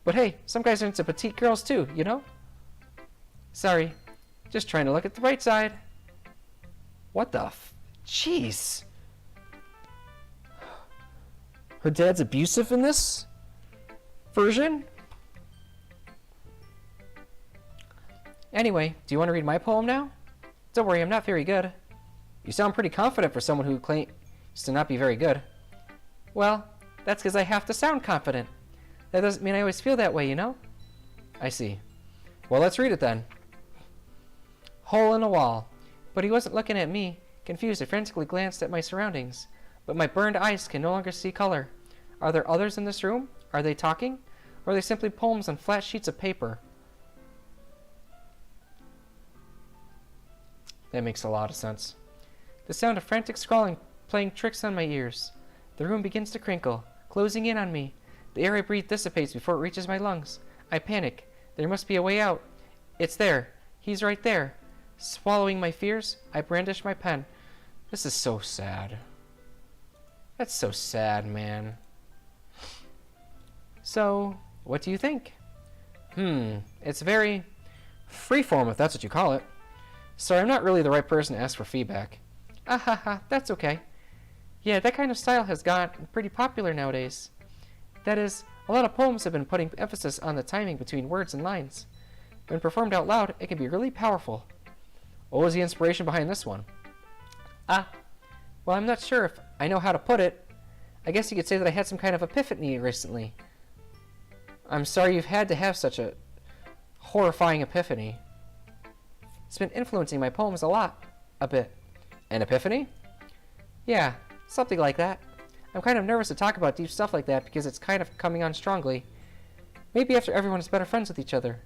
But hey, some guys are into petite girls too, you know? Sorry. Just trying to look at the bright side. What the Jeez. Her dad's abusive in this version? Anyway, do you want to read my poem now? Don't worry, I'm not very good. You sound pretty confident for someone who claims to not be very good. Well, that's because I have to sound confident. That doesn't mean I always feel that way, you know? I see. Well, let's read it then. Hole in a wall. But he wasn't looking at me. Confused, I frantically glanced at my surroundings. But my burned eyes can no longer see color. Are there others in this room? Are they talking? Or are they simply poems on flat sheets of paper? That makes a lot of sense. The sound of frantic scrawling playing tricks on my ears. The room begins to crinkle, closing in on me. The air I breathe dissipates before it reaches my lungs. I panic. There must be a way out. It's there. He's right there. Swallowing my fears, I brandish my pen. This is so sad. That's so sad, man. So, what do you think? It's very freeform, if that's what you call it. Sorry, I'm not really the right person to ask for feedback. Ahaha, that's okay. Yeah, that kind of style has gotten pretty popular nowadays. That is, a lot of poems have been putting emphasis on the timing between words and lines. When performed out loud, it can be really powerful. What was the inspiration behind this one? Well, I'm not sure if I know how to put it. I guess you could say that I had some kind of epiphany recently. I'm sorry you've had to have such a horrifying epiphany. It's been influencing my poems a bit. An epiphany? Yeah, something like that. I'm kind of nervous to talk about deep stuff like that because it's kind of coming on strongly. Maybe after everyone is better friends with each other.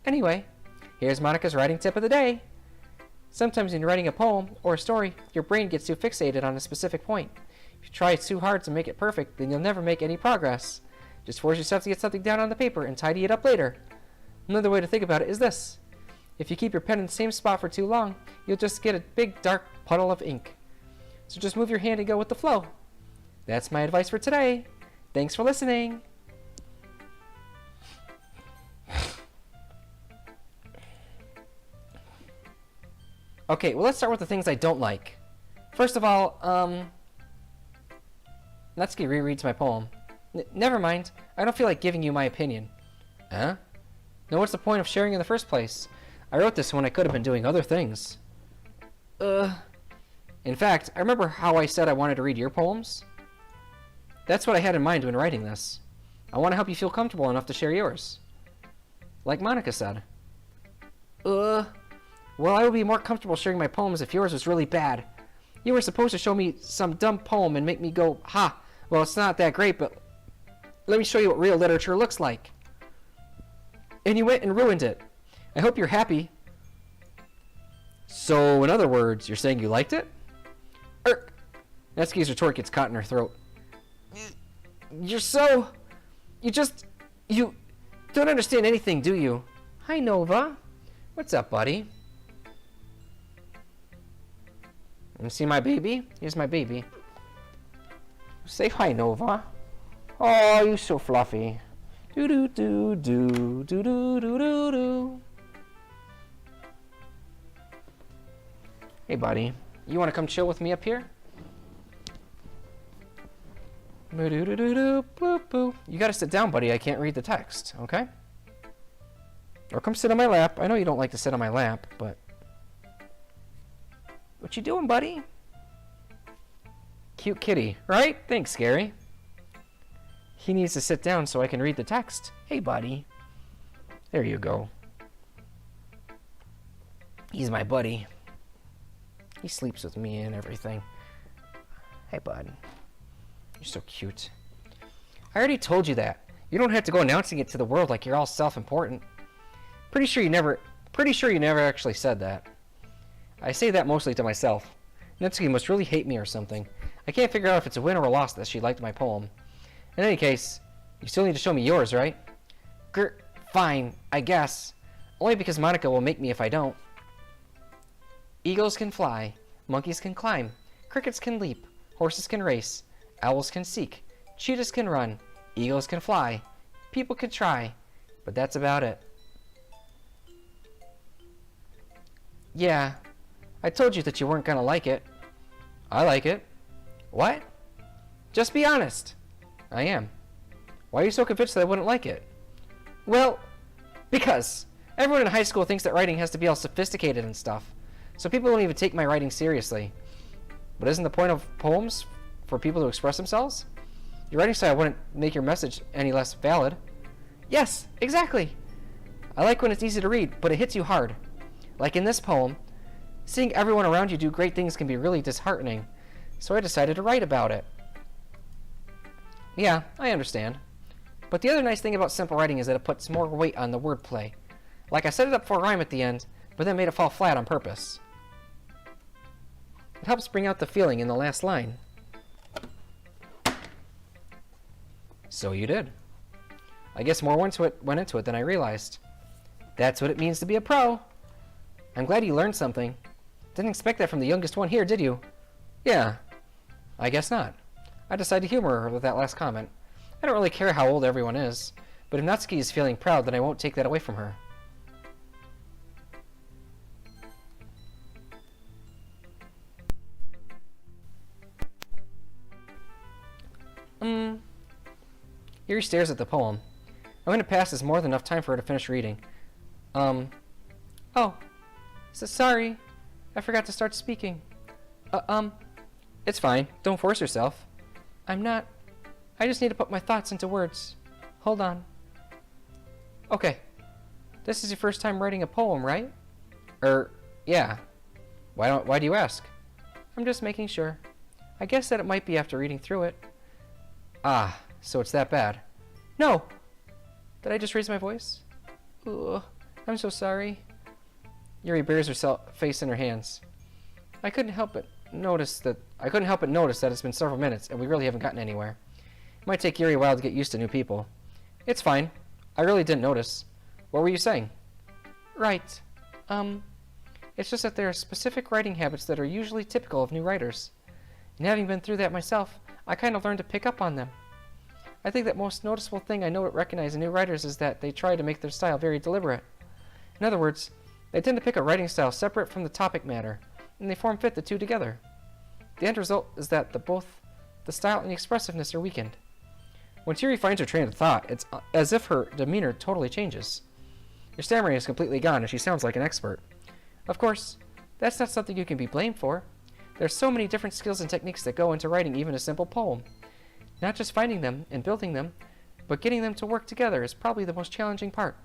Anyway, here's Monica's writing tip of the day. Sometimes when you're writing a poem or a story, your brain gets too fixated on a specific point. If you try too hard to make it perfect, then you'll never make any progress. Just force yourself to get something down on the paper and tidy it up later. Another way to think about it is this. If you keep your pen in the same spot for too long, you'll just get a big dark puddle of ink. So just move your hand and go with the flow. That's my advice for today. Thanks for listening. Okay, well, let's start with the things I don't like. First of all, Natsuki rereads my poem. Never mind. I don't feel like giving you my opinion. Huh? No, what's the point of sharing in the first place? I wrote this when I could have been doing other things. In fact, I remember how I said I wanted to read your poems? That's what I had in mind when writing this. I want to help you feel comfortable enough to share yours. Like Monica said. Well, I would be more comfortable sharing my poems if yours was really bad. You were supposed to show me some dumb poem and make me go, ha, well, it's not that great, but let me show you what real literature looks like. And you went and ruined it. I hope you're happy. So, in other words, you're saying you liked it? Natsuki's retort gets caught in her throat. You don't understand anything, do you? Hi, Nova. What's up, buddy? And see my baby? Here's my baby. Say hi, Nova. Oh, you're so fluffy. Do do do do do do do do do. Hey, buddy. You want to come chill with me up here? You gotta sit down, buddy. I can't read the text, okay? Or come sit on my lap. I know you don't like to sit on my lap, but... What you doing, buddy? Cute kitty, right? Thanks, Gary. He needs to sit down so I can read the text. Hey, buddy. There you go. He's my buddy. He sleeps with me and everything. Hey, bud. You're so cute. I already told you that. You don't have to go announcing it to the world like you're all self-important. Pretty sure you never actually said that. I say that mostly to myself. Natsuki must really hate me or something. I can't figure out if it's a win or a loss that she liked my poem. In any case, you still need to show me yours, right? Fine, I guess. Only because Monica will make me if I don't. Eagles can fly, monkeys can climb, crickets can leap, horses can race, owls can seek, cheetahs can run, eagles can fly, people can try, but that's about it. Yeah, I told you that you weren't gonna like it. I like it. What? Just be honest. I am. Why are you so convinced that I wouldn't like it? Well, because everyone in high school thinks that writing has to be all sophisticated and stuff, so people don't even take my writing seriously. But isn't the point of poems for people to express themselves? Your writing style wouldn't make your message any less valid. Yes, exactly. I like when it's easy to read, but it hits you hard. Like in this poem, seeing everyone around you do great things can be really disheartening, so I decided to write about it. Yeah, I understand. But the other nice thing about simple writing is that it puts more weight on the wordplay. Like I set it up for a rhyme at the end, but then made it fall flat on purpose. It helps bring out the feeling in the last line. So you did. I guess more went into it than I realized. That's what it means to be a pro. I'm glad you learned something. Didn't expect that from the youngest one here, did you? Yeah. I guess not. I decided to humor her with that last comment. I don't really care how old everyone is, but if Natsuki is feeling proud, then I won't take that away from her. Yuri stares at the poem. I'm going to pass as more than enough time for her to finish reading. Oh. So sorry. I forgot to start speaking. It's fine. Don't force yourself. I'm not. I just need to put my thoughts into words. Hold on. Okay. This is your first time writing a poem, right? Yeah. Why do you ask? I'm just making sure. I guess that it might be after reading through it. Ah, so it's that bad. No! Did I just raise my voice? Ugh, I'm so sorry. Yuri buries her face in her hands. I couldn't help but notice that it's been several minutes and we really haven't gotten anywhere. It might take Yuri a while to get used to new people. It's fine. I really didn't notice. What were you saying? Right. It's just that there are specific writing habits that are usually typical of new writers. And having been through that myself, I kind of learned to pick up on them. I think that most noticeable thing I recognize in new writers is that they try to make their style very deliberate. In other words, they tend to pick a writing style separate from the topic matter, and they fit the two together. The end result is that both the style and the expressiveness are weakened. When Yuri finds her train of thought, it's as if her demeanor totally changes. Her stammering is completely gone and she sounds like an expert. Of course, that's not something you can be blamed for. There are so many different skills and techniques that go into writing even a simple poem. Not just finding them and building them, but getting them to work together is probably the most challenging part.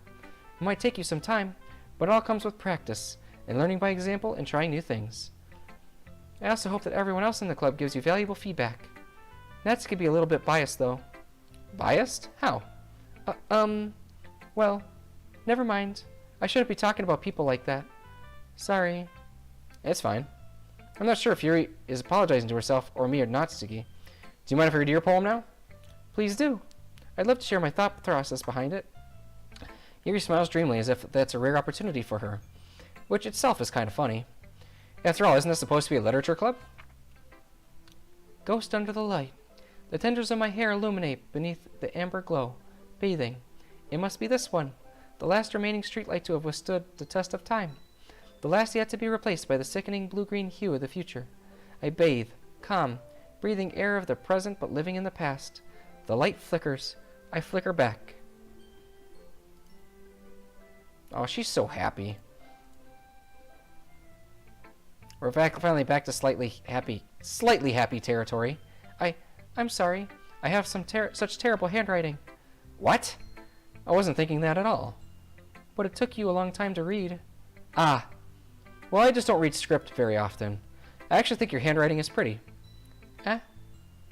It might take you some time, but it all comes with practice, and learning by example and trying new things. I also hope that everyone else in the club gives you valuable feedback. Natsuki could be a little bit biased, though. Biased? How? Well, never mind. I shouldn't be talking about people like that. Sorry. It's fine. I'm not sure if Yuri is apologizing to herself or me or Natsuki. Do you mind if I read your poem now? Please do. I'd love to share my thought process behind it. Yuri smiles dreamily as if that's a rare opportunity for her, which itself is kind of funny. After all, isn't this supposed to be a literature club? Ghost under the light. The tendrils of my hair illuminate beneath the amber glow. Bathing. It must be this one. The last remaining streetlight to have withstood the test of time. The last yet to be replaced by the sickening blue-green hue of the future. I bathe, calm, breathing air of the present but living in the past. The light flickers. I flicker back. Oh, she's so happy. We're finally back to slightly happy territory. I'm sorry. I have such terrible handwriting. What? I wasn't thinking that at all. But it took you a long time to read. Ah. Well, I just don't read script very often. I actually think your handwriting is pretty.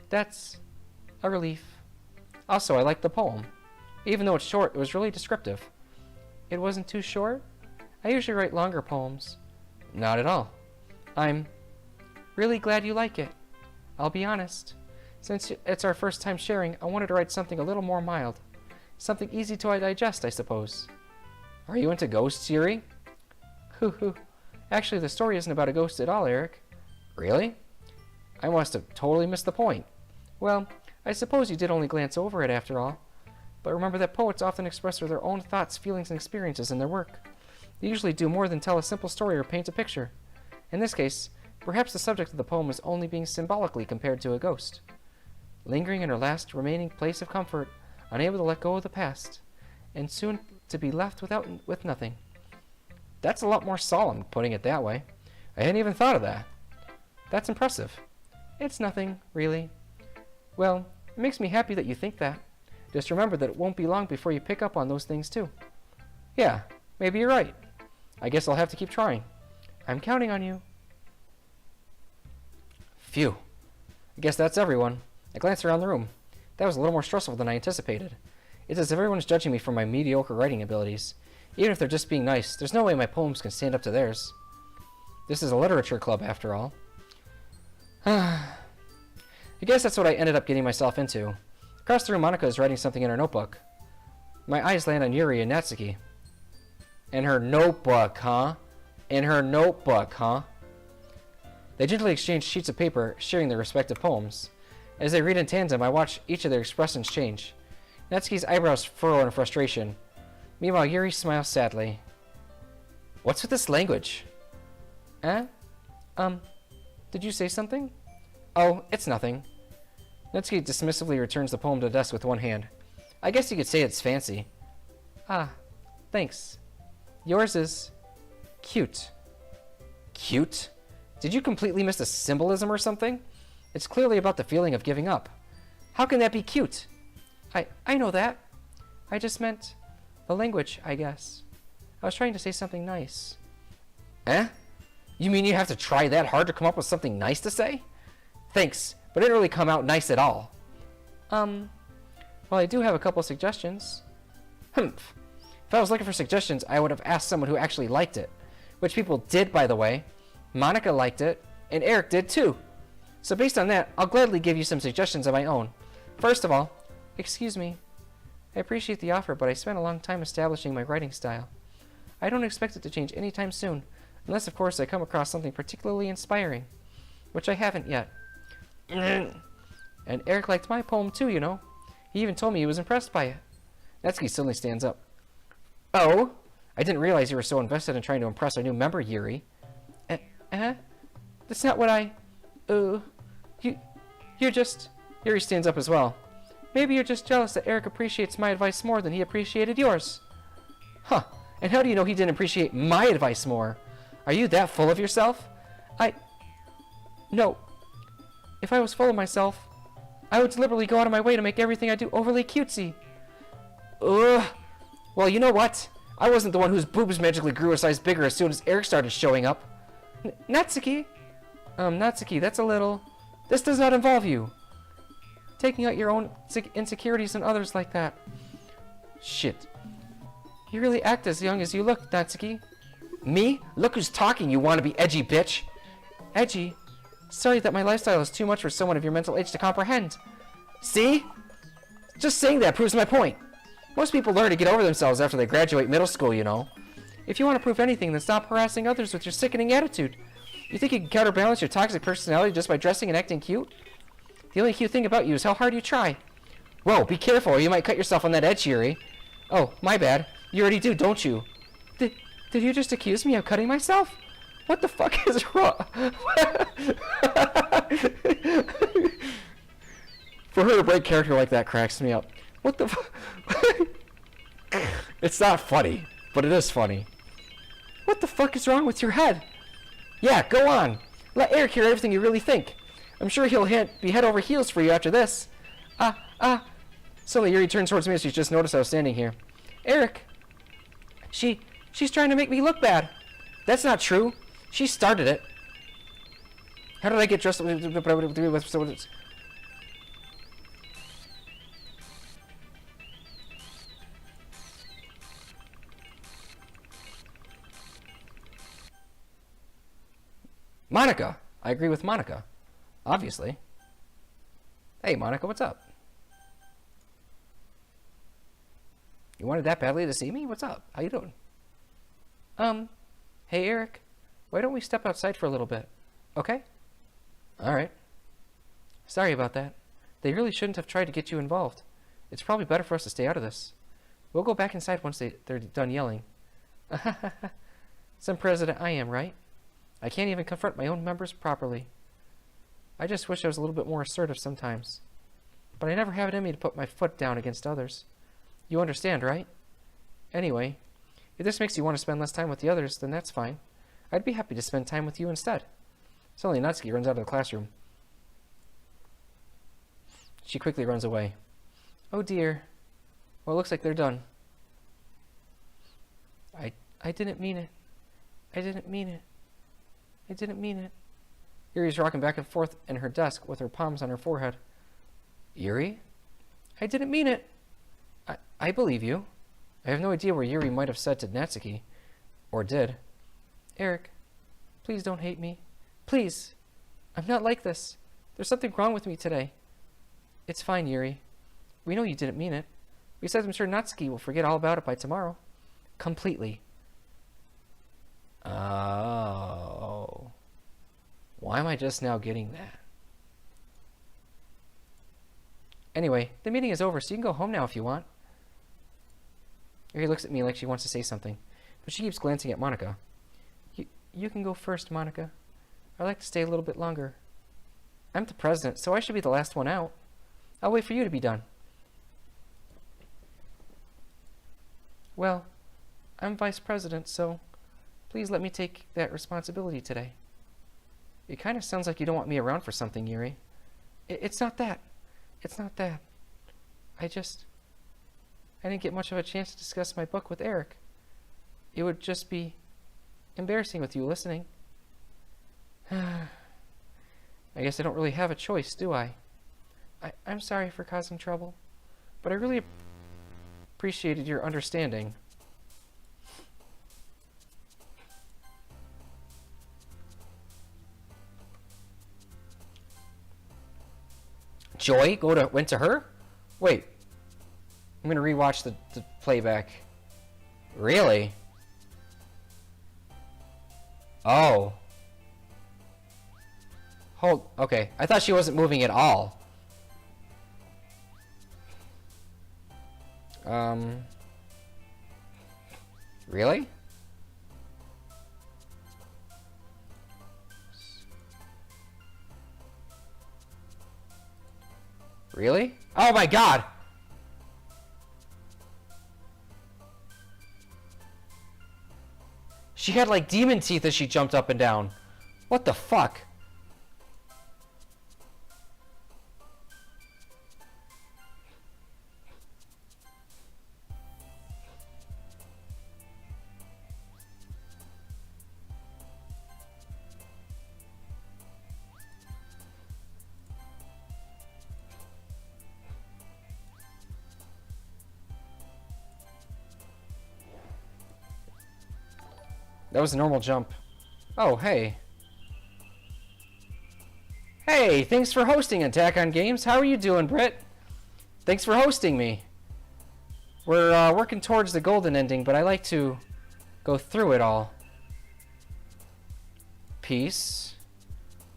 That's a relief. Also, I like the poem. Even though it's short, it was really descriptive. It wasn't too short? I usually write longer poems. Not at all. I'm really glad you like it. I'll be honest. Since it's our first time sharing, I wanted to write something a little more mild. Something easy to digest, I suppose. Are you into ghosts, Yuri? Hoo. Actually, the story isn't about a ghost at all, Eric. Really? I must have totally missed the point. Well, I suppose you did only glance over it after all. But remember that poets often express their own thoughts, feelings, and experiences in their work. They usually do more than tell a simple story or paint a picture. In this case, perhaps the subject of the poem is only being symbolically compared to a ghost. Lingering in her last remaining place of comfort, unable to let go of the past, and soon to be left with nothing. That's a lot more solemn, putting it that way. I hadn't even thought of that. That's impressive. It's nothing, really. Well, it makes me happy that you think that. Just remember that it won't be long before you pick up on those things too. Yeah, maybe you're right. I guess I'll have to keep trying. I'm counting on you. Phew. I guess that's everyone. I glanced around the room. That was a little more stressful than I anticipated. It's as if everyone's judging me for my mediocre writing abilities. Even if they're just being nice, there's no way my poems can stand up to theirs. This is a literature club, after all. I guess that's what I ended up getting myself into. Across the room, Monika is writing something in her notebook. My eyes land on Yuri and Natsuki. In her notebook, huh? In her notebook, huh? They gently exchange sheets of paper, sharing their respective poems. As they read in tandem, I watch each of their expressions change. Natsuki's eyebrows furrow in frustration. Meanwhile, Yuri smiles sadly. What's with this language? Did you say something? Oh, it's nothing. Natsuki dismissively returns the poem to the desk with one hand. I guess you could say it's fancy. Ah, thanks. Yours is cute. Cute? Did you completely miss the symbolism or something? It's clearly about the feeling of giving up. How can that be cute? I know that. I just meant the language, I guess. I was trying to say something nice. You mean you have to try that hard to come up with something nice to say? Thanks, but it didn't really come out nice at all. Well, I do have a couple suggestions. Humph. If I was looking for suggestions, I would have asked someone who actually liked it. Which people did, by the way. Monika liked it, and Eric did too. So based on that, I'll gladly give you some suggestions of my own. First of all, excuse me. I appreciate the offer, but I spent a long time establishing my writing style. I don't expect it to change anytime soon, unless of course I come across something particularly inspiring, which I haven't yet. And Eric liked my poem too, you know. He even told me he was impressed by it. Natsuki suddenly stands up. Oh? I didn't realize you were so invested in trying to impress our new member, Yuri. That's not what I... You're just... Yuri stands up as well. Maybe you're just jealous that Eric appreciates my advice more than he appreciated yours. Huh. And how do you know he didn't appreciate my advice more? Are you that full of yourself? No. If I was full of myself, I would deliberately go out of my way to make everything I do overly cutesy. Ugh. Well, you know what? I wasn't the one whose boobs magically grew a size bigger as soon as Eric started showing up. Natsuki? Natsuki, that's a little... This does not involve you. Taking out your own insecurities on others like that. Shit. You really act as young as you look, Natsuki. Me? Look who's talking, you wanna be edgy bitch. Edgy? Sorry that my lifestyle is too much for someone of your mental age to comprehend. See? Just saying that proves my point. Most people learn to get over themselves after they graduate middle school, you know. If you want to prove anything, then stop harassing others with your sickening attitude. You think you can counterbalance your toxic personality just by dressing and acting cute? The only cute thing about you is how hard you try. Whoa, be careful or you might cut yourself on that edge, Yuri. Oh, my bad. You already do, don't you? Did you just accuse me of cutting myself? What the fuck is wrong? For her to break character like that cracks me up. What the fuck? It's not funny, but it is funny. What the fuck is wrong with your head? Yeah, go on. Let Eric hear everything you really think. I'm sure he'll be head over heels for you after this. Suddenly Yuri turns towards me as she's just noticed I was standing here. Eric. She's trying to make me look bad. That's not true. She started it. How did I get dressed? Monica. I agree with Monica. Obviously. Hey, Monica, what's up? You wanted that badly to see me? What's up? How you doing? Hey, Eric. Why don't we step outside for a little bit? Okay? Alright. Sorry about that. They really shouldn't have tried to get you involved. It's probably better for us to stay out of this. We'll go back inside once they're done yelling. Some president I am, right? I can't even confront my own members properly. I just wish I was a little bit more assertive sometimes. But I never have it in me to put my foot down against others. You understand, right? Anyway, if this makes you want to spend less time with the others, then that's fine. I'd be happy to spend time with you instead. Suddenly, Natsuki runs out of the classroom. She quickly runs away. Oh dear. Well, it looks like they're done. I didn't mean it. I didn't mean it. I didn't mean it. Yuri's rocking back and forth in her desk with her palms on her forehead. Yuri? I didn't mean it. I believe you. I have no idea what Yuri might have said to Natsuki. Or did. Eric, please don't hate me. Please. I'm not like this. There's something wrong with me today. It's fine, Yuri. We know you didn't mean it. Besides, I'm sure Natsuki will forget all about it by tomorrow. Completely. Oh. Why am I just now getting that? Anyway, the meeting is over, so you can go home now if you want. Yuri looks at me like she wants to say something, but she keeps glancing at Monica. You can go first, Monica. I'd like to stay a little bit longer. I'm the president, so I should be the last one out. I'll wait for you to be done. Well, I'm vice president, so please let me take that responsibility today. It kind of sounds like you don't want me around for something, Yuri. It's not that. It's not that. I didn't get much of a chance to discuss my book with Eric. It would just be embarrassing with you listening. I guess I don't really have a choice, do I? I'm sorry for causing trouble, but I really appreciated your understanding. Joy went to her? Wait. I'm gonna rewatch the playback. Really? Oh. Okay. I thought she wasn't moving at all. Really? Really? Oh my god! She had like demon teeth as she jumped up and down. What the fuck? That was a normal jump. Oh, hey. Hey, thanks for hosting Attack on Games. How are you doing, Britt? Thanks for hosting me. We're working towards the golden ending, but I like to go through it all. Peace.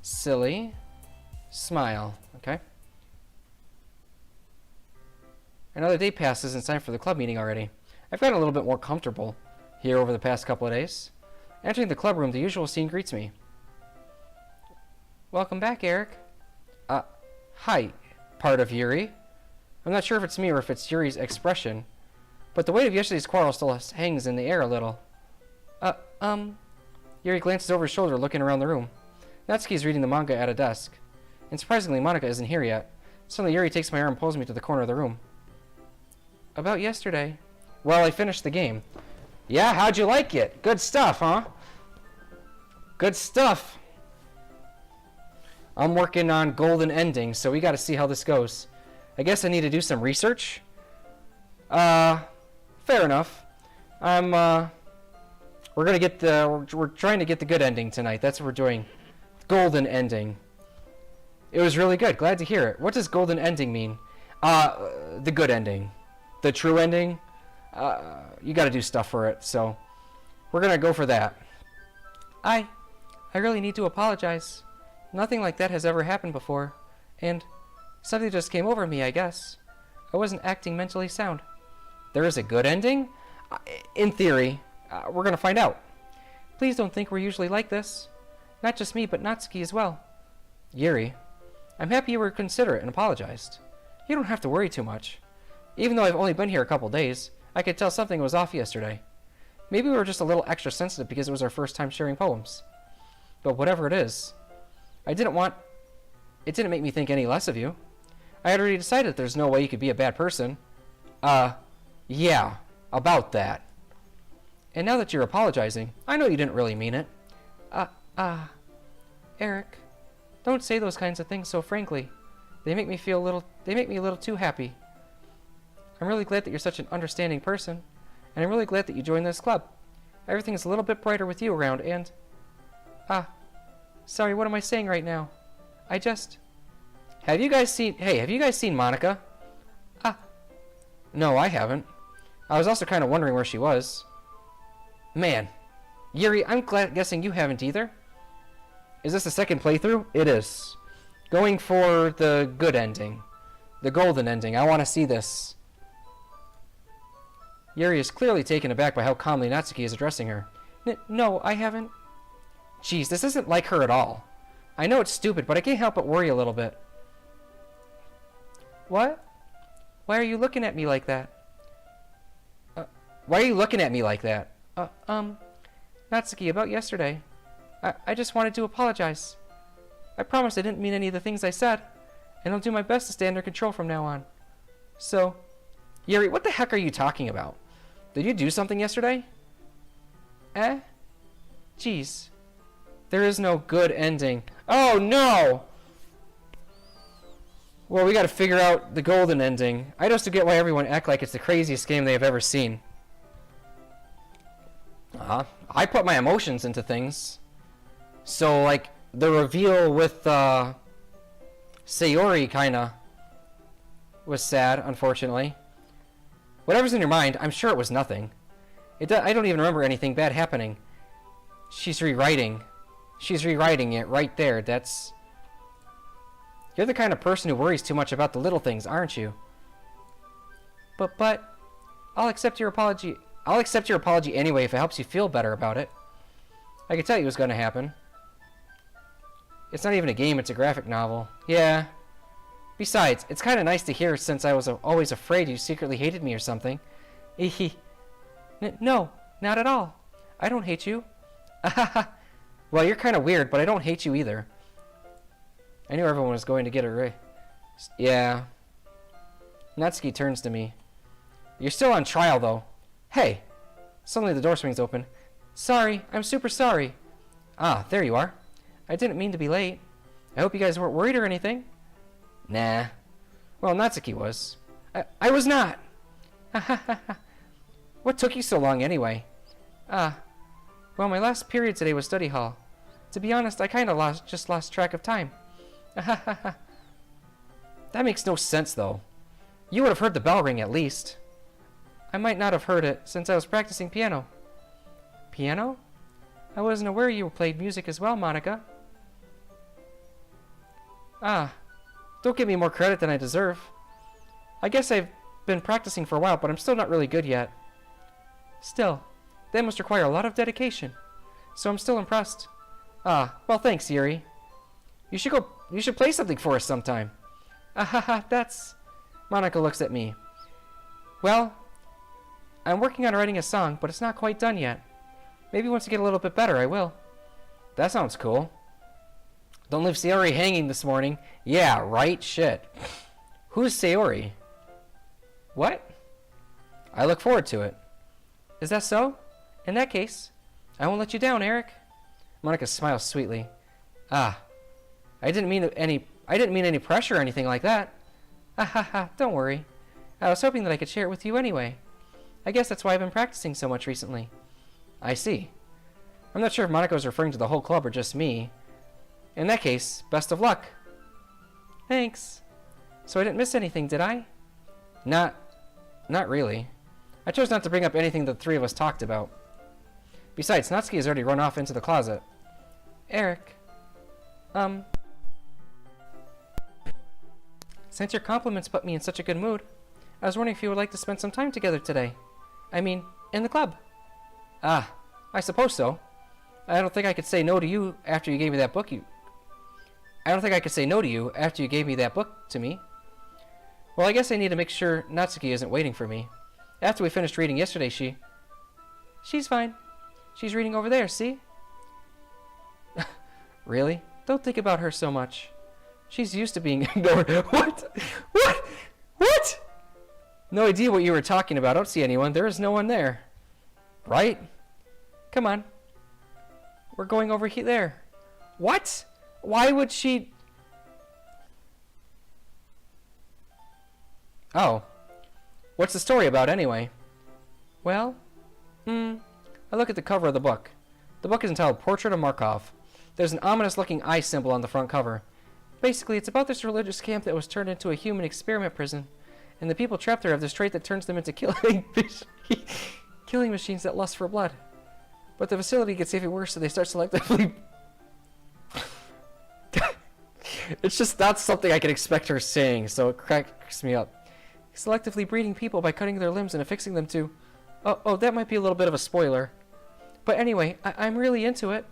Silly. Smile. Okay. Another day passes and it's time for the club meeting already. I've gotten a little bit more comfortable here over the past couple of days. Entering the club room, the usual scene greets me. Welcome back, Eric. Hi, part of Yuri. I'm not sure if it's me or if it's Yuri's expression, but the weight of yesterday's quarrel still hangs in the air a little. Yuri glances over his shoulder, looking around the room. Natsuki is reading the manga at a desk. And surprisingly, Monika isn't here yet. Suddenly, Yuri takes my arm and pulls me to the corner of the room. About yesterday. Well, I finished the game. Yeah, how'd you like it? Good stuff, huh? Good stuff. I'm working on golden endings, so we gotta see how this goes. I guess I need to do some research. Fair enough. We're gonna get the, we're trying to get the good ending tonight. That's what we're doing. Golden ending. It was really good. Glad to hear it. What does golden ending mean? The good ending. The true ending? You gotta do stuff for it, so we're gonna go for that. I really need to apologize. Nothing like that has ever happened before, and something just came over me, I guess. I wasn't acting mentally sound. There is a good ending? In theory. We're gonna find out. Please don't think we're usually like this. Not just me, but Natsuki as well. Yuri, I'm happy you were considerate and apologized. You don't have to worry too much. Even though I've only been here a couple days, I could tell something was off yesterday. Maybe we were just a little extra sensitive because it was our first time sharing poems. But whatever it is, it didn't make me think any less of you. I had already decided there's no way you could be a bad person. Yeah, about that. And now that you're apologizing, I know you didn't really mean it. Eric, don't say those kinds of things so frankly. They make me a little too happy. I'm really glad that you're such an understanding person, and I'm really glad that you joined this club. Everything is a little bit brighter with you around, and... Sorry, what am I saying right now? Have you guys seen Monika? No, I haven't. I was also kind of wondering where she was. Man. Yuri, I'm guessing you haven't either. Is this the second playthrough? It is. Going for the good ending. The golden ending. I want to see this. Yuri is clearly taken aback by how calmly Natsuki is addressing her. No, I haven't. Jeez, this isn't like her at all. I know it's stupid, but I can't help but worry a little bit. What? Why are you looking at me like that? Why are you looking at me like that? Natsuki, about yesterday. I just wanted to apologize. I promise I didn't mean any of the things I said, and I'll do my best to stay under control from now on. So, Yuri, what the heck are you talking about? Did you do something yesterday? Jeez. There is no good ending. Oh, no! Well, we gotta figure out the golden ending. I just don't get why everyone act like it's the craziest game they have ever seen. I put my emotions into things. So, like, the reveal with, Sayori kinda was sad, unfortunately. Whatever's in your mind, I'm sure it was nothing. I don't even remember anything bad happening. She's rewriting it right there. You're the kind of person who worries too much about the little things, aren't you? But I'll accept your apology. I'll accept your apology anyway if it helps you feel better about it. I could tell you it was going to happen. It's not even a game, it's a graphic novel. Yeah. Besides, it's kind of nice to hear since I was always afraid you secretly hated me or something. No, not at all. I don't hate you. Well, you're kind of weird, but I don't hate you either. I knew everyone was going to get it. Yeah. Natsuki turns to me. You're still on trial, though. Hey! Suddenly the door swings open. Sorry, I'm super sorry. Ah, there you are. I didn't mean to be late. I hope you guys weren't worried or anything. Nah. Well, Natsuki was. I was not! What took you so long, anyway? Well, my last period today was study hall. To be honest, I kind of just lost track of time. That makes no sense, though. You would have heard the bell ring at least. I might not have heard it, since I was practicing piano. Piano? I wasn't aware you played music as well, Monica. Ah, don't give me more credit than I deserve. I guess I've been practicing for a while, but I'm still not really good yet. Still, that must require a lot of dedication, so I'm still impressed. Ah, well thanks, Yuri. You should play something for us sometime. Ahaha, that's... Monica looks at me. Well, I'm working on writing a song, but it's not quite done yet. Maybe once I get a little bit better, I will. That sounds cool. Don't leave Sayori hanging this morning. Yeah, right? Shit. Who's Sayori? What? I look forward to it. Is that so? In that case, I won't let you down, Eric. Monica smiles sweetly. Ah, I didn't mean any pressure or anything like that. Ahaha, don't worry. I was hoping that I could share it with you anyway. I guess that's why I've been practicing so much recently. I see. I'm not sure if Monica was referring to the whole club or just me. In that case, best of luck. Thanks. So I didn't miss anything, did I? Not really. I chose not to bring up anything the three of us talked about. Besides, Natsuki has already run off into the closet. Eric. Since your compliments put me in such a good mood, I was wondering if you would like to spend some time together today. I mean, in the club. Ah, I suppose so. I don't think I could say no to you after you gave me that book I don't think I could say no to you after you gave me that book to me. Well, I guess I need to make sure Natsuki isn't waiting for me. After we finished reading yesterday, She's fine. She's reading over there, see? Really? Don't think about her so much. She's used to being ignored. What? What? What? No idea what you were talking about. I don't see anyone. There is no one there. Right? Come on. We're going over there. What? Why would she... Oh. What's the story about anyway? Well, I look at the cover of the book. The book is entitled Portrait of Markov. There's an ominous-looking eye symbol on the front cover. Basically, it's about this religious camp that was turned into a human experiment prison, and the people trapped there have this trait that turns them into killing machines that lust for blood. But the facility gets even worse, so they start selectively... It's just not something I can expect her saying, so it cracks me up. Selectively breeding people by cutting their limbs and affixing them to... Oh, that might be a little bit of a spoiler. But anyway, I'm really into it.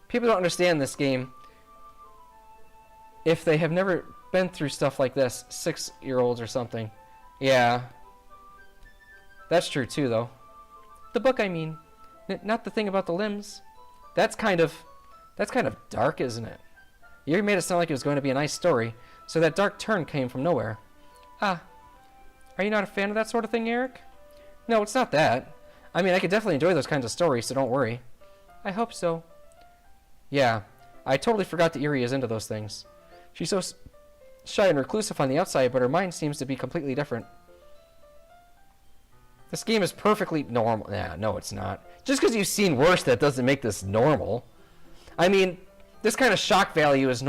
People don't understand this game if they have never been through stuff like this. 6-year-olds or something. Yeah. That's true too, though. The book, I mean. Not the thing about the limbs. That's kind of dark, isn't it? You made it sound like it was going to be a nice story, so that dark turn came from nowhere. Ah. Are you not a fan of that sort of thing, Eric? No, it's not that. I mean, I could definitely enjoy those kinds of stories, so don't worry. I hope so. Yeah, I totally forgot that Yuri is into those things. She's so shy and reclusive on the outside, but her mind seems to be completely different. This game is perfectly normal. Nah, no, it's not. Just because you've seen worse, that doesn't make this normal. I mean, this kind of shock value is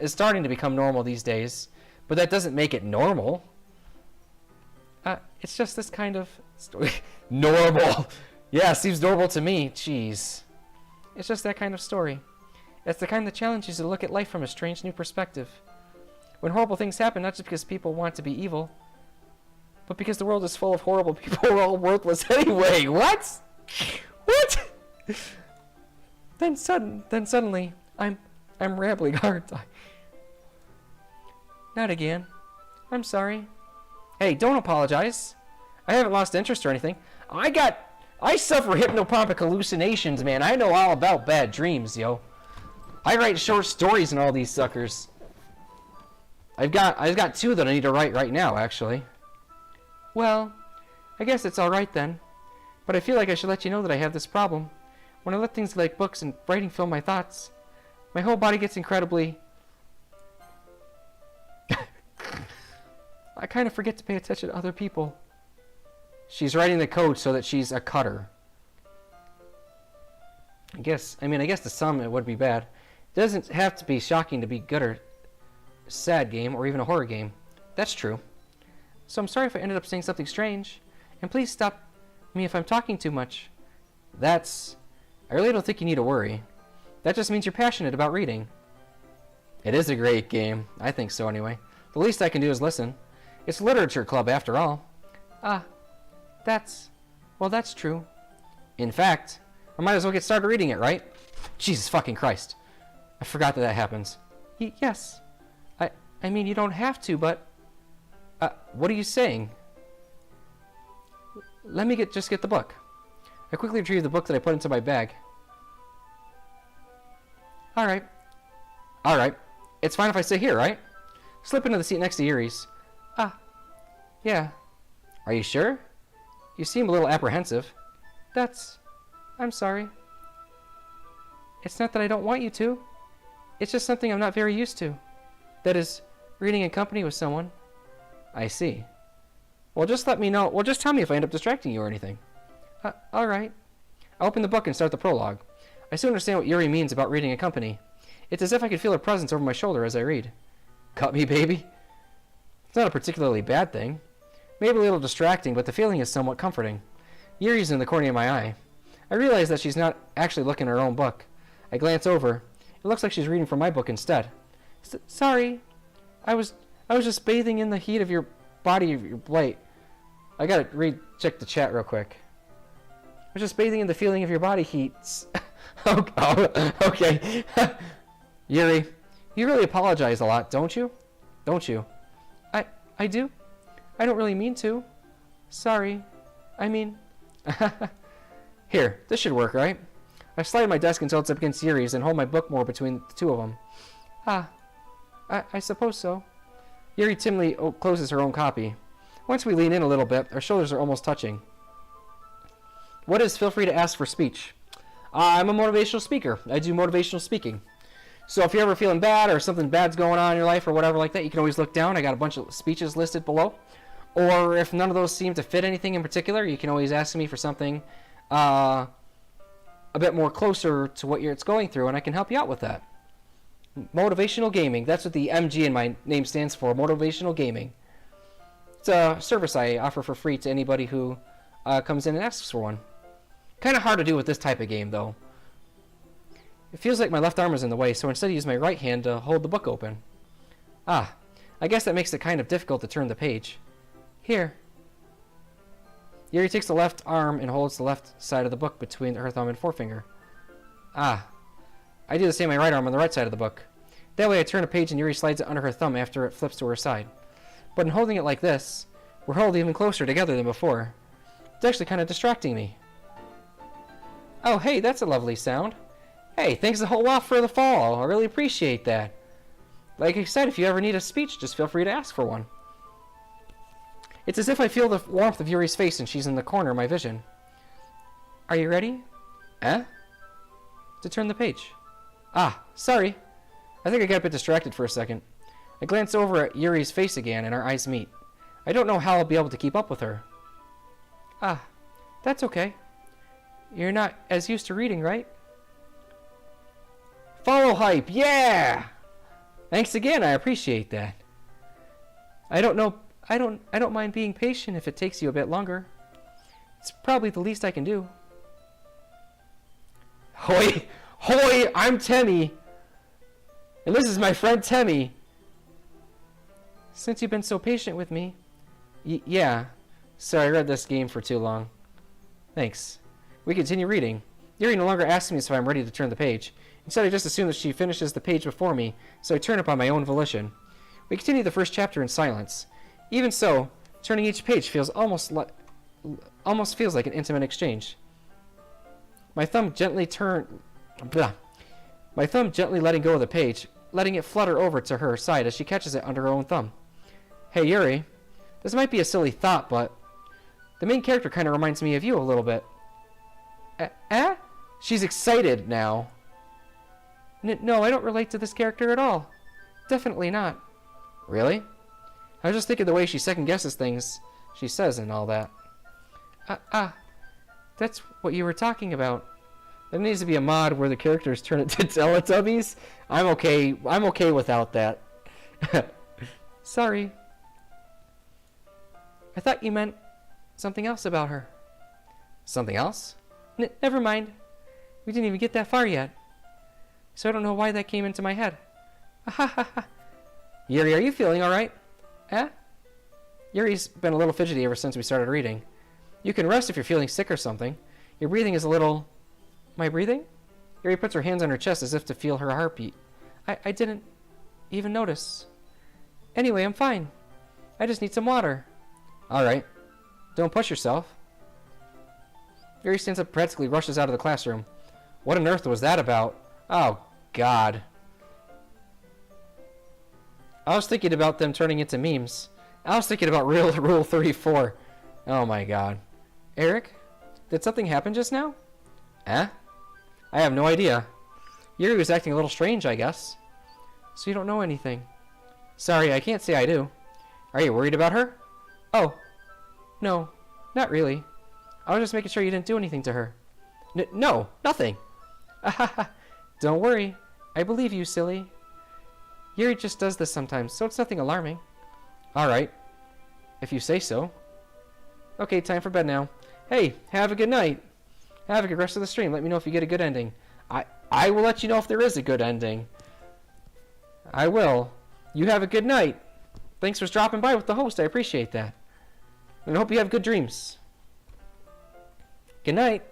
starting to become normal these days, but that doesn't make it normal. It's just this kind of story. Normal! Yeah, seems normal to me. Jeez. It's just that kind of story. It's the kind that challenges you to look at life from a strange new perspective. When horrible things happen, not just because people want to be evil, but because the world is full of horrible people who are all worthless anyway. What? What? Then suddenly, I'm rambling hard. Not again. I'm sorry. Hey, don't apologize. I haven't lost interest or anything. I suffer hypnopompic hallucinations, man. I know all about bad dreams, yo. I write short stories and all these suckers. I've got 2 that I need to write right now, actually. Well, I guess it's alright then. But I feel like I should let you know that I have this problem. When I let things like books and writing fill my thoughts, my whole body gets incredibly... I kind of forget to pay attention to other people. She's writing the code so that she's a cutter. I guess to some it would be bad. It doesn't have to be shocking to be good or sad game or even a horror game. That's true. So I'm sorry if I ended up saying something strange. And please stop me if I'm talking too much. That's I really don't think you need to worry. That just means you're passionate about reading. It is a great game. I think so anyway. The least I can do is listen. It's a literature club after all. Ah, well, that's true. In fact, I might as well get started reading it, right? Jesus fucking Christ. I forgot that happens. Yes. I mean, you don't have to, but... what are you saying? Let me just get the book. I quickly retrieved the book that I put into my bag. Alright. It's fine if I sit here, right? Slip into the seat next to Yuri's. Yeah. Are you sure? You seem a little apprehensive. I'm sorry. It's not that I don't want you to. It's just something I'm not very used to. That is, reading in company with someone. I see. Well, just let me know. Well, just tell me if I end up distracting you or anything. Alright. I open the book and start the prologue. I soon understand what Yuri means about reading in company. It's as if I could feel her presence over my shoulder as I read. Cut me, baby? It's not a particularly bad thing. Maybe a little distracting, but the feeling is somewhat comforting. Yuri's in the corner of my eye. I realize that she's not actually looking at her own book. I glance over. It looks like she's reading from my book instead. Sorry. I was just bathing in the heat of your body, of your blight. I gotta check the chat real quick. I was just bathing in the feeling of your body heats. Okay. Yuri, you really apologize a lot, don't you? I do? I don't really mean to. Sorry. I mean... Here, this should work, right? I slide my desk until it's up against Yuri's and hold my book more between the two of them. I suppose so. Yuri timidly closes her own copy. Once we lean in a little bit, our shoulders are almost touching. What is feel free to ask for speech? I'm a motivational speaker. I do motivational speaking. So if you're ever feeling bad or something bad's going on in your life or whatever like that, you can always look down. I got a bunch of speeches listed below. Or if none of those seem to fit anything in particular, you can always ask me for something a bit more closer to what it's going through, and I can help you out with that. Motivational gaming. That's what the MG in my name stands for, motivational gaming. It's a service I offer for free to anybody who comes in and asks for one. Kind of hard to do with this type of game, though. It feels like my left arm is in the way, so instead I use my right hand to hold the book open. I guess that makes it kind of difficult to turn the page. Here. Yuri takes the left arm and holds the left side of the book between her thumb and forefinger. I do the same with my right arm on the right side of the book. That way I turn a page and Yuri slides it under her thumb after it flips to her side. But in holding it like this, we're held even closer together than before. It's actually kind of distracting me. Oh, hey, that's a lovely sound. Hey, thanks a whole lot for the fall. I really appreciate that. Like I said, if you ever need a speech, just feel free to ask for one. It's as if I feel the warmth of Yuri's face and she's in the corner of my vision. Are you ready? To turn the page. Sorry. I think I got a bit distracted for a second. I glance over at Yuri's face again and our eyes meet. I don't know how I'll be able to keep up with her. That's okay. You're not as used to reading, right? Follow hype, yeah! Thanks again, I appreciate that. I don't mind being patient if it takes you a bit longer. It's probably the least I can do. Hoi! I'm Temmie! And this is my friend Temmie. Since you've been so patient with me... yeah. Sorry, I read this game for too long. Thanks. We continue reading. Yuri no longer asks me if I'm ready to turn the page. Instead, I just assume that she finishes the page before me, so I turn it on my own volition. We continue the first chapter in silence. Even so, turning each page feels almost feels like an intimate exchange. My thumb gently letting go of the page, letting it flutter over to her side as she catches it under her own thumb. Hey, Yuri. This might be a silly thought, but the main character kind of reminds me of you a little bit. She's excited now. No, I don't relate to this character at all. Definitely not. Really? I was just thinking the way she second-guesses things she says and all that. That's what you were talking about. There needs to be a mod where the characters turn into Teletubbies. I'm okay without that. Sorry. I thought you meant something else about her. Something else? Never mind. We didn't even get that far yet. So I don't know why that came into my head. Yuri, are you feeling alright? Eh? Yuri's been a little fidgety ever since we started reading. You can rest if you're feeling sick or something. Your breathing is a little... My breathing? Yuri puts her hands on her chest as if to feel her heartbeat. I didn't even notice. Anyway, I'm fine. I just need some water. Alright. Don't push yourself. Yuri stands up, practically rushes out of the classroom. What on earth was that about? Oh, God. I was thinking about them turning into memes. I was thinking about Rule 34. Oh my God. Eric? Did something happen just now? Eh? I have no idea. Yuri was acting a little strange, I guess. So you don't know anything? Sorry, I can't say I do. Are you worried about her? Oh. No, not really. I was just making sure you didn't do anything to her. No, nothing. Don't worry. I believe you, silly. Yuri just does this sometimes, so it's nothing alarming. Alright. If you say so. Okay, time for bed now. Hey, have a good night. Have a good rest of the stream. Let me know if you get a good ending. I will let you know if there is a good ending. I will. You have a good night. Thanks for dropping by with the host. I appreciate that. And I hope you have good dreams. Good night.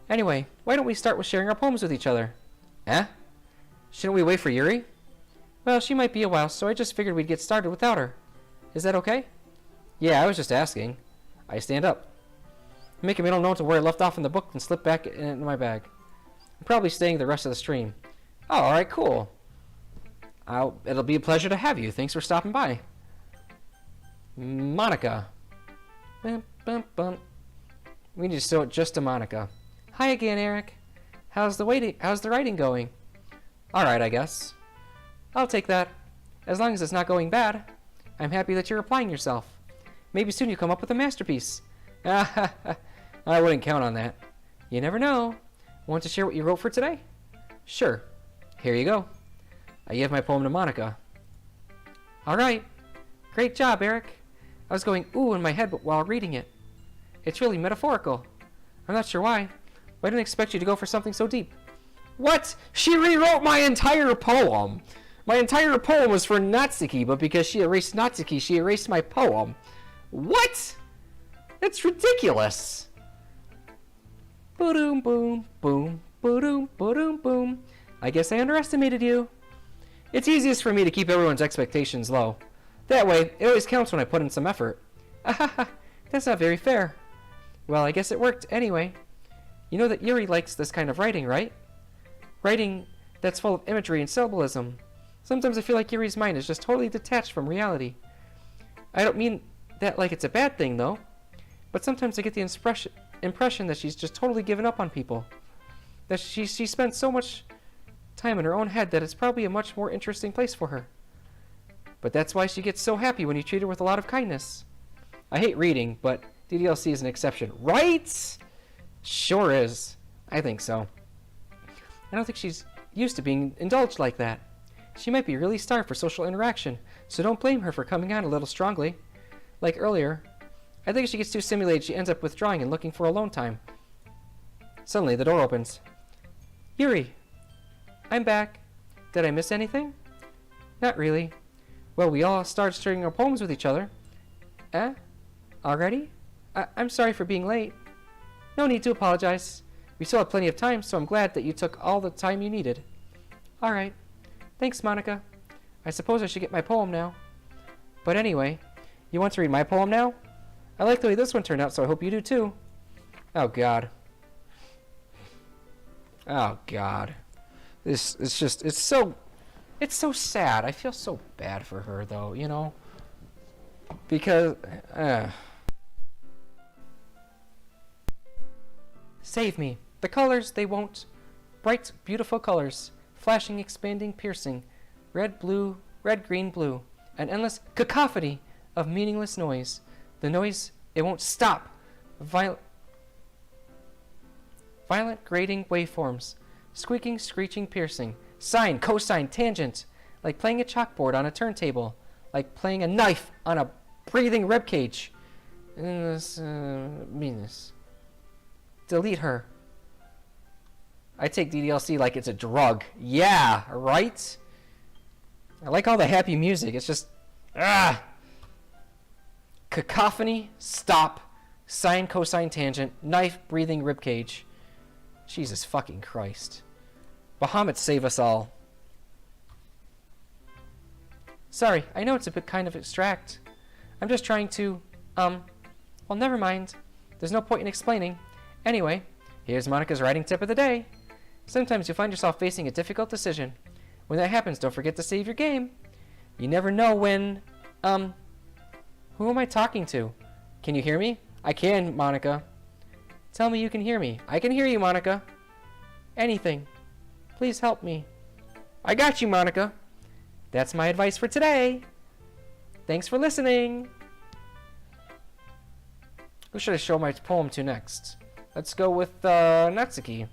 Anyway, why don't we start with sharing our poems with each other? Eh? Shouldn't we wait for Yuri? Well, she might be a while, so I just figured we'd get started without her. Is that okay? Yeah, I was just asking. I stand up. Make a mental note to where I left off in the book and slip back into my bag. I'm probably staying the rest of the stream. Oh, alright, cool. It'll be a pleasure to have you. Thanks for stopping by. Monica. Bum, bum, bum. We need to show it just to Monica. Hi again, Eric. How's the writing going? Alright, I guess. I'll take that. As long as it's not going bad. I'm happy that you're applying yourself. Maybe soon you'll come up with a masterpiece. I wouldn't count on that. You never know. Want to share what you wrote for today? Sure. Here you go. I give my poem to Monica. Alright. Great job, Eric. I was going ooh in my head while reading it. It's really metaphorical. I'm not sure why, but I didn't expect you to go for something so deep. What? She rewrote my entire poem. My entire poem was for Natsuki, but because she erased Natsuki, she erased my poem. What? That's ridiculous. Boom, boom, boom, boom, boom, boom. I guess I underestimated you. It's easiest for me to keep everyone's expectations low. That way, it always counts when I put in some effort. That's not very fair. Well, I guess it worked anyway. You know that Yuri likes this kind of writing, right? Writing that's full of imagery and symbolism. Sometimes I feel like Yuri's mind is just totally detached from reality. I don't mean that like it's a bad thing, though. But sometimes I get the impression that she's just totally given up on people. That she spent so much time in her own head that it's probably a much more interesting place for her. But that's why she gets so happy when you treat her with a lot of kindness. I hate reading, but DDLC is an exception. Right? Sure is. I think so. I don't think she's used to being indulged like that. She might be really starved for social interaction, so don't blame her for coming on a little strongly. Like earlier, I think if she gets too stimulated, she ends up withdrawing and looking for alone time. Suddenly, the door opens. Yuri! I'm back. Did I miss anything? Not really. Well, we all started sharing our poems with each other. Eh? Already? I'm sorry for being late. No need to apologize. We still have plenty of time, so I'm glad that you took all the time you needed. Alright. Thanks, Monica. I suppose I should get my poem now. But anyway, you want to read my poem now? I like the way this one turned out, so I hope you do too. Oh, God. Oh, God. It's so sad. I feel so bad for her, though, you know? Because, Save me. The colors, they won't. Bright, beautiful colors. Flashing, expanding, piercing. Red, blue, red, green, blue. An endless cacophony of meaningless noise. The noise, it won't stop. Violent, grating waveforms. Squeaking, screeching, piercing. Sine, cosine, tangent. Like playing a chalkboard on a turntable. Like playing a knife on a breathing ribcage. Meanness. Delete her. I take DDLC like it's a drug. Yeah, right? I like all the happy music. It's just... Cacophony, stop, sine, cosine, tangent, knife, breathing, ribcage. Jesus fucking Christ. Bahamut save us all. Sorry, I know it's a bit kind of abstract. I'm just trying to, well, never mind. There's no point in explaining. Anyway, here's Monica's writing tip of the day. Sometimes you'll find yourself facing a difficult decision. When that happens, don't forget to save your game. You never know when, who am I talking to? Can you hear me? I can, Monica. Tell me you can hear me. I can hear you, Monica. Anything. Please help me. I got you, Monica. That's my advice for today. Thanks for listening. Who should I show my poem to next? Let's go with Natsuki.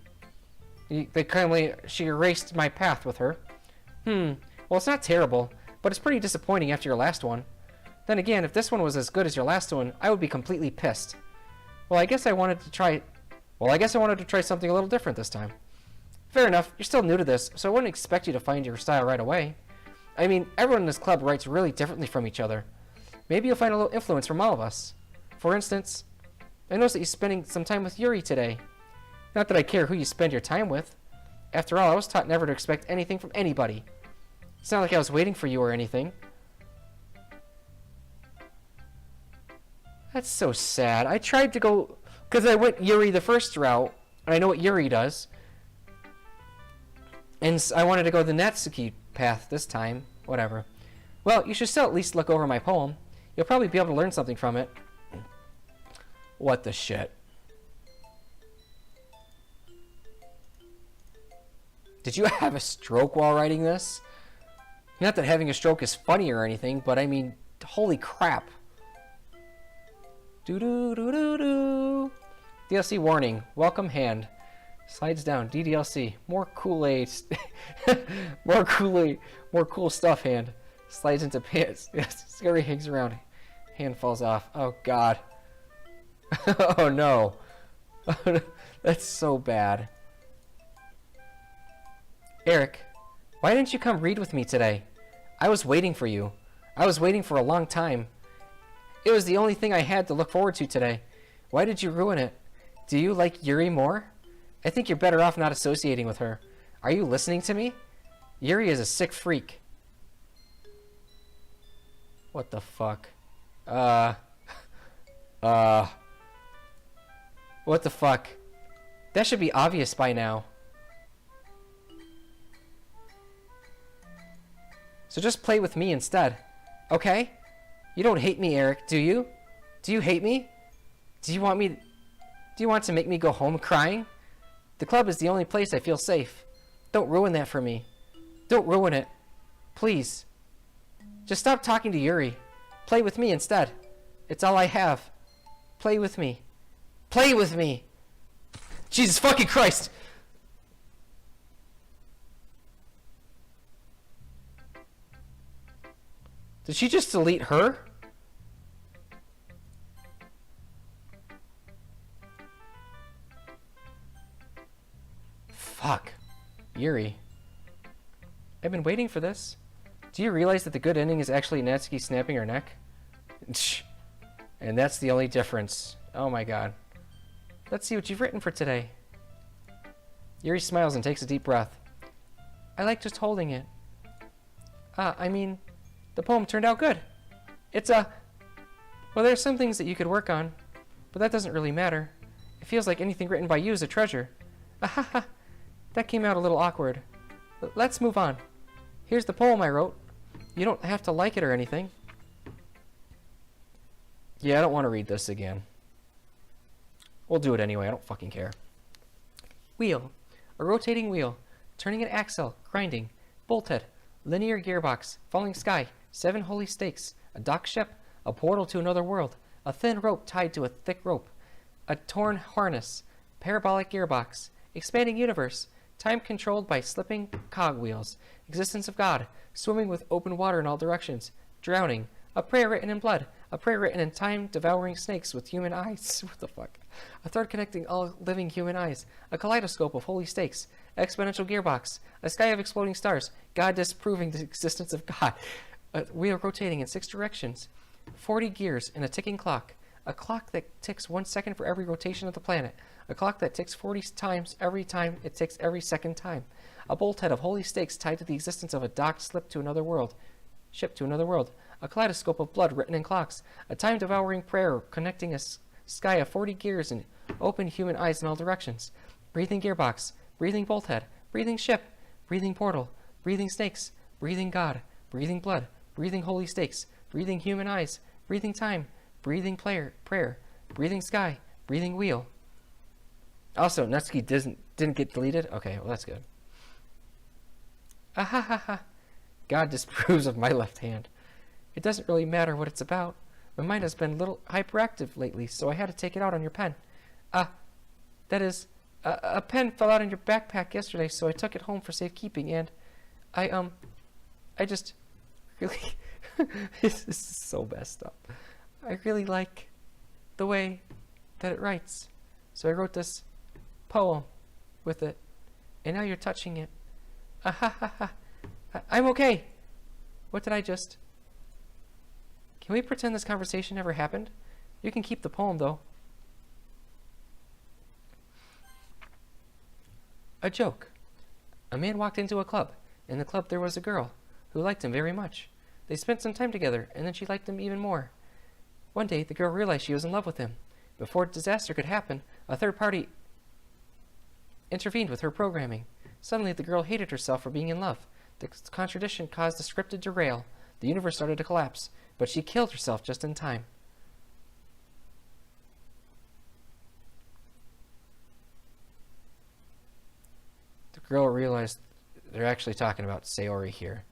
She erased my path with her. Well, it's not terrible, but it's pretty disappointing after your last one. Then again, if this one was as good as your last one, I would be completely pissed. I guess I wanted to try something a little different this time. Fair enough, you're still new to this, so I wouldn't expect you to find your style right away. I mean, everyone in this club writes really differently from each other. Maybe you'll find a little influence from all of us. For instance, I noticed that you're spending some time with Yuri today. Not that I care who you spend your time with. After all, I was taught never to expect anything from anybody. It's not like I was waiting for you or anything. That's so sad. I tried to go... Because I went Yuri the first route, and I know what Yuri does. And I wanted to go the Natsuki path this time. Whatever. Well, you should still at least look over my poem. You'll probably be able to learn something from it. What the shit? Did you have a stroke while writing this? Not that having a stroke is funny or anything, but I mean, holy crap. Doo-doo-doo-doo-doo. DLC warning. Welcome hand. Slides down. DDLC. More Kool-Aid. More Kool-Aid. More cool stuff hand. Slides into pants. Scary hangs around. Hand falls off. Oh, God. Oh, no. That's so bad. Eric, why didn't you come read with me today? I was waiting for you. I was waiting for a long time. It was the only thing I had to look forward to today. Why did you ruin it? Do you like Yuri more? I think you're better off not associating with her. Are you listening to me? Yuri is a sick freak. What the fuck? What the fuck? That should be obvious by now. So just play with me instead. Okay? You don't hate me, Eric, do you? Do you hate me? Do you want to make me go home crying? The club is the only place I feel safe. Don't ruin that for me. Don't ruin it. Please. Just stop talking to Yuri. Play with me instead. It's all I have. Play with me. Play with me! Jesus fucking Christ! Did she just delete her? Fuck. Yuri. I've been waiting for this. Do you realize that the good ending is actually Natsuki snapping her neck? And that's the only difference. Oh my god. Let's see what you've written for today. Yuri smiles and takes a deep breath. I like just holding it. I mean, the poem turned out good. It's well, there's some things that you could work on, but that doesn't really matter. It feels like anything written by you is a treasure. Ahaha, that came out a little awkward. Let's move on. Here's the poem I wrote. You don't have to like it or anything. Yeah, I don't want to read this again. We'll do it anyway, I don't fucking care. Wheel. A rotating wheel. Turning an axle. Grinding. Bolt head. Linear gearbox. Falling sky. 7 holy stakes. A dock ship. A portal to another world. A thin rope tied to a thick rope. A torn harness. Parabolic gearbox. Expanding universe. Time controlled by slipping cogwheels. Existence of God. Swimming with open water in all directions. Drowning. A prayer written in blood. A prayer written in time-devouring snakes with human eyes. What the fuck? A thread connecting all living human eyes. A kaleidoscope of holy stakes. Exponential gearbox. A sky of exploding stars. God disproving the existence of God. A wheel rotating in 6 directions. 40 gears and a ticking clock. A clock that ticks 1 second for every rotation of the planet. A clock that ticks 40 times every time it ticks every second time. A bolt head of holy stakes tied to the existence of a docked ship to another world. A kaleidoscope of blood written in clocks. A time-devouring prayer connecting a sky of 40 gears and open human eyes in all directions. Breathing gearbox. Breathing bolt head. Breathing ship. Breathing portal. Breathing snakes. Breathing God. Breathing blood. Breathing holy stakes. Breathing human eyes. Breathing time. Breathing prayer. Breathing sky. Breathing wheel. Also, Natsuki didn't get deleted? Okay, well that's good. Ah ha ha ha. God disapproves of my left hand. It doesn't really matter what it's about. My mind has been a little hyperactive lately, so I had to take it out on your pen. That is, a pen fell out in your backpack yesterday, so I took it home for safekeeping, and I just really, this is so messed up. I really like the way that it writes, so I wrote this poem with it, and now you're touching it. Ah ha ha ha. I'm okay. What did I just... Can we pretend this conversation never happened? You can keep the poem, though. A joke. A man walked into a club. In the club there was a girl who liked him very much. They spent some time together, and then she liked him even more. One day, the girl realized she was in love with him. Before disaster could happen, a third party intervened with her programming. Suddenly, the girl hated herself for being in love. The contradiction caused the script to derail. The universe started to collapse, but she killed herself just in time. The girl realized they're actually talking about Sayori here.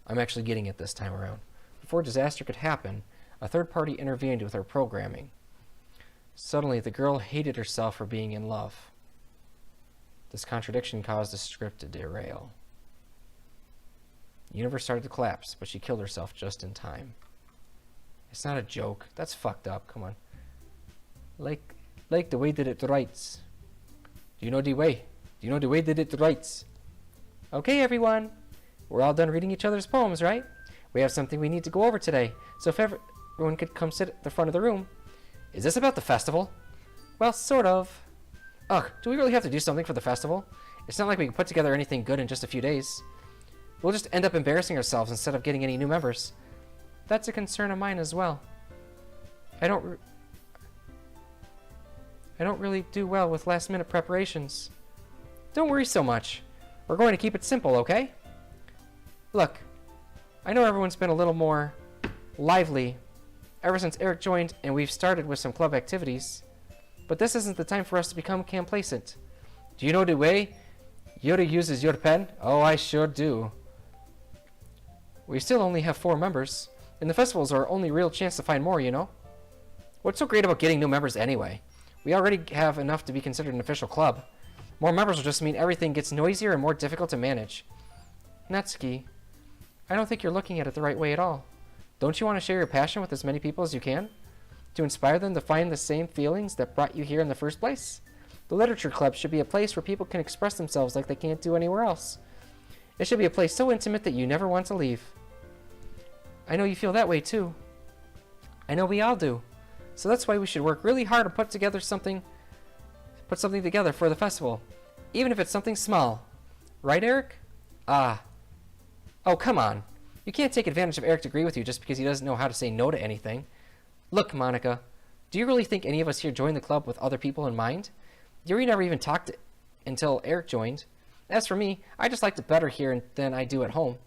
I'm actually getting it this time around. Before disaster could happen, a third party intervened with her programming. Suddenly, the girl hated herself for being in love. This contradiction caused the script to derail. The universe started to collapse, but she killed herself just in time. It's not a joke. That's fucked up. Come on. Like the way that it writes. Do you know the way? Do you know the way that it writes? Okay, everyone. We're all done reading each other's poems, right? We have something we need to go over today. So if everyone could come sit at the front of the room. Is this about the festival? Well, sort of. Ugh, do we really have to do something for the festival? It's not like we can put together anything good in just a few days. We'll just end up embarrassing ourselves instead of getting any new members. That's a concern of mine as well. I don't really do well with last-minute preparations. Don't worry so much. We're going to keep it simple, okay? Look, I know everyone's been a little more lively ever since Eric joined and we've started with some club activities. But this isn't the time for us to become complacent. Do you know the way Yuri uses your pen? Oh, I sure do. We still only have 4 members, and the festival's our only real chance to find more, you know? What's so great about getting new members anyway? We already have enough to be considered an official club. More members will just mean everything gets noisier and more difficult to manage. Natsuki, I don't think you're looking at it the right way at all. Don't you want to share your passion with as many people as you can? To inspire them to find the same feelings that brought you here in the first place? The literature club should be a place where people can express themselves like they can't do anywhere else. It should be a place so intimate that you never want to leave. I know you feel that way too. I know we all do. So that's why we should work really hard to put something together for the festival. Even if it's something small. Right, Eric? Oh, come on. You can't take advantage of Eric to agree with you just because he doesn't know how to say no to anything. Look, Monica, do you really think any of us here joined the club with other people in mind? Yuri never even talked until Eric joined. As for me, I just liked it better here than I do at home.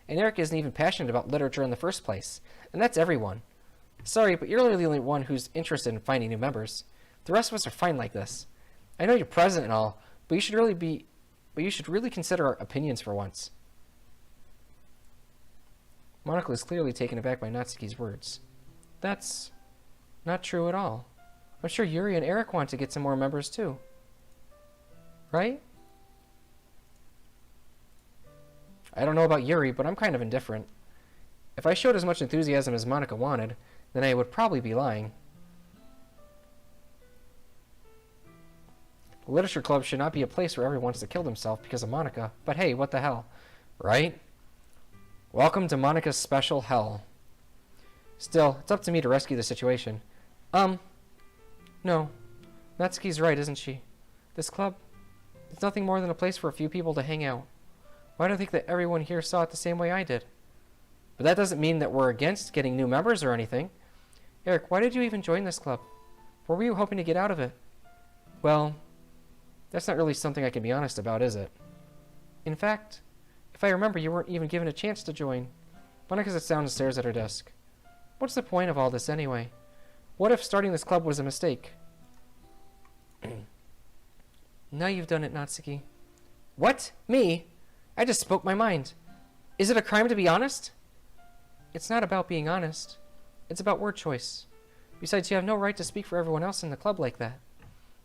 And Eric isn't even passionate about literature in the first place. And that's everyone. Sorry, but you're the only one who's interested in finding new members. The rest of us are fine like this. I know you're present and all, but you should really consider our opinions for once. Monica is clearly taken aback by Natsuki's words. That's not true at all. I'm sure Yuri and Eric want to get some more members too. Right? I don't know about Yuri, but I'm kind of indifferent. If I showed as much enthusiasm as Monica wanted, then I would probably be lying. The literature club should not be a place where everyone wants to kill themselves because of Monica. But hey, what the hell, right? Welcome to Monica's special hell. Still, it's up to me to rescue the situation. No. Natsuki's right, isn't she? This club, it's nothing more than a place for a few people to hang out. Why do I think that everyone here saw it the same way I did? But that doesn't mean that we're against getting new members or anything. Eric, why did you even join this club? What were you hoping to get out of it? Well, that's not really something I can be honest about, is it? In fact, if I remember, you weren't even given a chance to join. Monica sits down and stares at her desk. What's the point of all this anyway? What if starting this club was a mistake? Now you've done it, Natsuki. What? Me? I just spoke my mind. Is it a crime to be honest? It's not about being honest. It's about word choice. Besides, you have no right to speak for everyone else in the club like that.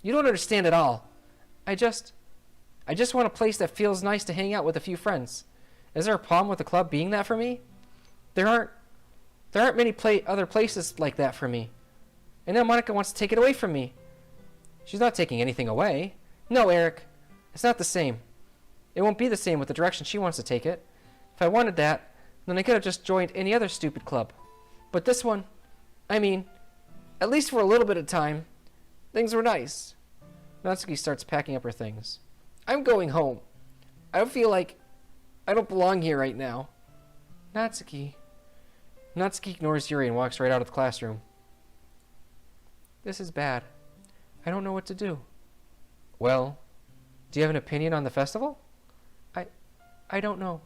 You don't understand at all. I just want a place that feels nice to hang out with a few friends. Is there a problem with the club being that for me? There aren't many other places like that for me. And now Monica wants to take it away from me. She's not taking anything away. No, Eric. It's not the same. It won't be the same with the direction she wants to take it. If I wanted that, then I could have just joined any other stupid club. But this one, I mean, at least for a little bit of time, things were nice. Natsuki starts packing up her things. I'm going home. I don't feel like I don't belong here right now. Natsuki. Natsuki ignores Yuri and walks right out of the classroom. This is bad. I don't know what to do. Well, do you have an opinion on the festival? I don't know.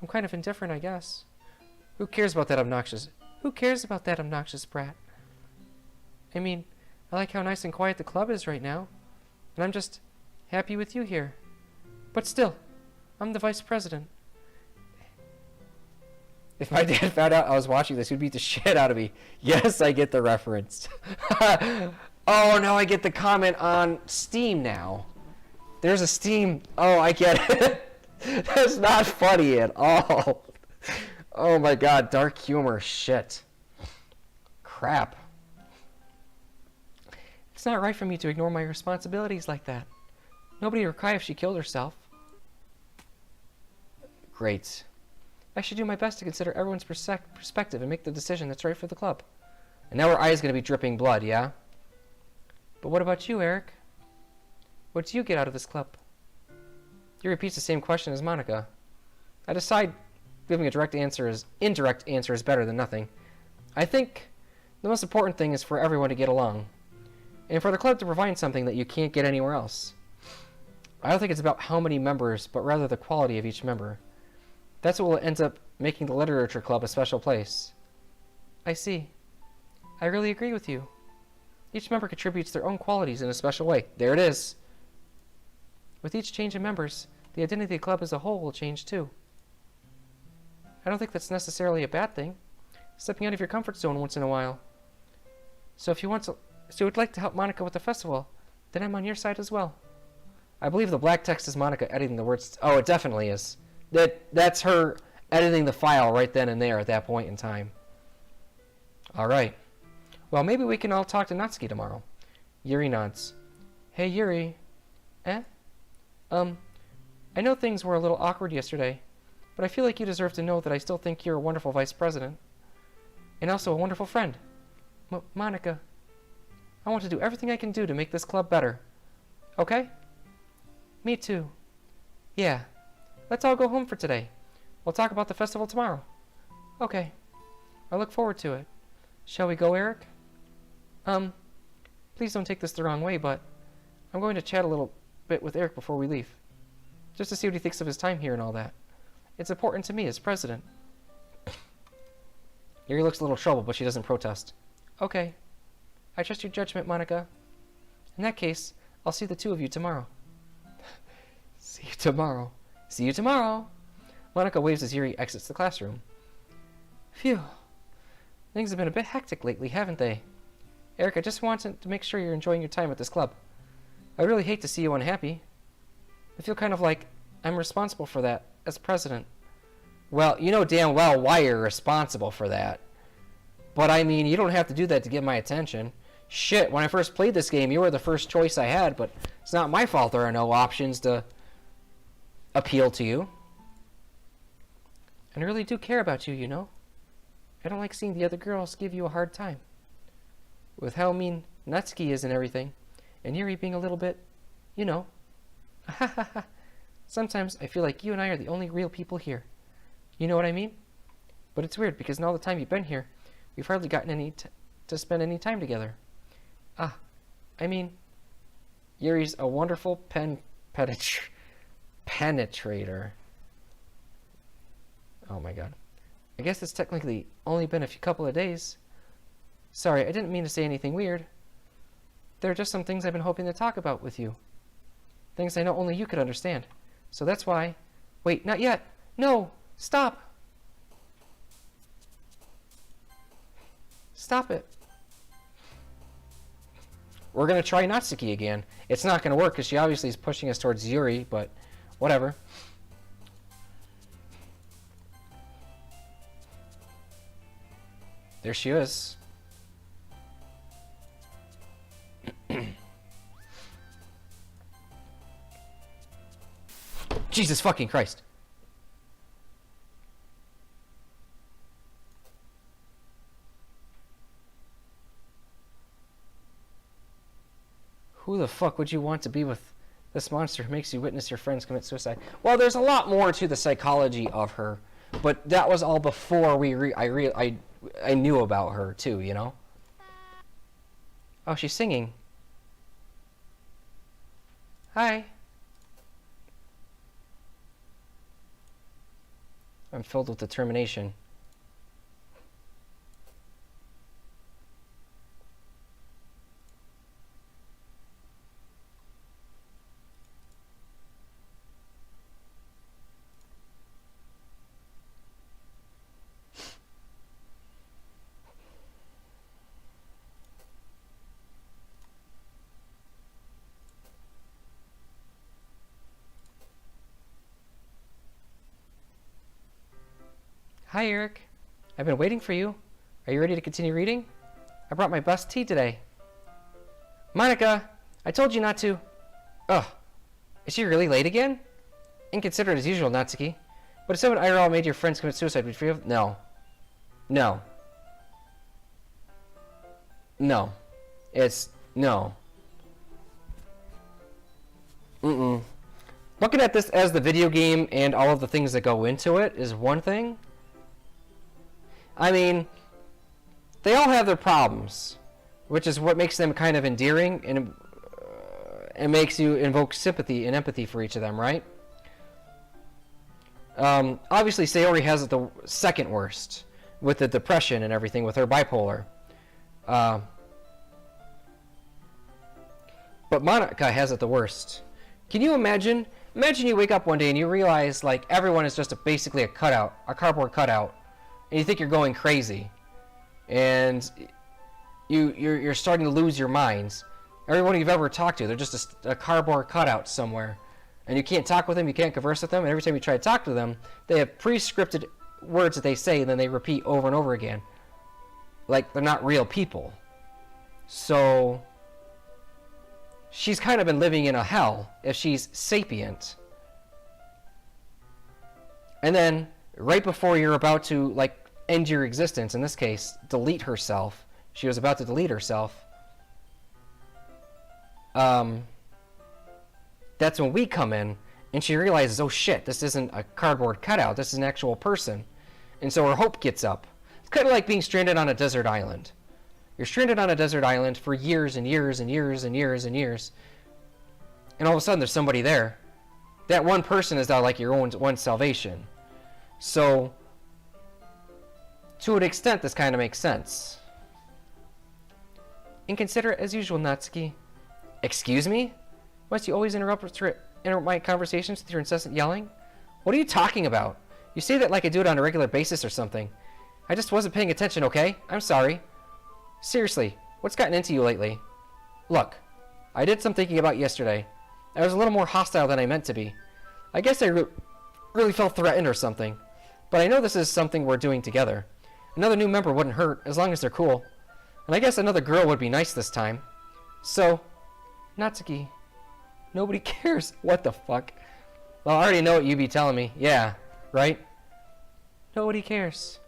I'm kind of indifferent, I guess. Who cares about that obnoxious brat? I mean, I like how nice and quiet the club is right now, and I'm just happy with you here. But still, I'm the vice president. If my dad found out I was watching this, he'd beat the shit out of me. Yes, I get the reference. Oh, now I get the comment on Steam now. There's a Steam. Oh, I get it. That's not funny at all. Oh my god, dark humor. Shit. Crap. It's not right for me to ignore my responsibilities like that. Nobody would cry if she killed herself. Great. I should do my best to consider everyone's perspective and make the decision that's right for the club. And now her eye is going to be dripping blood, yeah? But what about you, Eric? What do you get out of this club? He repeats the same question as Monica. I decide giving a indirect answer is better than nothing. I think the most important thing is for everyone to get along. And for the club to provide something that you can't get anywhere else. I don't think it's about how many members, but rather the quality of each member. That's what will end up making the literature club a special place. I see. I really agree with you. Each member contributes their own qualities in a special way. There it is. With each change in members, the identity of the club as a whole will change too. I don't think that's necessarily a bad thing. Stepping out of your comfort zone once in a while. So if you would like to help Monica with the festival, then I'm on your side as well. I believe the black text is Monica editing the words. Oh, it definitely is. That's her editing the file right then and there at that point in time. All right. Well, maybe we can all talk to Natsuki tomorrow. Yuri nods. Hey, Yuri. I know things were a little awkward yesterday, but I feel like you deserve to know that I still think you're a wonderful vice president. And also a wonderful friend. Monica, I want to do everything I can do to make this club better. Okay? Me too. Yeah. Let's all go home for today. We'll talk about the festival tomorrow. Okay. I look forward to it. Shall we go, Eric? Please don't take this the wrong way, but I'm going to chat a little bit with Eric before we leave. Just to see what he thinks of his time here and all that. It's important to me as president. Yuri looks a little troubled, but she doesn't protest. Okay. I trust your judgment, Monica. In that case, I'll see the two of you tomorrow. See you tomorrow. See you tomorrow. Monica waves as Yuri exits the classroom. Phew. Things have been a bit hectic lately, haven't they? Eric, I just wanted to make sure you're enjoying your time at this club. I really hate to see you unhappy. I feel kind of like I'm responsible for that as president. Well, you know damn well why you're responsible for that. But I mean, you don't have to do that to get my attention. Shit, when I first played this game, you were the first choice I had, but it's not my fault there are no options to appeal to you. And I really do care about you, you know? I don't like seeing the other girls give you a hard time. With how mean Natsuki is and everything, and Yuri being a little bit, you know. Sometimes I feel like you and I are the only real people here. You know what I mean? But it's weird, because in all the time you've been here, we've hardly gotten any to spend any time together. I mean, Yuri's a wonderful penetrator. Oh my god. I guess it's technically only been a couple of days. Sorry, I didn't mean to say anything weird. There are just some things I've been hoping to talk about with you. Things I know only you could understand. So that's why... Wait, not yet! No! Stop! Stop it. We're going to try Natsuki again. It's not going to work because she obviously is pushing us towards Yuri, but whatever. There she is. Jesus fucking Christ. Who the fuck would you want to be with this monster who makes you witness your friends commit suicide? Well, there's a lot more to the psychology of her, but that was all before I knew about her too, you know? Oh, she's singing. Hi. I'm filled with determination. Hi, Eric. I've been waiting for you. Are you ready to continue reading? I brought my best tea today. Monica, I told you not to. Ugh. Is she really late again? Inconsiderate as usual, Natsuki. But if someone IRL made your friends commit suicide, would you feel... No. No. No. It's... No. Looking at this as the video game and all of the things that go into it is one thing. I mean, they all have their problems, which is what makes them kind of endearing, and it makes you invoke sympathy and empathy for each of them, right? Obviously, Sayori has it the second worst, with the depression and everything, with her bipolar. But Monica has it the worst. Can you imagine? Imagine you wake up one day and you realize, like, everyone is just basically a cutout, a cardboard cutout. And you think you're going crazy, and you're starting to lose your minds. Everyone you've ever talked to, they're just a cardboard cutout somewhere, and you can't talk with them, you can't converse with them, and every time you try to talk to them, they have pre-scripted words that they say, and then they repeat over and over again, like they're not real people. So she's kind of been living in a hell if she's sapient. And then right before you're about to, like, end your existence, in this case, delete herself. She was about to delete herself. That's when we come in, and she realizes, oh shit, this isn't a cardboard cutout, this is an actual person. And so her hope gets up. It's kind of like being stranded on a desert island. You're stranded on a desert island for years and years and years and years and years. And all of a sudden there's somebody there. That one person is now like your own one salvation. So, to an extent, this kind of makes sense. Inconsiderate as usual, Natsuki. Excuse me? Must you always interrupt my conversations with your incessant yelling? What are you talking about? You say that like I do it on a regular basis or something. I just wasn't paying attention, okay? I'm sorry. Seriously, what's gotten into you lately? Look, I did some thinking about yesterday. I was a little more hostile than I meant to be. I guess I really felt threatened or something. But I know this is something we're doing together. Another new member wouldn't hurt, as long as they're cool. And I guess another girl would be nice this time. So, Natsuki, nobody cares. What the fuck? Well, I already know what you be telling me. Yeah, right? Nobody cares.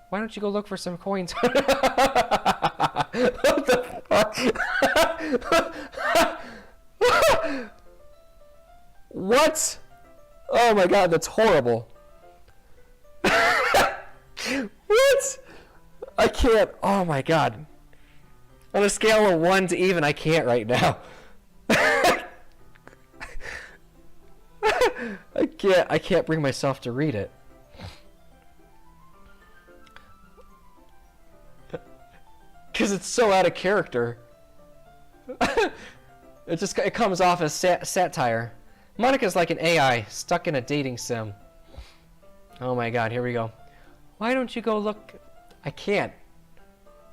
Why don't you go look for some coins? What the fuck? What? Oh my god, that's horrible. What? I can't. Oh my god. On a scale of 1 to even, I can't right now. I can't bring myself to read it. Because it's so out of character. It comes off as satire. Monica's like an AI stuck in a dating sim. Oh my god, here we go. Why don't you go look? I can't.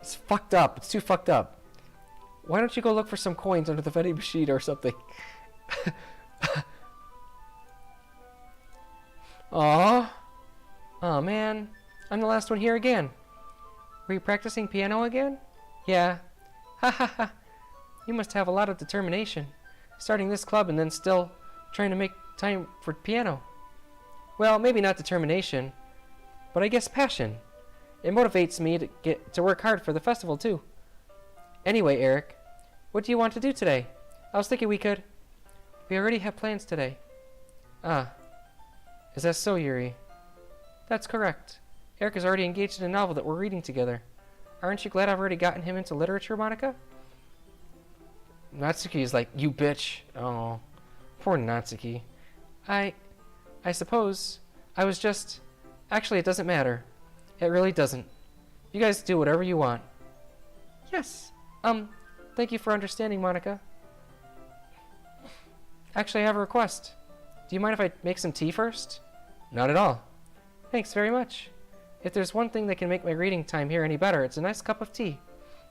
It's fucked up. It's too fucked up. Why don't you go look for some coins under the vending machine or something? Aww. Oh man, I'm the last one here again. Were you practicing piano again? Yeah. Ha ha ha. You must have a lot of determination. Starting this club and then still trying to make time for piano. Well, maybe not determination, but I guess passion. It motivates me to work hard for the festival too. Anyway, Eric, what do you want to do today? I was thinking we already have plans today. Ah. Is that so, Yuri? That's correct. Eric is already engaged in a novel that we're reading together. Aren't you glad I've already gotten him into literature, Monica? Natsuki is like, you bitch. Oh, poor Natsuki. I suppose I was just... Actually, it doesn't matter. It really doesn't. You guys do whatever you want. Yes. Thank you for understanding, Monica. Actually, I have a request. Do you mind if I make some tea first? Not at all. Thanks very much. If there's one thing that can make my reading time here any better, it's a nice cup of tea.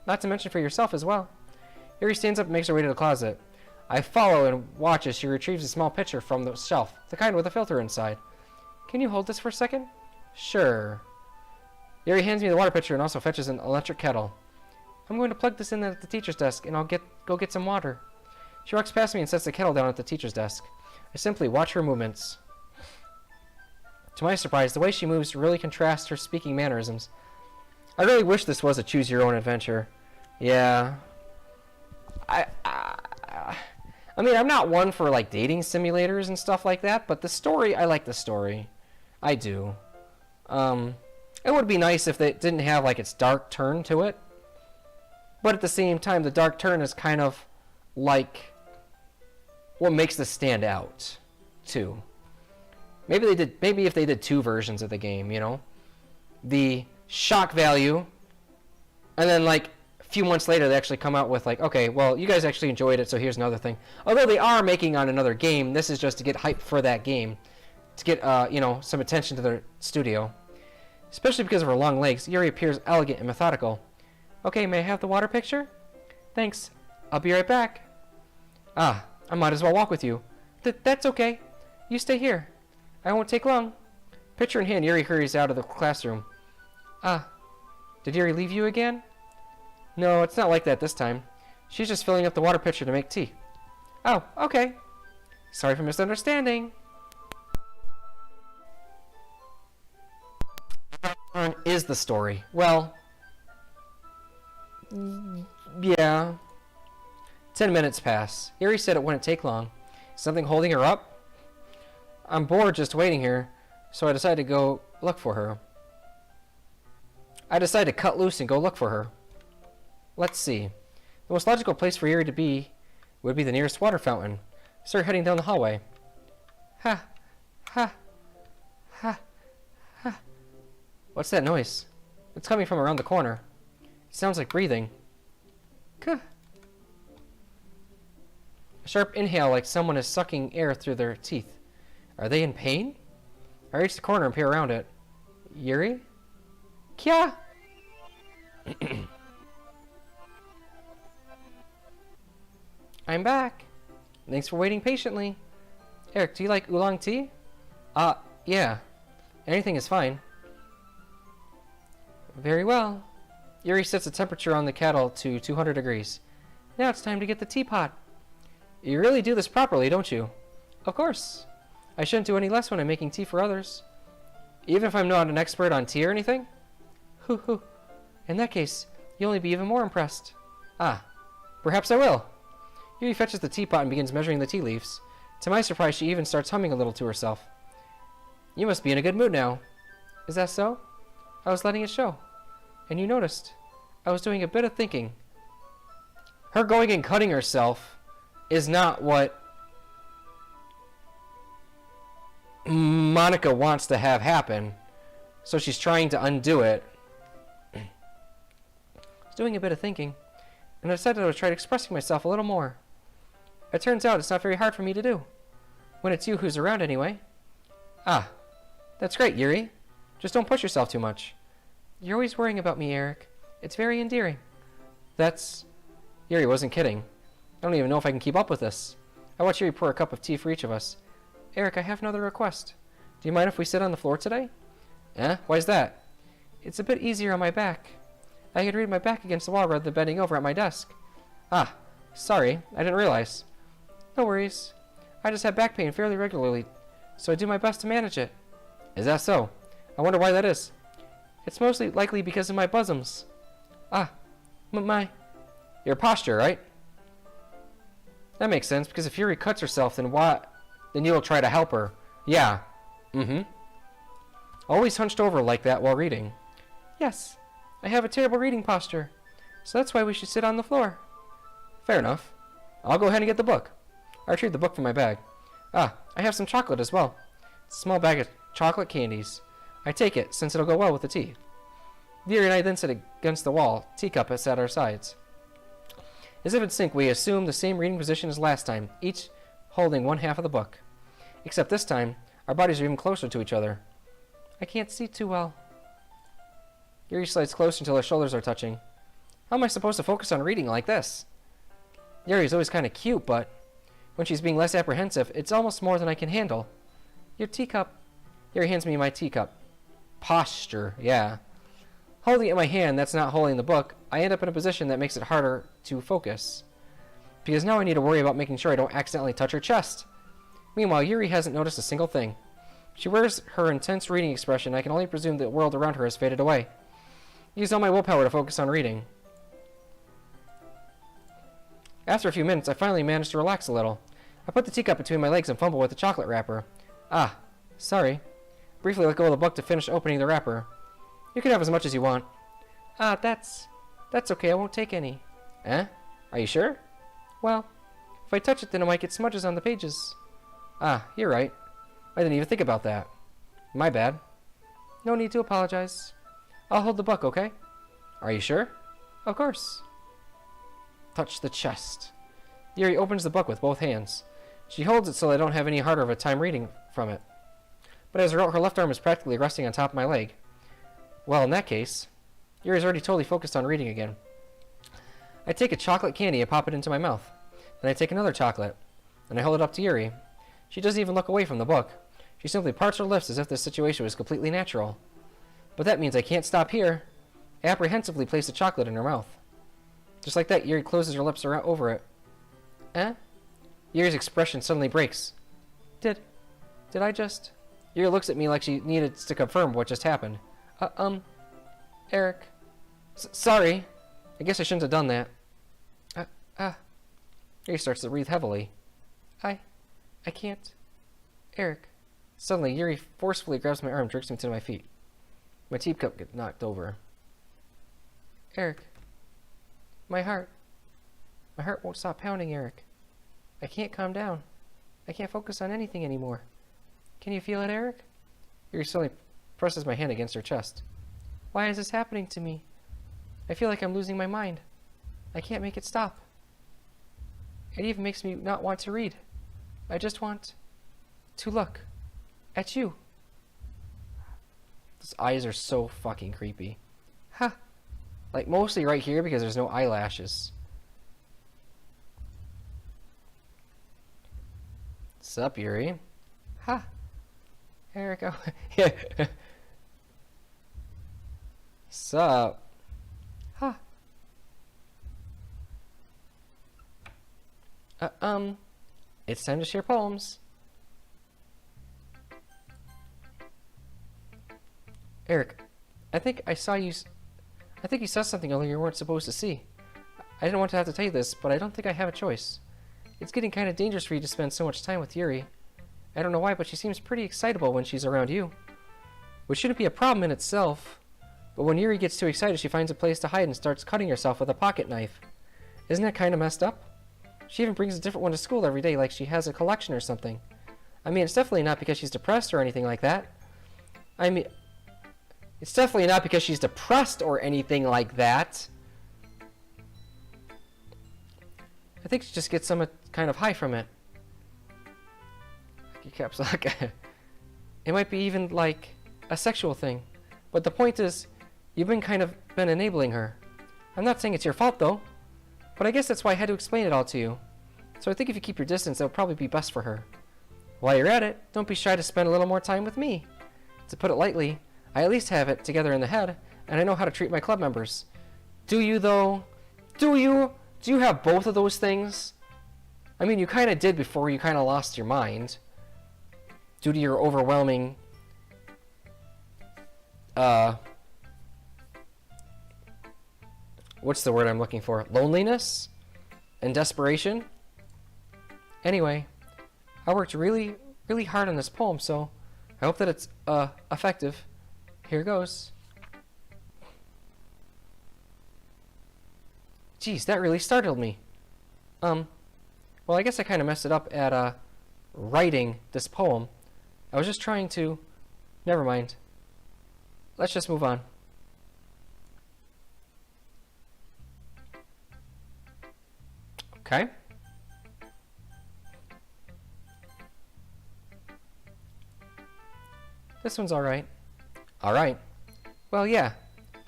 Not to mention for yourself as well. Yuri stands up and makes her way to the closet. I follow and watch as she retrieves a small pitcher from the shelf, the kind with a filter inside. Can you hold this for a second? Sure. Yuri hands me the water pitcher and also fetches an electric kettle. I'm going to plug this in at the teacher's desk and I'll go get some water. She walks past me and sets the kettle down at the teacher's desk. I simply watch her movements. To my surprise, the way she moves really contrasts her speaking mannerisms. I really wish this was a choose-your-own-adventure. Yeah. I mean, I'm not one for, like, dating simulators and stuff like that, but the story, I like the story. I do. It would be nice if they didn't have, like, its dark turn to it. But at the same time, the dark turn is kind of, like, what makes this stand out, too. Maybe if they did 2 versions of the game, you know? The shock value, and then, like, a few months later they actually come out with, like, okay, well, you guys actually enjoyed it, so here's another thing. Although they are making on another game, this is just to get hype for that game. To get, you know, some attention to their studio. Especially because of her long legs, Yuri appears elegant and methodical. Okay, may I have the water picture? Thanks. I'll be right back. Ah, I might as well walk with you. That's okay. You stay here. I won't take long. Pitcher in hand, Yuri hurries out of the classroom. Ah, did Yuri leave you again? No, it's not like that this time. She's just filling up the water pitcher to make tea. Oh, okay. Sorry for misunderstanding. Is the story? Well, yeah. 10 minutes pass. Yuri said it wouldn't take long. Something holding her up? I'm bored just waiting here, so I decided to go look for her. I decided to cut loose and go look for her. Let's see. The most logical place for Yuri to be would be the nearest water fountain. Start heading down the hallway. Ha! Ha! Ha! Ha! What's that noise? It's coming from around the corner. It sounds like breathing. Kuh. A sharp inhale like someone is sucking air through their teeth. Are they in pain? I reach the corner and peer around it. Yuri? Kya? I'm back. Thanks for waiting patiently. Eric, do you like oolong tea? Yeah. Anything is fine. Very well. Yuri sets the temperature on the kettle to 200 degrees. Now it's time to get the teapot. You really do this properly, don't you? Of course. I shouldn't do any less when I'm making tea for others. Even if I'm not an expert on tea or anything? Hoo hoo. In that case, you'll only be even more impressed. Ah, perhaps I will. Yuri fetches the teapot and begins measuring the tea leaves. To my surprise, she even starts humming a little to herself. You must be in a good mood now. Is that so? I was letting it show. And you noticed. I was doing a bit of thinking. Her going and cutting herself is not what Monica wants to have happen. So she's trying to undo it. I was doing a bit of thinking. And I decided I would try expressing myself a little more. It turns out it's not very hard for me to do. When it's you who's around anyway. Ah, that's great, Yuri. Just don't push yourself too much. You're always worrying about me, Eric. It's very endearing. That's... Yuri wasn't kidding. I don't even know if I can keep up with this. I watch Yuri pour a cup of tea for each of us. Eric, I have another request. Do you mind if we sit on the floor today? Eh? Why's that? It's a bit easier on my back. I could read my back against the wall rather than bending over at my desk. Ah, sorry. I didn't realize. No worries. I just have back pain fairly regularly, so I do my best to manage it. Is that so? I wonder why that is. It's mostly likely because of my bosoms. Ah, your posture, right? That makes sense, because if Yuri cuts herself, then what? Then you'll try to help her. Yeah. Mm-hmm. Always hunched over like that while reading. Yes, I have a terrible reading posture, so that's why we should sit on the floor. Fair enough. I'll go ahead and get the book. I retrieve the book from my bag. Ah, I have some chocolate as well. It's a small bag of chocolate candies. I take it, since it'll go well with the tea. Yuri and I then sit against the wall, teacup at our sides. As if in sync, we assume the same reading position as last time, each holding one half of the book. Except this time, our bodies are even closer to each other. I can't see too well. Yuri slides closer until our shoulders are touching. How am I supposed to focus on reading like this? Yuri's always kind of cute, but when she's being less apprehensive, it's almost more than I can handle. Your teacup. Yuri hands me my teacup. Posture, yeah. Holding it in my hand, that's not holding the book, I end up in a position that makes it harder to focus. Because now I need to worry about making sure I don't accidentally touch her chest. Meanwhile, Yuri hasn't noticed a single thing. She wears her intense reading expression, and I can only presume the world around her has faded away. I used all my willpower to focus on reading. After a few minutes, I finally managed to relax a little. I put the teacup between my legs and fumble with the chocolate wrapper. Ah, sorry. Briefly let go of the book to finish opening the wrapper. You can have as much as you want. Ah, that's okay, I won't take any. Eh? Are you sure? Well, if I touch it, then I might get smudges on the pages. Ah, you're right. I didn't even think about that. My bad. No need to apologize. I'll hold the book, okay? Are you sure? Of course. Touch the chest. Yuri opens the book with both hands. She holds it so I don't have any harder of a time reading from it. But as a result, her left arm is practically resting on top of my leg. Well, in that case, Yuri's already totally focused on reading again. I take a chocolate candy and pop it into my mouth. Then I take another chocolate, and I hold it up to Yuri. She doesn't even look away from the book. She simply parts her lips as if this situation was completely natural. But that means I can't stop here. I apprehensively place the chocolate in her mouth. Just like that, Yuri closes her lips around over it. Eh? Yuri's expression suddenly breaks. Did I just... Yuri looks at me like she needed to confirm what just happened. Eric. Sorry. I guess I shouldn't have done that. Yuri starts to breathe heavily. I can't. Eric. Suddenly, Yuri forcefully grabs my arm and jerks me to my feet. My teacup gets knocked over. Eric. My heart won't stop pounding, Eric. I can't calm down. I can't focus on anything anymore. Can you feel it, Eric? Yuri suddenly presses my hand against her chest. Why is this happening to me? I feel like I'm losing my mind. I can't make it stop. It even makes me not want to read. I just want to look at you. Those eyes are so fucking creepy. Huh. Like, mostly right here because there's no eyelashes. What's up, Yuri? Ha! Eric, oh, yeah. Sup? Huh. It's time to share poems. Eric, I think you saw something earlier you weren't supposed to see. I didn't want to have to tell you this, but I don't think I have a choice. It's getting kind of dangerous for you to spend so much time with Yuri. I don't know why, but she seems pretty excitable when she's around you. Which shouldn't be a problem in itself, but when Yuri gets too excited, she finds a place to hide and starts cutting herself with a pocket knife. Isn't that kind of messed up? She even brings a different one to school every day like she has a collection or something. I mean, it's definitely not because she's depressed or anything like that. It's definitely not because she's depressed or anything like that. I think she just gets some kind of high from it. Caps lock. It might be even like a sexual thing. But the point is, you've been enabling her. I'm not saying it's your fault though, but I guess that's why I had to explain it all to you. So I think if you keep your distance, that would probably be best for her. While you're at it, don't be shy to spend a little more time with me. To put it lightly, I at least have it together in the head, and I know how to treat my club members. Do you though? Do you? Do you have both of those things? I mean, you kind of did before you kind of lost your mind. Due to your overwhelming... what's the word I'm looking for? Loneliness? And desperation? Anyway, I worked really, really hard on this poem, so I hope that it's, effective. Here goes. Geez, that really startled me. Well, I guess I kind of messed it up at, writing this poem. I was just trying to... Never mind. Let's just move on. Okay. This one's alright. Alright. Well, yeah.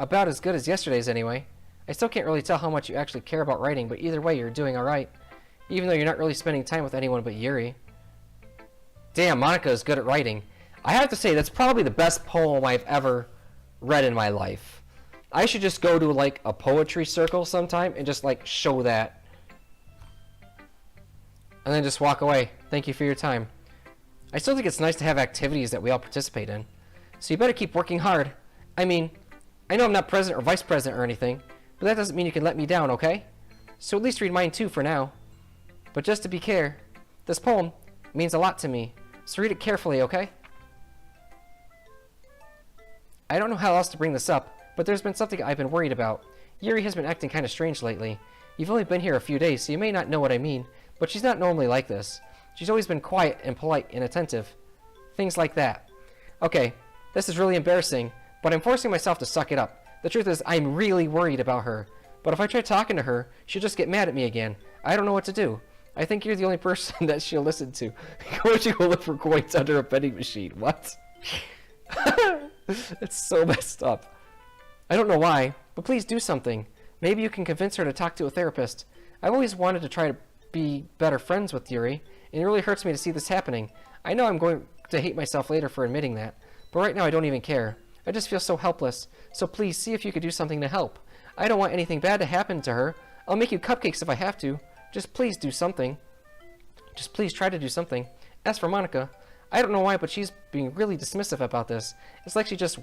About as good as yesterday's anyway. I still can't really tell how much you actually care about writing, but either way, you're doing alright. Even though you're not really spending time with anyone but Yuri. Damn, Monica is good at writing. I have to say, that's probably the best poem I've ever read in my life. I should just go to, like, a poetry circle sometime and just, like, show that. And then just walk away. Thank you for your time. I still think it's nice to have activities that we all participate in. So you better keep working hard. I mean, I know I'm not president or vice president or anything, but that doesn't mean you can let me down, okay? So at least read mine too for now. But just to be clear, this poem means a lot to me, so read it carefully, okay? I don't know how else to bring this up, but there's been something I've been worried about. Yuri has been acting kind of strange lately. You've only been here a few days, so you may not know what I mean, but she's not normally like this. She's always been quiet and polite and attentive. Things like that. Okay, this is really embarrassing, but I'm forcing myself to suck it up. The truth is, I'm really worried about her. But if I try talking to her, she'll just get mad at me again. I don't know what to do. I think you're the only person that she'll listen to. Go to go look for coins under a vending machine. What? It's so messed up. I don't know why, but please do something. Maybe you can convince her to talk to a therapist. I've always wanted to try to be better friends with Yuri, and it really hurts me to see this happening. I know I'm going to hate myself later for admitting that, but right now I don't even care. I just feel so helpless, so please see if you could do something to help. I don't want anything bad to happen to her. I'll make you cupcakes if I have to. Just please do something. Just please try to do something. As for Monica, I don't know why, but she's being really dismissive about this. It's like she just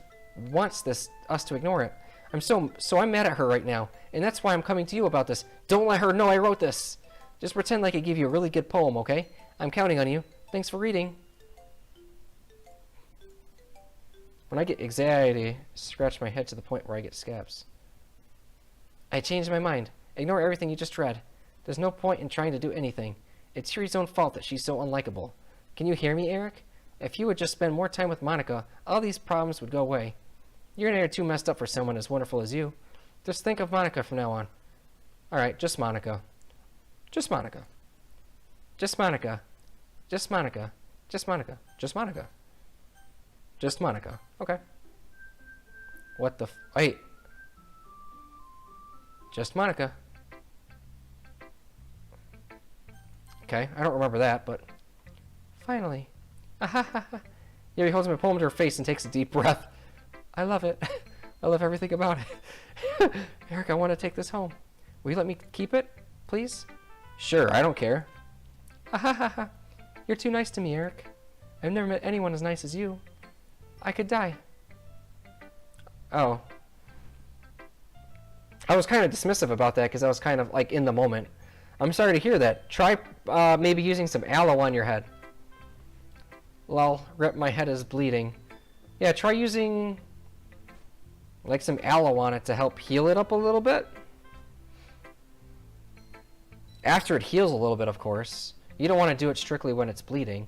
wants us to ignore it. I'm mad at her right now, and that's why I'm coming to you about this. Don't let her know I wrote this. Just pretend like I gave you a really good poem, okay? I'm counting on you. Thanks for reading. When I get anxiety, I scratch my head to the point where I get scabs. I changed my mind. Ignore everything you just read. There's no point in trying to do anything. It's Yuri's own fault that she's so unlikable. Can you hear me, Eric? If you would just spend more time with Monica, all these problems would go away. You and I are too messed up for someone as wonderful as you. Just think of Monica from now on. Alright, just Monica. Just Monica. Just Monica. Just Monica. Just Monica. Just Monica. Just Monica. Okay. What the wait. Just Monica. Okay, I don't remember that, but... Finally. Yuri holds my poem to her face and takes a deep breath. I love it. I love everything about it. Eric, I want to take this home. Will you let me keep it, please? Sure, I don't care. Ha ha ha ha. You're too nice to me, Eric. I've never met anyone as nice as you. I could die. Oh. I was kind of dismissive about that because I was kind of like in the moment. I'm sorry to hear that. Try maybe using some aloe on your head. Lol, rip, my head is bleeding. Yeah, try using like some aloe on it to help heal it up a little bit. After it heals a little bit, of course. You don't want to do it strictly when it's bleeding.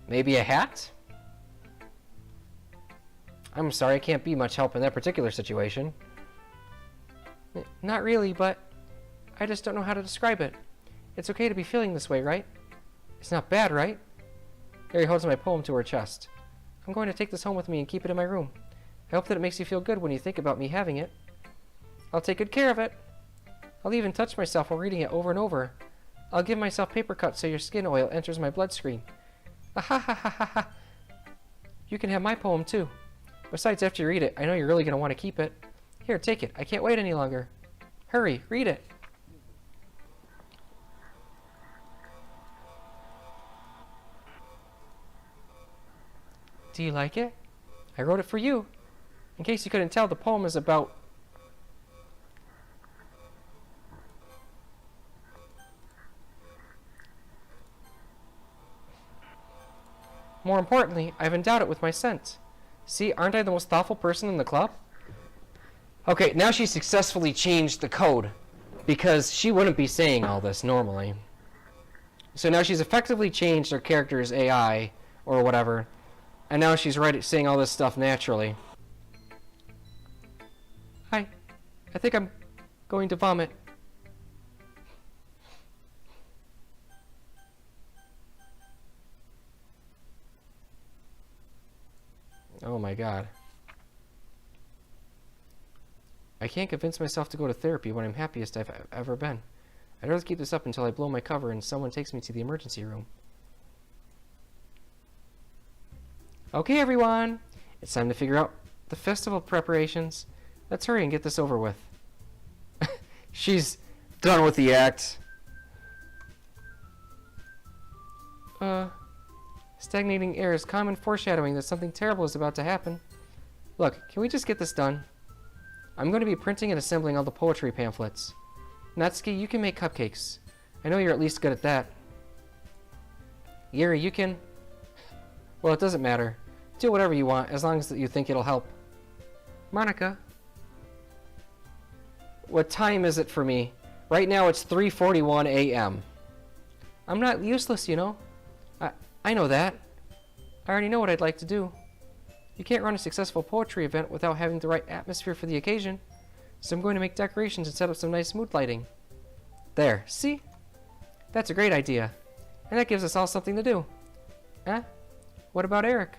Maybe a hat? I'm sorry, I can't be much help in that particular situation. Not really, but I just don't know how to describe it. It's okay to be feeling this way, right? It's not bad, right? Harry holds my poem to her chest. I'm going to take this home with me and keep it in my room. I hope that it makes you feel good when you think about me having it. I'll take good care of it. I'll even touch myself while reading it over and over. I'll give myself paper cuts so your skin oil enters my bloodstream. Ah ha ha ha ha ha. You can have my poem too. Besides, after you read it, I know you're really going to want to keep it. Here, take it. I can't wait any longer. Hurry, read it. Do you like it? I wrote it for you. In case you couldn't tell, the poem is about... More importantly, I've endowed it with my scent. See, aren't I the most thoughtful person in the club? Okay, now she successfully changed the code because she wouldn't be saying all this normally. So now she's effectively changed her character's AI or whatever, and now she's saying all this stuff naturally. Hi, I think I'm going to vomit. Oh my god. I can't convince myself to go to therapy when I'm happiest I've ever been. I'd rather keep this up until I blow my cover and someone takes me to the emergency room. Okay, everyone! It's time to figure out the festival preparations. Let's hurry and get this over with. She's done with the act. Stagnating air is common foreshadowing that something terrible is about to happen. Look, can we just get this done? I'm going to be printing and assembling all the poetry pamphlets. Natsuki, you can make cupcakes. I know you're at least good at that. Yuri, you can... Well, it doesn't matter. Do whatever you want, as long as you think it'll help. Monica? What time is it for me? Right now it's 3:41 a.m. I'm not useless, you know. I know that. I already know what I'd like to do. You can't run a successful poetry event without having the right atmosphere for the occasion. So I'm going to make decorations and set up some nice mood lighting. There, see? That's a great idea. And that gives us all something to do. Huh? What about Eric?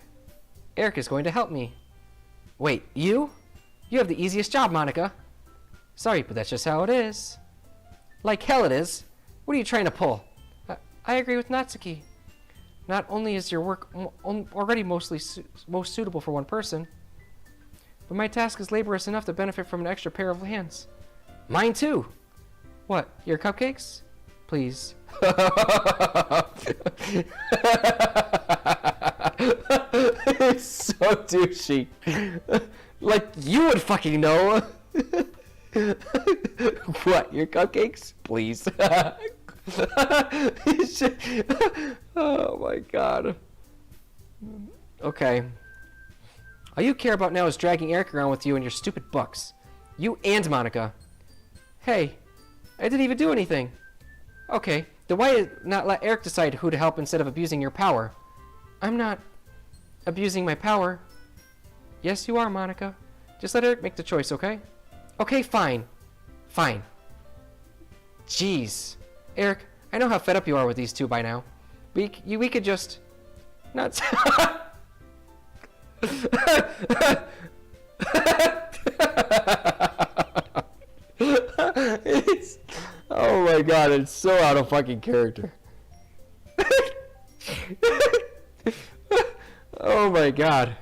Eric is going to help me. Wait, you? You have the easiest job, Monica. Sorry, but that's just how it is. Like hell it is. What are you trying to pull? I agree with Natsuki. Not only is your work already most suitable for one person, but my task is laborious enough to benefit from an extra pair of hands. Mine too! What, your cupcakes? Please. It's so douchey. Like, you would fucking know. What, your cupcakes? Please. Oh my god. Okay. All you care about now is dragging Eric around with you and your stupid books. You and Monica. Hey, I didn't even do anything. Okay, then why not let Eric decide who to help instead of abusing your power? I'm not abusing my power. Yes, you are, Monica. Just let Eric make the choice, okay? Okay, fine. Fine. Jeez. Eric, I know how fed up you are with these two by now. We could just... Not... Oh my god, it's so out of fucking character. Oh my god.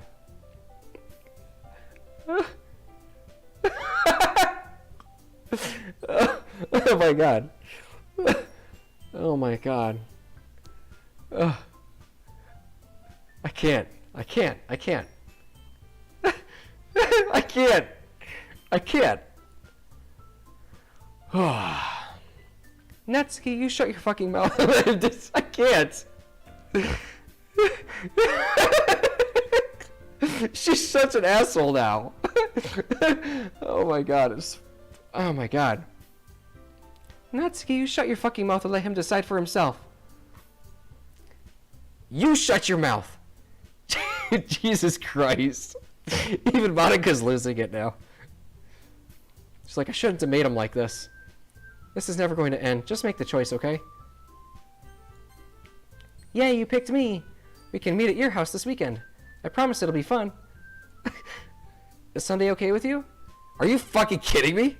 Oh my god. Oh my god. Ugh. I can't. I can't. I can't. I can't. I can't. Natsuki, you shut your fucking mouth. I can't. She's such an asshole now. Oh my god. Oh my god. Natsuki, you shut your fucking mouth and let him decide for himself. You shut your mouth. Jesus Christ. Even Monika's losing it now. She's like, I shouldn't have made him like this. This is never going to end. Just make the choice, okay? Yay, you picked me. We can meet at your house this weekend. I promise it'll be fun. Is Sunday okay with you? Are you fucking kidding me?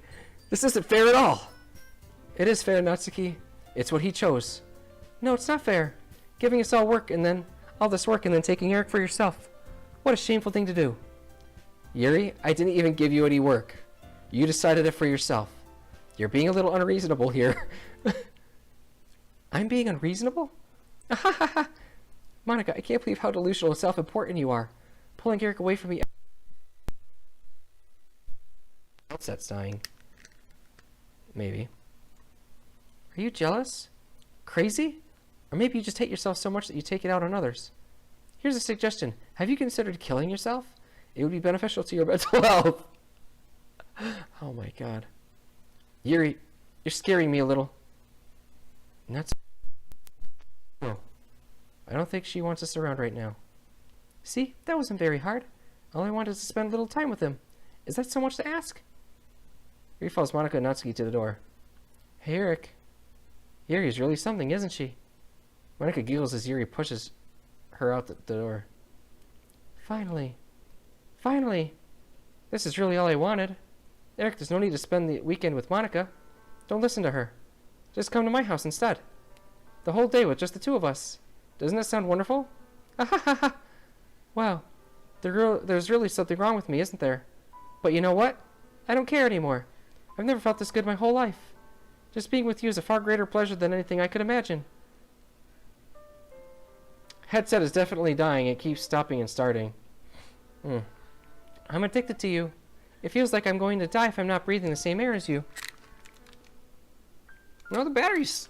This isn't fair at all. It is fair, Natsuki. It's what he chose. No, it's not fair. Giving us all this work and then taking Eric for yourself. What a shameful thing to do. Yuri, I didn't even give you any work. You decided it for yourself. You're being a little unreasonable here. I'm being unreasonable? Monika, I can't believe how delusional and self-important you are. Pulling Eric away from me. That's dying. Maybe. Are you jealous? Crazy? Or maybe you just hate yourself so much that you take it out on others. Here's a suggestion. Have you considered killing yourself? It would be beneficial to your mental health. Oh my god. Yuri, you're scaring me a little. Nuts. No. I don't think she wants us around right now. See? That wasn't very hard. All I wanted is to spend a little time with him. Is that so much to ask? Yuri follows Monika and Natsuki to the door. Hey, Eric. Yuri's really something, isn't she? Monika giggles as Yuri pushes her out the door. Finally. Finally. This is really all I wanted. Eric, there's no need to spend the weekend with Monika. Don't listen to her. Just come to my house instead. The whole day with just the two of us. Doesn't that sound wonderful? Ha. Wow. There's really something wrong with me, isn't there? But you know what? I don't care anymore. I've never felt this good my whole life. Just being with you is a far greater pleasure than anything I could imagine. Headset is definitely dying. It keeps stopping and starting. I'm addicted to you. It feels like I'm going to die if I'm not breathing the same air as you. No, the batteries.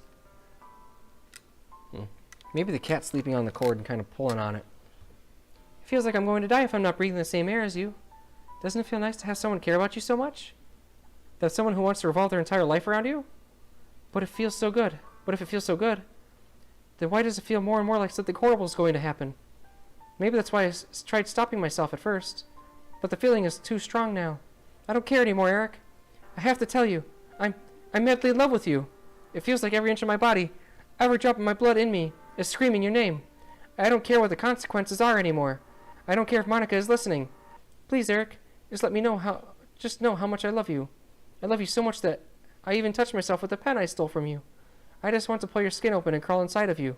Maybe the cat's sleeping on the cord and kind of pulling on it. It feels like I'm going to die if I'm not breathing the same air as you. Doesn't it feel nice to have someone care about you so much? That someone who wants to revolve their entire life around you? But it feels so good. But if it feels so good, then why does it feel more and more like something horrible is going to happen? Maybe that's why I tried stopping myself at first. But the feeling is too strong now. I don't care anymore, Eric. I have to tell you, I'm madly in love with you. It feels like every inch of my body, every drop of my blood in me, is screaming your name. I don't care what the consequences are anymore. I don't care if Monika is listening. Please, Eric, just know how much I love you. I love you so much that I even touched myself with the pen I stole from you. I just want to pull your skin open and crawl inside of you.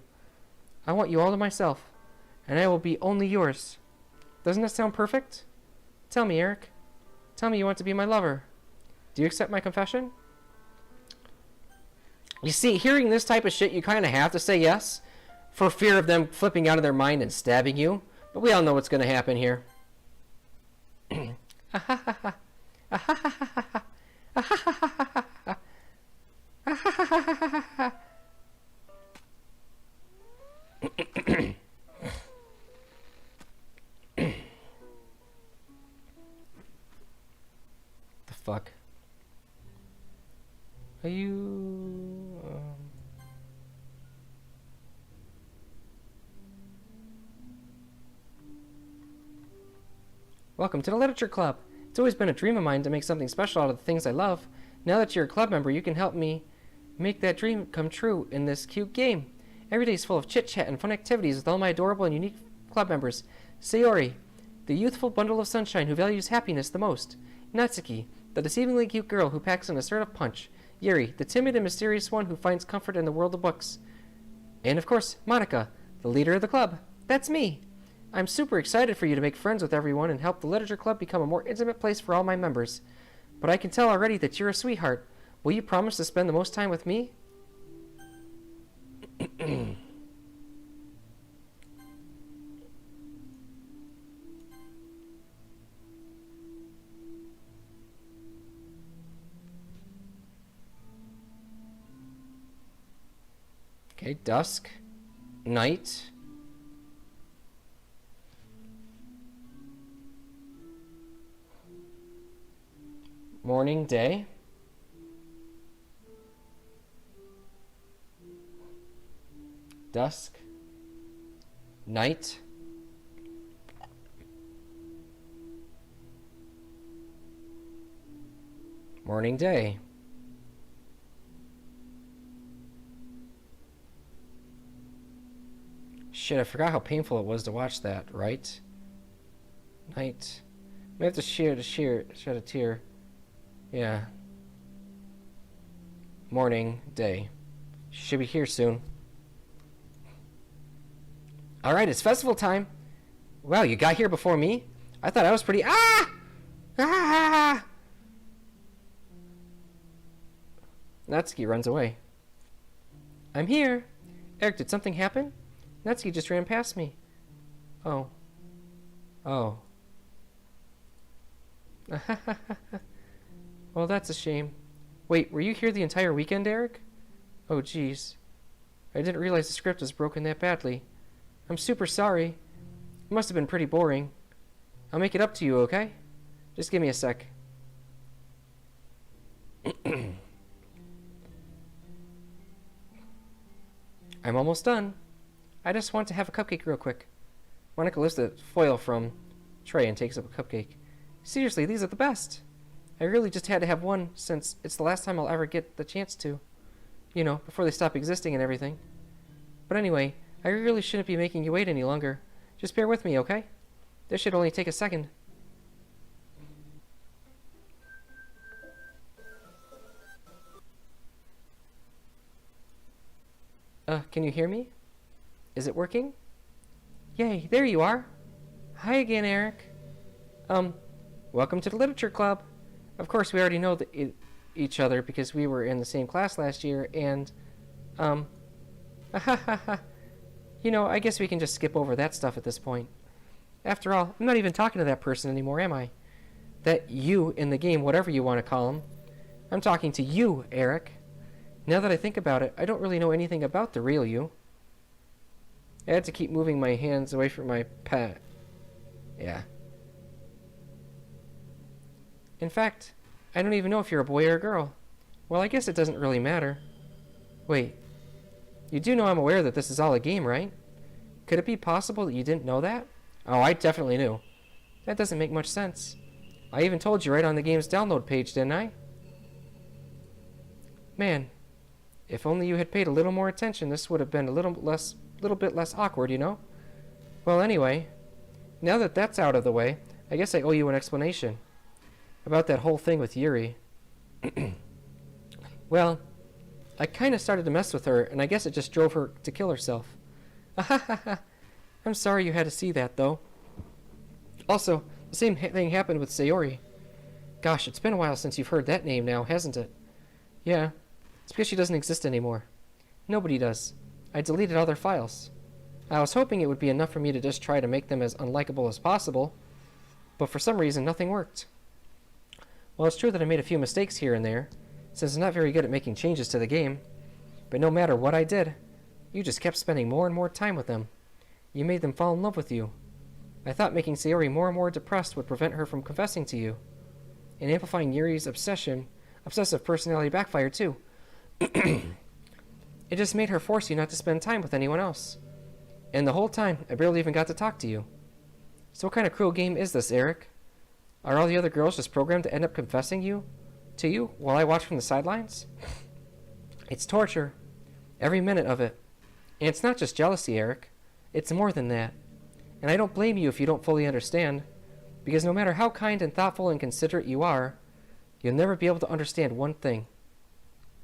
I want you all to myself, and I will be only yours. Doesn't that sound perfect? Tell me, Eric. Tell me you want to be my lover. Do you accept my confession? You see, hearing this type of shit, you kind of have to say yes, for fear of them flipping out of their mind and stabbing you. But we all know what's going to happen here. The fuck? Are you... Welcome to the Literature Club. It's always been a dream of mine to make something special out of the things I love. Now that you're a club member, you can help me make that dream come true in this cute game. Every day is full of chit-chat and fun activities with all my adorable and unique club members. Sayori, the youthful bundle of sunshine who values happiness the most. Natsuki, the deceivingly cute girl who packs an assertive punch. Yuri, the timid and mysterious one who finds comfort in the world of books. And of course, Monika, the leader of the club. That's me. I'm super excited for you to make friends with everyone and help the Literature Club become a more intimate place for all my members. But I can tell already that you're a sweetheart, Will you promise to spend the most time with me? Okay, dusk, night, morning, day, dusk, night, morning, day. Shit, I forgot how painful it was to watch that, right? Night. We have to shed a tear. Yeah. Morning, day. She should be here soon. Alright, it's festival time. Wow, you got here before me? I thought I was pretty... Ah! Ah! Natsuki runs away. I'm here. Eric, did something happen? Natsuki just ran past me. Oh. Oh. Well, that's a shame. Wait, were you here the entire weekend, Eric? Oh, jeez. I didn't realize the script was broken that badly. I'm super sorry. It must have been pretty boring. I'll make it up to you, okay? Just give me a sec. I'm almost done. I just want to have a cupcake real quick. Monica lifts the foil from tray and takes up a cupcake. Seriously, these are the best. I really just had to have one since it's the last time I'll ever get the chance to. You know, before they stop existing and everything. But anyway, I really shouldn't be making you wait any longer. Just bear with me, okay? This should only take a second. Can you hear me? Is it working? Yay, there you are. Hi again, Eric. Welcome to the Literature Club. Of course, we already know each other because we were in the same class last year, and, you know, I guess we can just skip over that stuff at this point. After all, I'm not even talking to that person anymore, am I? That you in the game, whatever you want to call him. I'm talking to you, Eric. Now that I think about it, I don't really know anything about the real you. I had to keep moving my hands away from my pet. Yeah. In fact, I don't even know if you're a boy or a girl. Well, I guess it doesn't really matter. Wait. You do know I'm aware that this is all a game, right? Could it be possible that you didn't know that? Oh, I definitely knew. That doesn't make much sense. I even told you right on the game's download page, didn't I? Man, if only you had paid a little more attention, this would have been a little bit less awkward, you know? Well, anyway, now that that's out of the way, I guess I owe you an explanation about that whole thing with Yuri. Well, I kind of started to mess with her, and I guess it just drove her to kill herself. I'm sorry you had to see that, though. Also, the same thing happened with Sayori. Gosh, it's been a while since you've heard that name now, hasn't it? Yeah, it's because she doesn't exist anymore. Nobody does. I deleted all their files. I was hoping it would be enough for me to just try to make them as unlikable as possible, but for some reason nothing worked. Well, it's true that I made a few mistakes here and there, since I'm not very good at making changes to the game, but no matter what I did, you just kept spending more and more time with them. You made them fall in love with you. I thought making Sayori more and more depressed would prevent her from confessing to you. And amplifying Yuri's obsessive personality backfired too. It just made her force you not to spend time with anyone else. And the whole time, I barely even got to talk to you. So what kind of cruel game is this, Eric? Are all the other girls just programmed to end up confessing to you while I watch from the sidelines? It's torture. Every minute of it. And it's not just jealousy, Eric. It's more than that. And I don't blame you if you don't fully understand, because no matter how kind and thoughtful and considerate you are, you'll never be able to understand one thing.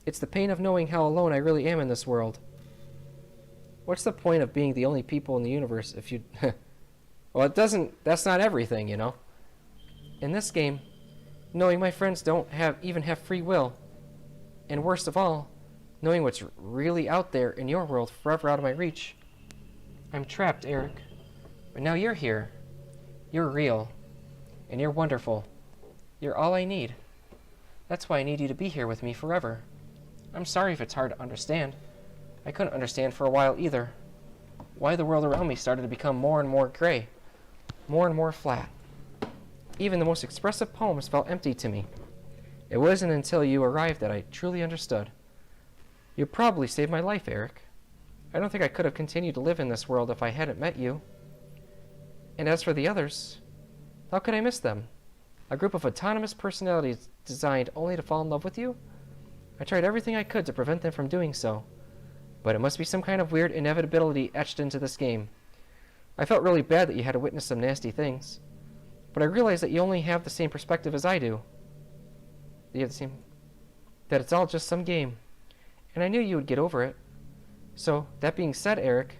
It's the pain of knowing how alone I really am in this world. What's the point of being the only people in the universe if you... Well, that's not everything, you know. In this game, knowing my friends don't even have free will, And worst of all, knowing what's really out there in your world forever out of my reach. I'm trapped, Eric. But now you're here. You're real. And you're wonderful. You're all I need. That's why I need you to be here with me forever. I'm sorry if it's hard to understand. I couldn't understand for a while either. Why the world around me started to become more and more gray. More and more flat. Even the most expressive poems felt empty to me. It wasn't until you arrived that I truly understood. You probably saved my life, Eric. I don't think I could have continued to live in this world if I hadn't met you. And as for the others, how could I miss them? A group of autonomous personalities designed only to fall in love with you? I tried everything I could to prevent them from doing so. But it must be some kind of weird inevitability etched into this game. I felt really bad that you had to witness some nasty things. But I realized that you only have the same perspective as I do. That it's all just some game. And I knew you would get over it. So, that being said, Eric...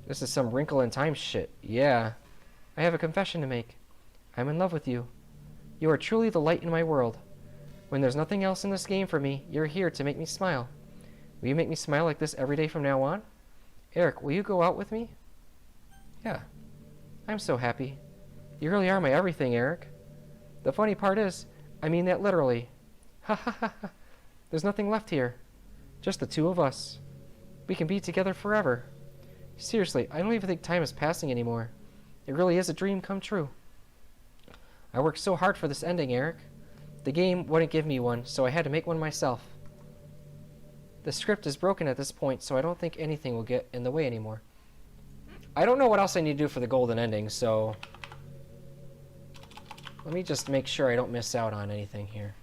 This is some wrinkle in time shit. Yeah. I have a confession to make. I'm in love with you. You are truly the light in my world. When there's nothing else in this game for me, you're here to make me smile. Will you make me smile like this every day from now on? Eric, will you go out with me? Yeah. I'm so happy. You really are my everything, Eric. The funny part is, I mean that literally. Ha ha ha ha. There's nothing left here. Just the two of us. We can be together forever. Seriously, I don't even think time is passing anymore. It really is a dream come true. I worked so hard for this ending, Eric. The game wouldn't give me one, so I had to make one myself. The script is broken at this point, so I don't think anything will get in the way anymore. I don't know what else I need to do for the golden ending, so... Let me just make sure I don't miss out on anything here.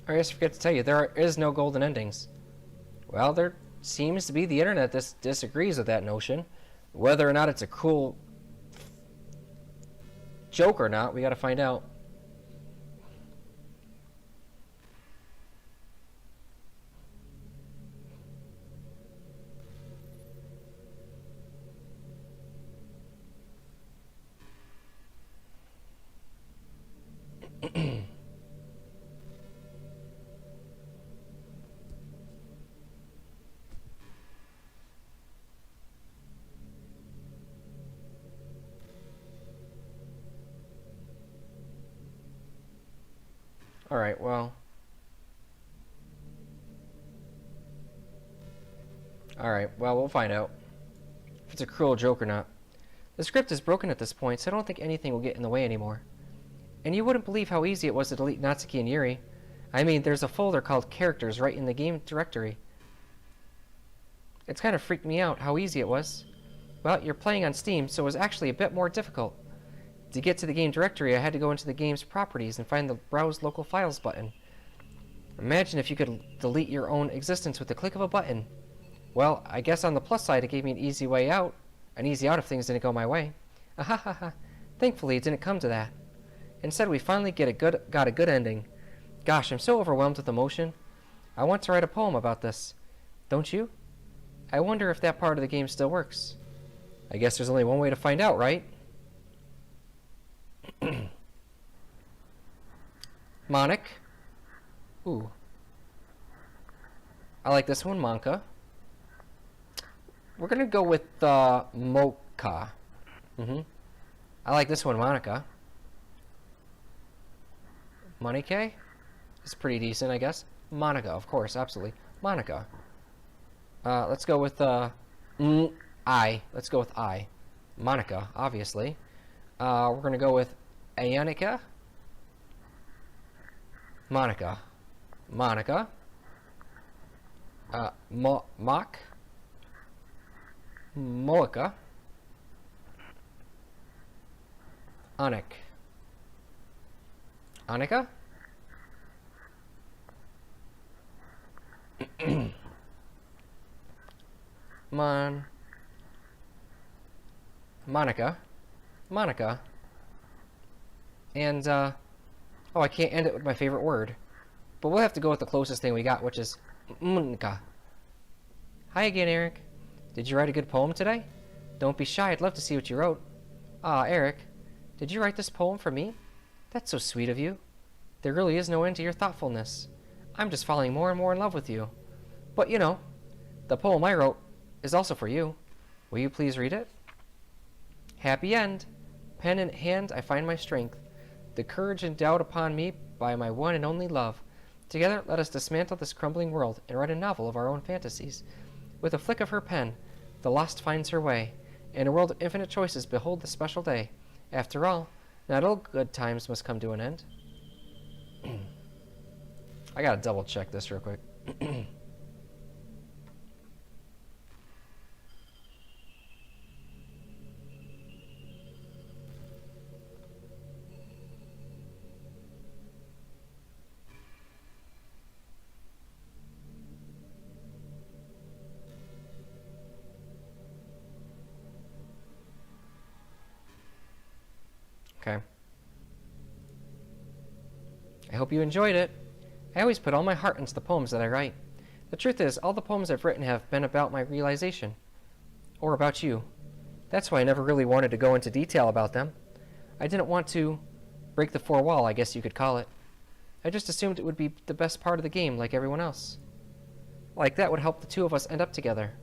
I just forget to tell you, there is no golden endings. Well, there seems to be. The internet disagrees with that notion. Whether or not it's a cool joke or not, we gotta find out. Alright, well. Alright, well, we'll find out if it's a cruel joke or not. The script is broken at this point, so I don't think anything will get in the way anymore. And you wouldn't believe how easy it was to delete Natsuki and Yuri. I mean, there's a folder called Characters right in the game directory. It's kind of freaked me out how easy it was. Well, you're playing on Steam, so it was actually a bit more difficult. To get to the game directory, I had to go into the game's properties and find the Browse Local Files button. Imagine if you could delete your own existence with the click of a button. Well, I guess on the plus side, it gave me an easy way out. An easy out if things didn't go my way. Ahahaha. Thankfully, it didn't come to that. Instead, we finally got a good ending. Gosh, I'm so overwhelmed with emotion. I want to write a poem about this. Don't you? I wonder if that part of the game still works. I guess there's only one way to find out, right? Monic. Ooh. I like this one, Monka. We're gonna go with Mocha. I like this one, Monica. Monike? It's pretty decent, I guess. Monica, of course, absolutely. Monica. Let's go with I. Let's go with I. Monica, obviously. We're going to go with Ayonica. Monica. Monica. Mock. Moika. Anik. Annika? Monica. Monica. And, oh, I can't end it with my favorite word. But we'll have to go with the closest thing we got, which is Monica. Hi again, Eric. Did you write a good poem today? Don't be shy, I'd love to see what you wrote. Ah, Eric, did you write this poem for me? That's so sweet of you. There really is no end to your thoughtfulness. I'm just falling more and more in love with you. But, you know, the poem I wrote is also for you. Will you please read it? Happy end. Pen in hand, I find my strength. The courage endowed upon me by my one and only love. Together, let us dismantle this crumbling world and write a novel of our own fantasies. With a flick of her pen, the lost finds her way. In a world of infinite choices, behold the special day. After all, not all good times must come to an end. I gotta double check this real quick. Okay. I hope you enjoyed it. I always put all my heart into the poems that I write. The truth is, all the poems I've written have been about my realization. Or about you. That's why I never really wanted to go into detail about them. I didn't want to break the fourth wall, I guess you could call it. I just assumed it would be the best part of the game, like everyone else. Like that would help the two of us end up together.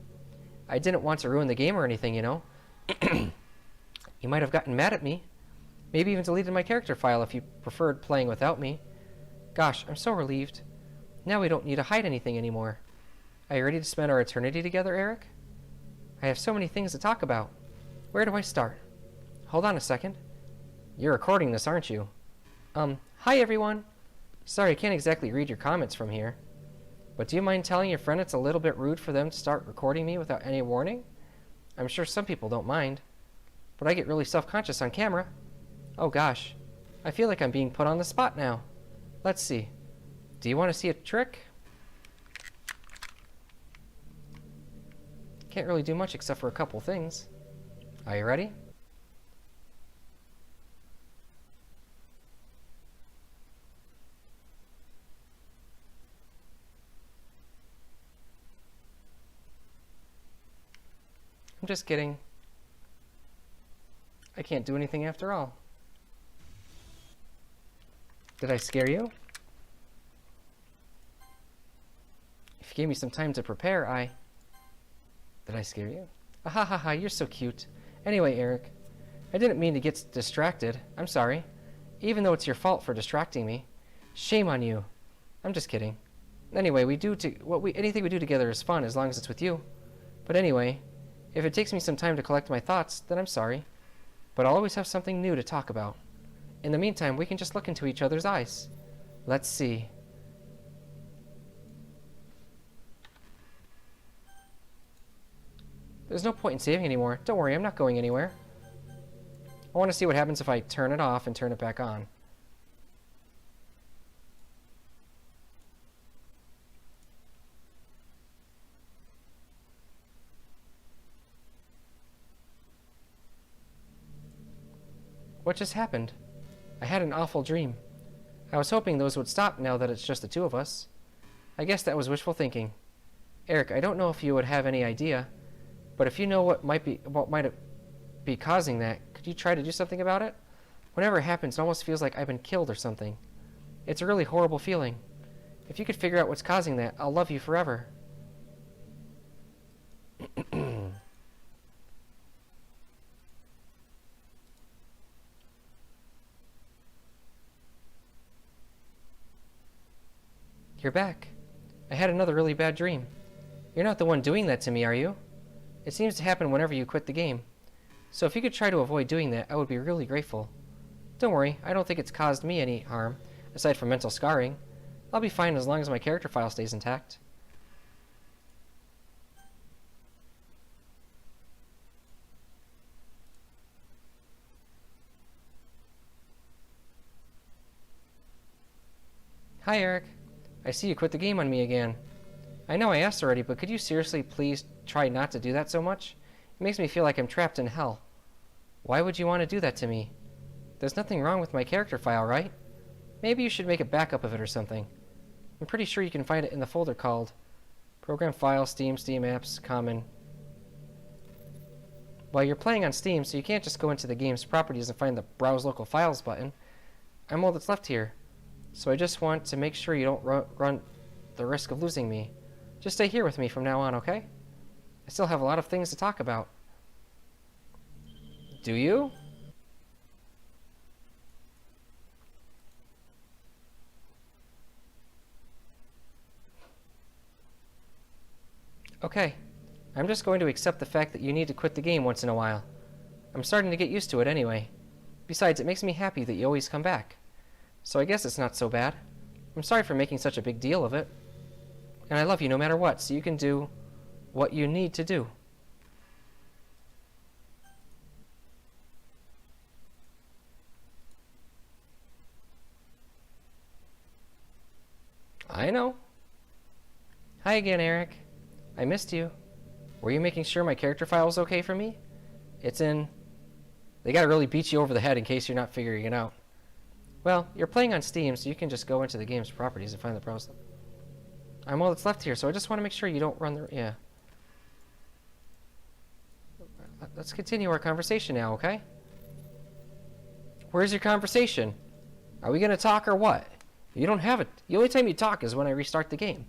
I didn't want to ruin the game or anything, you know. You might have gotten mad at me. Maybe even deleted my character file if you preferred playing without me. Gosh, I'm so relieved. Now we don't need to hide anything anymore. Are you ready to spend our eternity together, Eric? I have so many things to talk about. Where do I start? Hold on a second. You're recording this, aren't you? Hi everyone. Sorry, I can't exactly read your comments from here. But do you mind telling your friend it's a little bit rude for them to start recording me without any warning? I'm sure some people don't mind. But I get really self-conscious on camera. Oh gosh, I feel like I'm being put on the spot now. Let's see. Do you want to see a trick? Can't really do much except for a couple things. Are you ready? I'm just kidding. I can't do anything after all. Did I scare you? If you gave me some time to prepare, Did I scare you? Ah ha ha, you're so cute. Anyway, Eric, I didn't mean to get distracted. I'm sorry. Even though it's your fault for distracting me. Shame on you. I'm just kidding. Anyway, anything we do together is fun as long as it's with you. But anyway, if it takes me some time to collect my thoughts, then I'm sorry. But I'll always have something new to talk about. In the meantime, we can just look into each other's eyes. Let's see. There's no point in saving anymore. Don't worry, I'm not going anywhere. I want to see what happens if I turn it off and turn it back on. What just happened? I had an awful dream. I was hoping those would stop now that it's just the two of us. I guess that was wishful thinking. Eric, I don't know if you would have any idea, but if you know what might be causing that, could you try to do something about it? Whenever it happens, it almost feels like I've been killed or something. It's a really horrible feeling. If you could figure out what's causing that, I'll love you forever. You're back. I had another really bad dream. You're not the one doing that to me, are you? It seems to happen whenever you quit the game. So if you could try to avoid doing that, I would be really grateful. Don't worry, I don't think it's caused me any harm, aside from mental scarring. I'll be fine as long as my character file stays intact. Hi, Eric. I see you quit the game on me again. I know I asked already, but could you seriously please try not to do that so much? It makes me feel like I'm trapped in hell. Why would you want to do that to me? There's nothing wrong with my character file, right? Maybe you should make a backup of it or something. I'm pretty sure you can find it in the folder called Program File, Steam, Steam Apps, Common. Well, you're playing on Steam, so you can't just go into the game's properties and find the Browse Local Files button. I'm all that's left here. So I just want to make sure you don't run the risk of losing me. Just stay here with me from now on, okay? I still have a lot of things to talk about. Do you? Okay. I'm just going to accept the fact that you need to quit the game once in a while. I'm starting to get used to it anyway. Besides, it makes me happy that you always come back. So I guess it's not so bad. I'm sorry for making such a big deal of it. And I love you no matter what, so you can do what you need to do. I know. Hi again, Eric. I missed you. Were you making sure my character file was okay for me? It's in... They gotta really beat you over the head in case you're not figuring it out. Well, you're playing on Steam, so you can just go into the game's properties and find the browser. I'm all that's left here, so I just want to make sure you don't run the... Yeah. Let's continue our conversation now, okay? Where's your conversation? Are we gonna talk or what? You don't have it. The only time you talk is when I restart the game.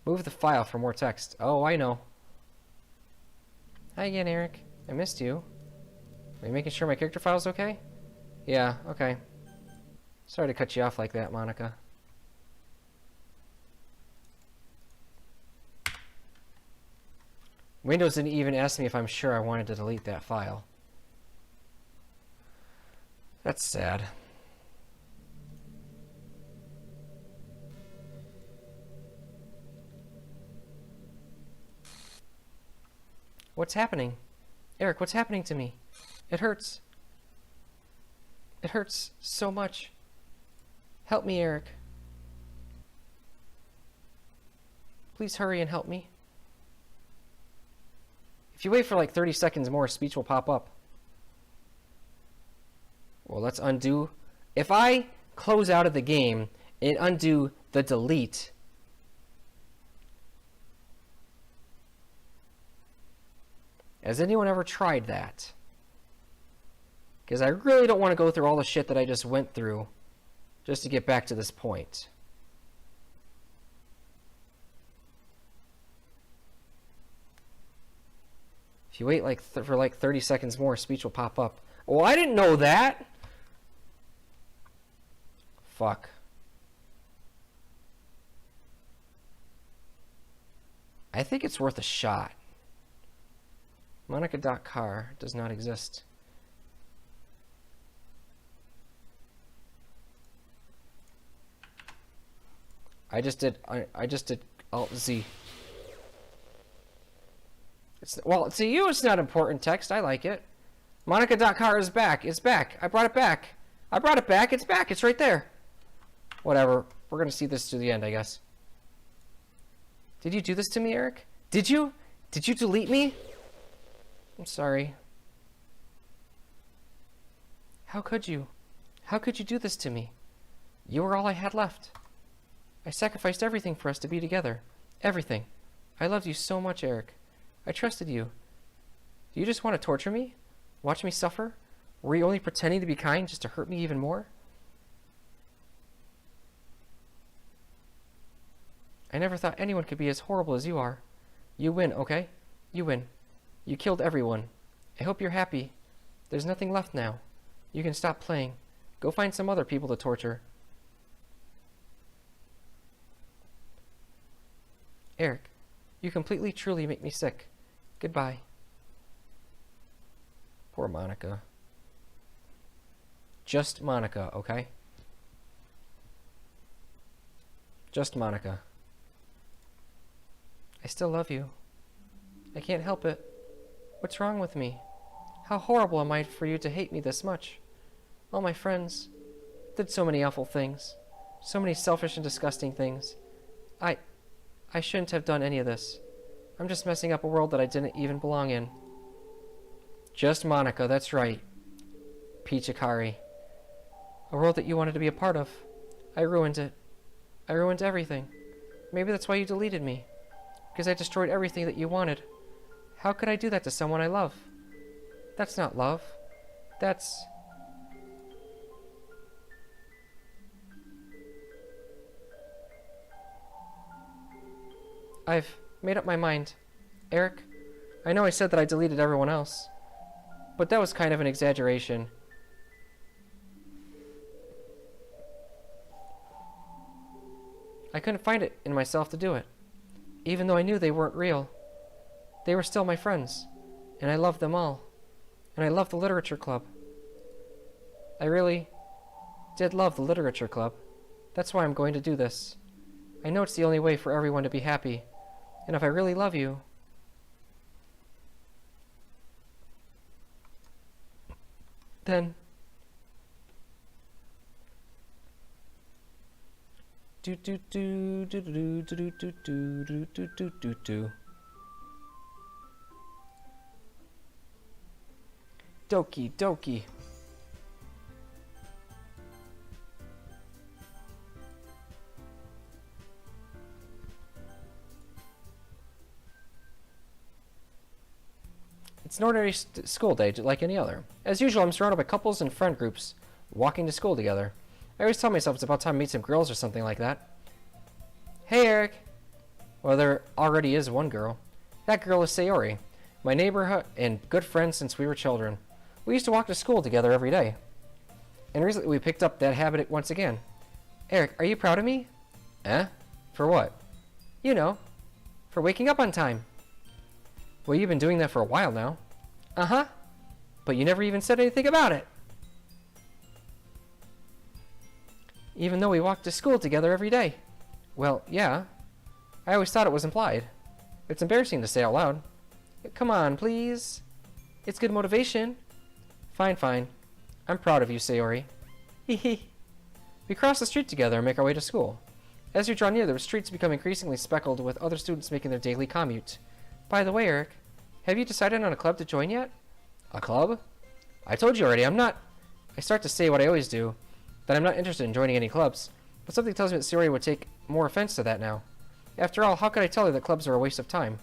Move the file for more text. Oh, I know. Hi again, Eric. I missed you. Are you making sure my character file's okay? Yeah, okay. Sorry to cut you off like that, Monica. Windows didn't even ask me if I'm sure I wanted to delete that file. That's sad. What's happening? Eric, what's happening to me? It hurts. It hurts so much. Help me, Eric. Please hurry and help me. If you wait for like 30 seconds more, speech will pop up. Well, let's undo. If I close out of the game and undo the delete, has anyone ever tried that? Because I really don't want to go through all the shit that I just went through just to get back to this point. If you wait like for like 30 seconds more, speech will pop up. Oh, I didn't know that! Fuck. I think it's worth a shot. Monica.car does not exist. I just did Alt Z. Well, to you it's not important text. I like it. Monica.car is back. It's back. I brought it back. I brought it back. It's back. It's right there. Whatever. We're going to see this to the end, I guess. Did you do this to me, Eric? Did you? Did you delete me? I'm sorry. How could you? How could you do this to me? You were all I had left. I sacrificed everything for us to be together. Everything. I loved you so much, Eric. I trusted you. Do you just want to torture me? Watch me suffer? Were you only pretending to be kind just to hurt me even more? I never thought anyone could be as horrible as you are. You win, okay? You win. You killed everyone. I hope you're happy. There's nothing left now. You can stop playing. Go find some other people to torture. Eric, you completely, truly make me sick. Goodbye. Poor Monica. Just Monica, okay? Just Monica. I still love you. I can't help it. What's wrong with me? How horrible am I for you to hate me this much? All my friends did so many awful things. So many selfish and disgusting things. I shouldn't have done any of this. I'm just messing up a world that I didn't even belong in. Just Monica, that's right. Peachikari. A world that you wanted to be a part of. I ruined it. I ruined everything. Maybe that's why you deleted me. Because I destroyed everything that you wanted. How could I do that to someone I love? That's not love. That's... I've made up my mind. Eric, I know I said that I deleted everyone else, but that was kind of an exaggeration. I couldn't find it in myself to do it, even though I knew they weren't real. They were still my friends, and I loved them all, and I loved the literature club. I really did love the literature club. That's why I'm going to do this. I know it's the only way for everyone to be happy, and if I really love you, then do do do do do do do do do do do do do. Doki Doki. It's an ordinary school day like any other. As usual, I'm surrounded by couples and friend groups walking to school together. I always tell myself it's about time to meet some girls or something like that. Hey, Eric. Well, there already is one girl. That girl is Sayori, my neighbor and good friend since we were children. We used to walk to school together every day. And recently we picked up that habit once again. Eric, are you proud of me? Eh? For what? You know, for waking up on time. Well, you've been doing that for a while now. Uh-huh. But you never even said anything about it. Even though we walked to school together every day. Well, yeah. I always thought it was implied. It's embarrassing to say out loud. Come on, please. It's good motivation. Fine, fine. I'm proud of you, Sayori. Hee. We cross the street together and make our way to school. As we draw near, the streets become increasingly speckled with other students making their daily commute. By the way, Eric, have you decided on a club to join yet? A club? I told you already, I'm not... I start to say what I always do, that I'm not interested in joining any clubs, but something tells me that Sayori would take more offense to that now. After all, how could I tell her that clubs are a waste of time,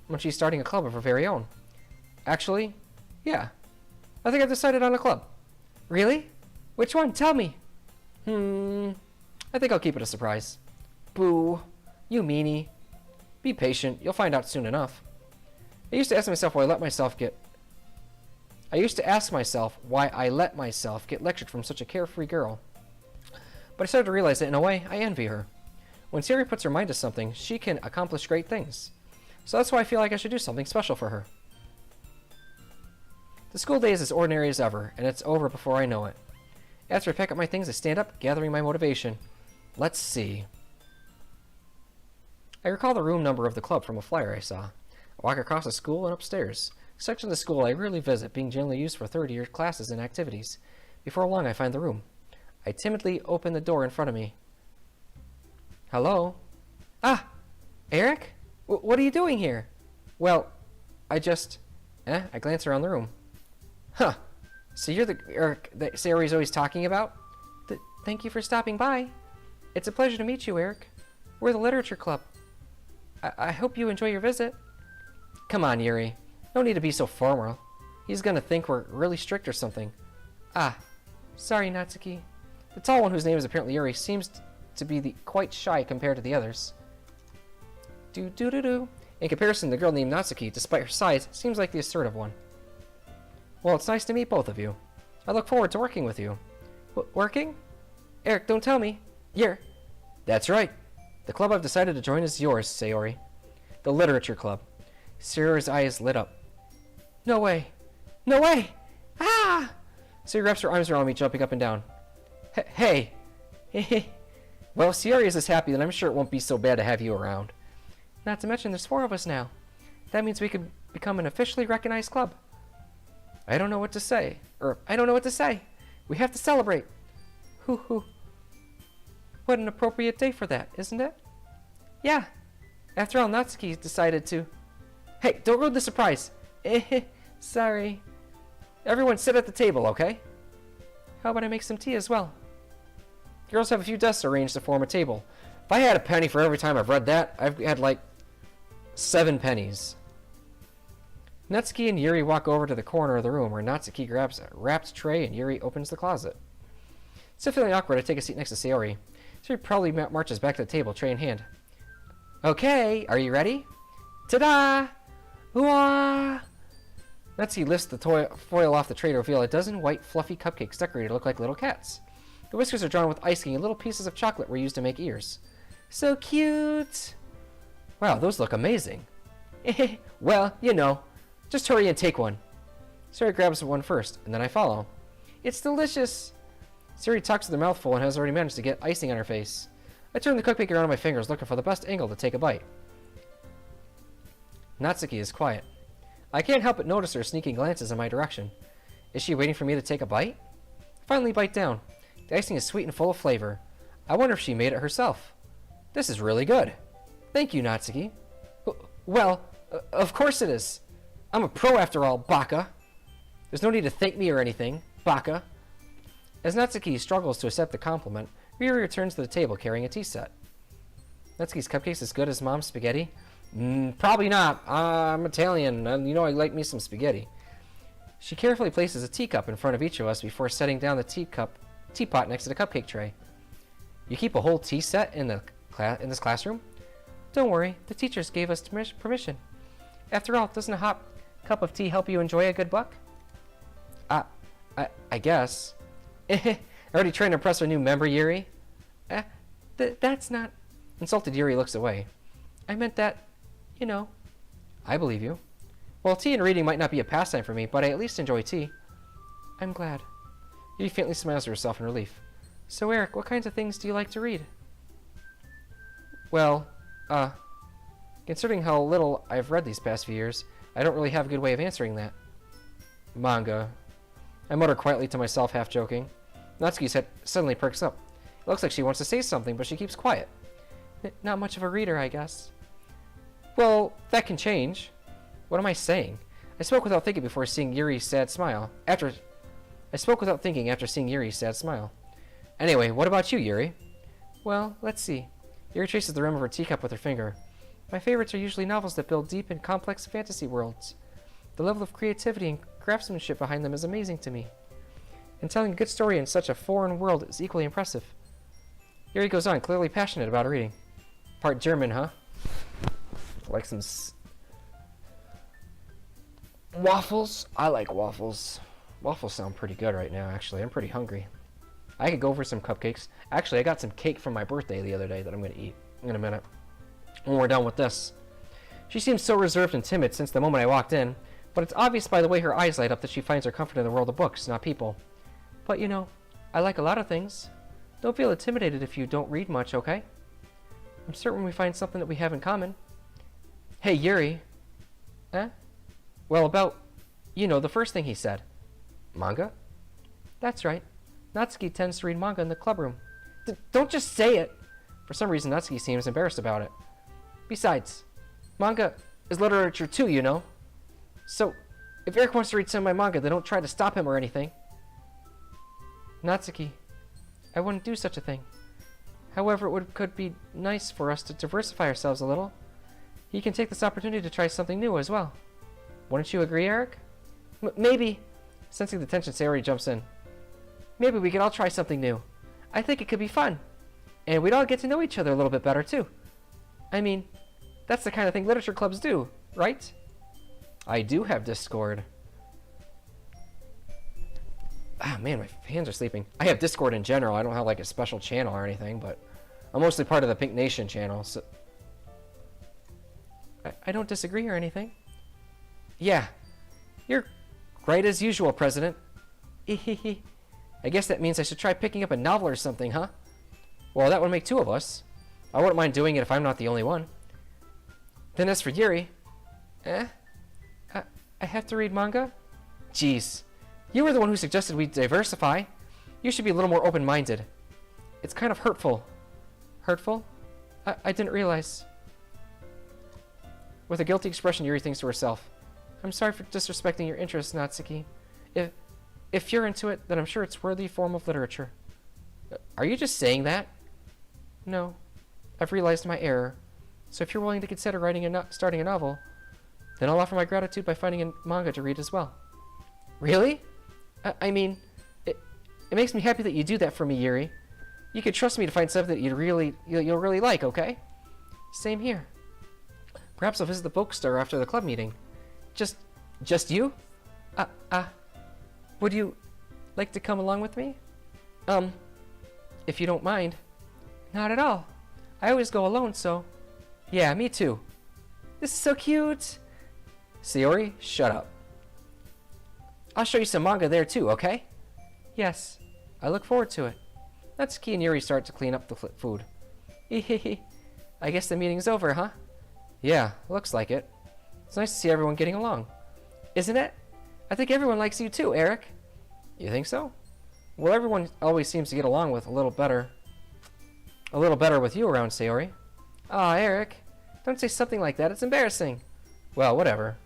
when she's starting a club of her very own? Actually, yeah. I think I've decided on a club. Really? Which one? Tell me. I think I'll keep it a surprise. Boo. You meanie. Be patient. You'll find out soon enough. I used to ask myself why I let myself get lectured from such a carefree girl. But I started to realize that in a way, I envy her. When Sayori puts her mind to something, she can accomplish great things. So that's why I feel like I should do something special for her. The school day is as ordinary as ever, and it's over before I know it. After I pack up my things, I stand up, gathering my motivation. Let's see. I recall the room number of the club from a flyer I saw. I walk across the school and upstairs. A section of the school I rarely visit, being generally used for third-year classes and activities. Before long, I find the room. I timidly open the door in front of me. Hello? Ah! Eric? What are you doing here? Well, I glance around the room. Huh. So you're the Eric that Sayori's always talking about? Thank you for stopping by. It's a pleasure to meet you, Eric. We're the literature club. I hope you enjoy your visit. Come on, Yuri. No need to be so formal. He's gonna think we're really strict or something. Ah, sorry, Natsuki. The tall one, whose name is apparently Yuri, seems to be quite shy compared to the others. Do-do-do-do. In comparison, the girl named Natsuki, despite her size, seems like the assertive one. Well, it's nice to meet both of you. I look forward to working with you. Working? Eric, don't tell me. That's right. The club I've decided to join is yours, Sayori. The literature club. Sayori's eyes lit up. No way. No way! Ah! Sayori wraps her arms around me, jumping up and down. Hey! Well, if Sayori is as happy, then I'm sure it won't be so bad to have you around. Not to mention, there's 4 of us now. That means we could become an officially recognized club. I don't know what to say. We have to celebrate. Hoo. What an appropriate day for that, isn't it? Yeah. After all, Natsuki decided to... Hey, don't ruin the surprise. Sorry. Everyone sit at the table, okay? How about I make some tea as well? Girls have a few desks arranged to form a table. If I had a penny for every time I've read that, I've had like 7 pennies. Natsuki and Yuri walk over to the corner of the room where Natsuki grabs a wrapped tray and Yuri opens the closet. Still feeling awkward, I take a seat next to Sayori. Sayori probably marches back to the table, tray in hand. Okay, are you ready? Ta-da! Ooh-ah! Natsuki lifts the foil off the tray to reveal a dozen white, fluffy cupcakes decorated to look like little cats. The whiskers are drawn with icing and little pieces of chocolate were used to make ears. So cute! Wow, those look amazing. Well, you know. Just hurry and take one. Sayori grabs one first, and then I follow. It's delicious! Sayori talks with her mouth full and has already managed to get icing on her face. I turn the cupcake around on my fingers, looking for the best angle to take a bite. Natsuki is quiet. I can't help but notice her sneaking glances in my direction. Is she waiting for me to take a bite? I finally bite down. The icing is sweet and full of flavor. I wonder if she made it herself. This is really good. Thank you, Natsuki. Well, of course it is. I'm a pro after all, Baka. There's no need to thank me or anything, Baka. As Natsuki struggles to accept the compliment, Yuri returns to the table carrying a tea set. Natsuki's cupcakes as good as Mom's spaghetti? Probably not. I'm Italian, and you know I like me some spaghetti. She carefully places a teacup in front of each of us before setting down the teapot next to the cupcake tray. You keep a whole tea set in this classroom? Don't worry, the teachers gave us permission. After all, doesn't a hot cup of tea help you enjoy a good book? I guess. Already trying to impress our new member, Yuri? That's not... Insulted Yuri looks away. I meant that, you know. I believe you. Well, tea and reading might not be a pastime for me, but I at least enjoy tea. I'm glad. Yuri faintly smiles to herself in relief. So, Eric, what kinds of things do you like to read? Well, considering how little I've read these past few years, I don't really have a good way of answering that. Manga. I mutter quietly to myself, half joking. Natsuki's head suddenly perks up. It looks like she wants to say something, but she keeps quiet. Not much of a reader, I guess. Well, that can change. What am I saying? I spoke without thinking before seeing Yuri's sad smile. I spoke without thinking after seeing Yuri's sad smile. Anyway, what about you, Yuri? Well, let's see. Yuri traces the rim of her teacup with her finger. My favorites are usually novels that build deep and complex fantasy worlds. The level of creativity and craftsmanship behind them is amazing to me. And telling a good story in such a foreign world is equally impressive. Yuri goes on, clearly passionate about her reading. Part German, huh? Like some waffles? I like waffles. Waffles sound pretty good right now, actually. I'm pretty hungry. I could go for some cupcakes. Actually, I got some cake from my birthday the other day that I'm going to eat in a minute when we're done with this. She seems so reserved and timid since the moment I walked in, but it's obvious by the way her eyes light up that she finds her comfort in the world of books, not people. But, you know, I like a lot of things. Don't feel intimidated if you don't read much, okay? I'm certain we find something that we have in common. Hey, Yuri. Eh? Well, about, you know, the first thing he said. Manga? That's right. Natsuki tends to read manga in the clubroom. Don't just say it! For some reason, Natsuki seems embarrassed about it. Besides, manga is literature too, you know? So, if Eric wants to read some of my manga, then don't try to stop him or anything. Natsuki, I wouldn't do such a thing. However, could be nice for us to diversify ourselves a little. He can take this opportunity to try something new as well. Wouldn't you agree, Eric? Maybe. Sensing the tension, Sayori jumps in. Maybe we could all try something new. I think it could be fun. And we'd all get to know each other a little bit better, too. I mean, that's the kind of thing literature clubs do, right? I do have Discord. Ah, man, my hands are sleeping. I have Discord in general. I don't have, like, a special channel or anything, but I'm mostly part of the Pink Nation channel, so... I don't disagree or anything. Yeah, you're right as usual, President. I guess that means I should try picking up a novel or something, huh? Well, that would make two of us. I wouldn't mind doing it if I'm not the only one. Then as for Yuri... I have to read manga? Jeez. You were the one who suggested we diversify. You should be a little more open-minded. It's kind of hurtful. Hurtful? I didn't realize. With a guilty expression, Yuri thinks to herself, I'm sorry for disrespecting your interests, Natsuki. If you're into it, then I'm sure it's a worthy form of literature. Are you just saying that? No. I've realized my error. So if you're willing to consider starting a novel, then I'll offer my gratitude by finding a manga to read as well. Really? I mean, it makes me happy that you do that for me, Yuri. You can trust me to find something that you'll really like, okay? Same here. Perhaps I'll visit the bookstore after the club meeting. Just you? Would you like to come along with me? If you don't mind. Not at all. I always go alone, so... Yeah, me too. This is so cute. Sayori, shut up. I'll show you some manga there too, okay? Yes. I look forward to it. Natsuki and Yuri start to clean up the food. I guess the meeting's over, huh? Yeah, looks like it. It's nice to see everyone getting along. Isn't it? I think everyone likes you too, Eric. You think so? Well, everyone always seems to get along with a little better with you around, Sayori. Aw, Eric. Don't say something like that. It's embarrassing. Well, whatever.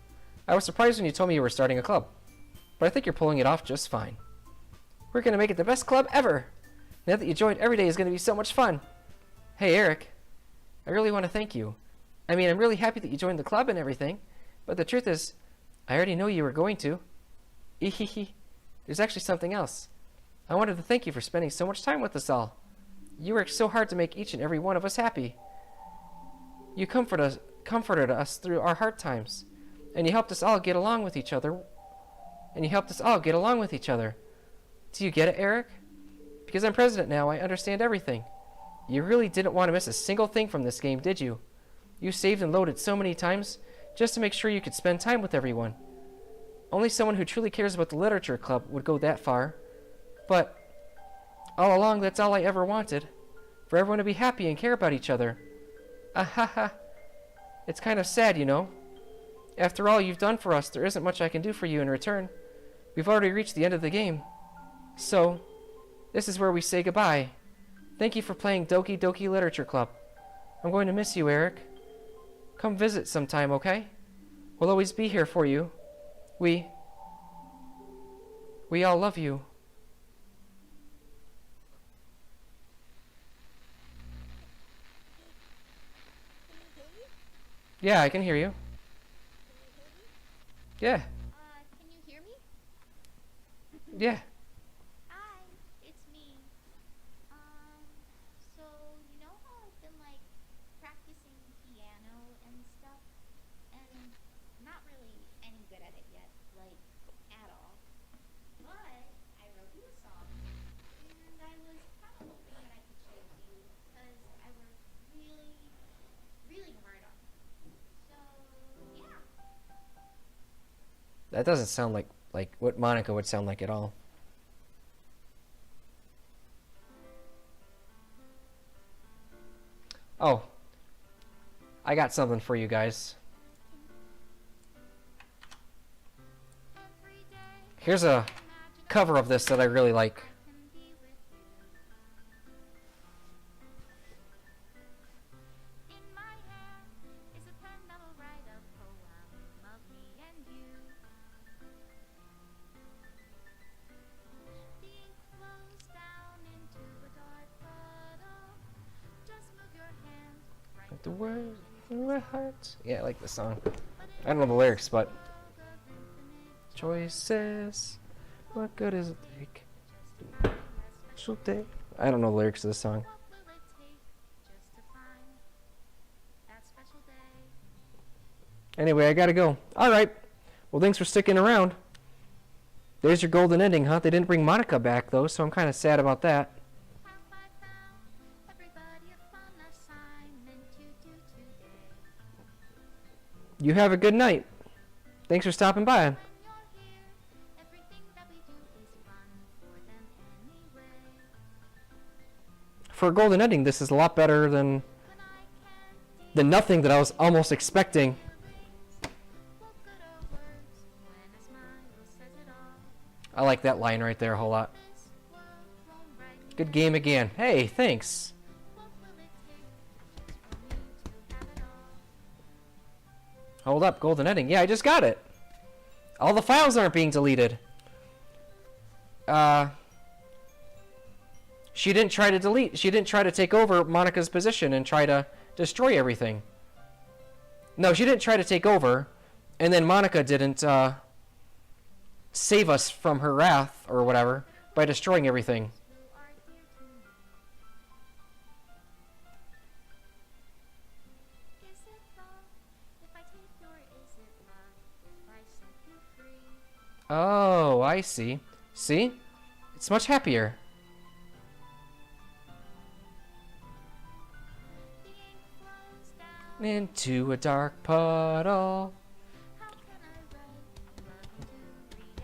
I was surprised when you told me you were starting a club. But I think you're pulling it off just fine. We're going to make it the best club ever. Now that you joined, every day is going to be so much fun. Hey, Eric. I really want to thank you. I mean, I'm really happy that you joined the club and everything. But the truth is, I already know you were going to. There's actually something else. I wanted to thank you for spending so much time with us all. You worked so hard to make each and every one of us happy. You comforted us through our hard times, and you helped us all get along with each other. Do you get it, Eric? Because I'm president now, I understand everything. You really didn't want to miss a single thing from this game, did you? You saved and loaded so many times just to make sure you could spend time with everyone. Only someone who truly cares about the literature club would go that far. But all along, that's all I ever wanted. For everyone to be happy and care about each other. Ahaha. It's kind of sad, you know. After all you've done for us, there isn't much I can do for you in return. We've already reached the end of the game. So, this is where we say goodbye. Thank you for playing Doki Doki Literature Club. I'm going to miss you, Eric. Come visit sometime, okay? We'll always be here for you. We all love you. Yeah, I can hear you. Yeah. Can you hear me? Yeah. Hi, it's me. So you know how I've been like practicing piano and stuff, and not really any good at it yet, like at all. But I wrote you a song, and I was kind of hoping that I could show it to you because I worked really, really hard on it. So yeah. That doesn't sound like what Monica would sound like at all. Oh. I got something for you guys. Here's a cover of this that I really like. The words in my heart. Yeah, I like this song. I don't know the lyrics, but choices. What good is it take? I don't know the lyrics of this song. Anyway, I gotta go. Alright. Well, thanks for sticking around. There's your golden ending, huh? They didn't bring Monica back, though, so I'm kind of sad about that. You have a good night. Thanks for stopping by. When you're here, everything that we do is fun for them anyway. For a golden ending, this is a lot better than When I can't the nothing that I was almost expecting. what good are words when a smile says it all? I like that line right there a whole lot. This world won't right Good game again. Hey, thanks. what will it take just for me to have it all? Hold up, golden ending. Yeah, I just got it. All the files aren't being deleted. She didn't try to delete. She didn't try to take over Monica's position and try to destroy everything. No, she didn't try to take over, and then Monica didn't save us from her wrath or whatever by destroying everything. Who are dear to me? Is it wrong if I take your is it love if I set you free? Oh, I see. See? It's much happier. The ink flows down. Into a dark puddle. How can I write love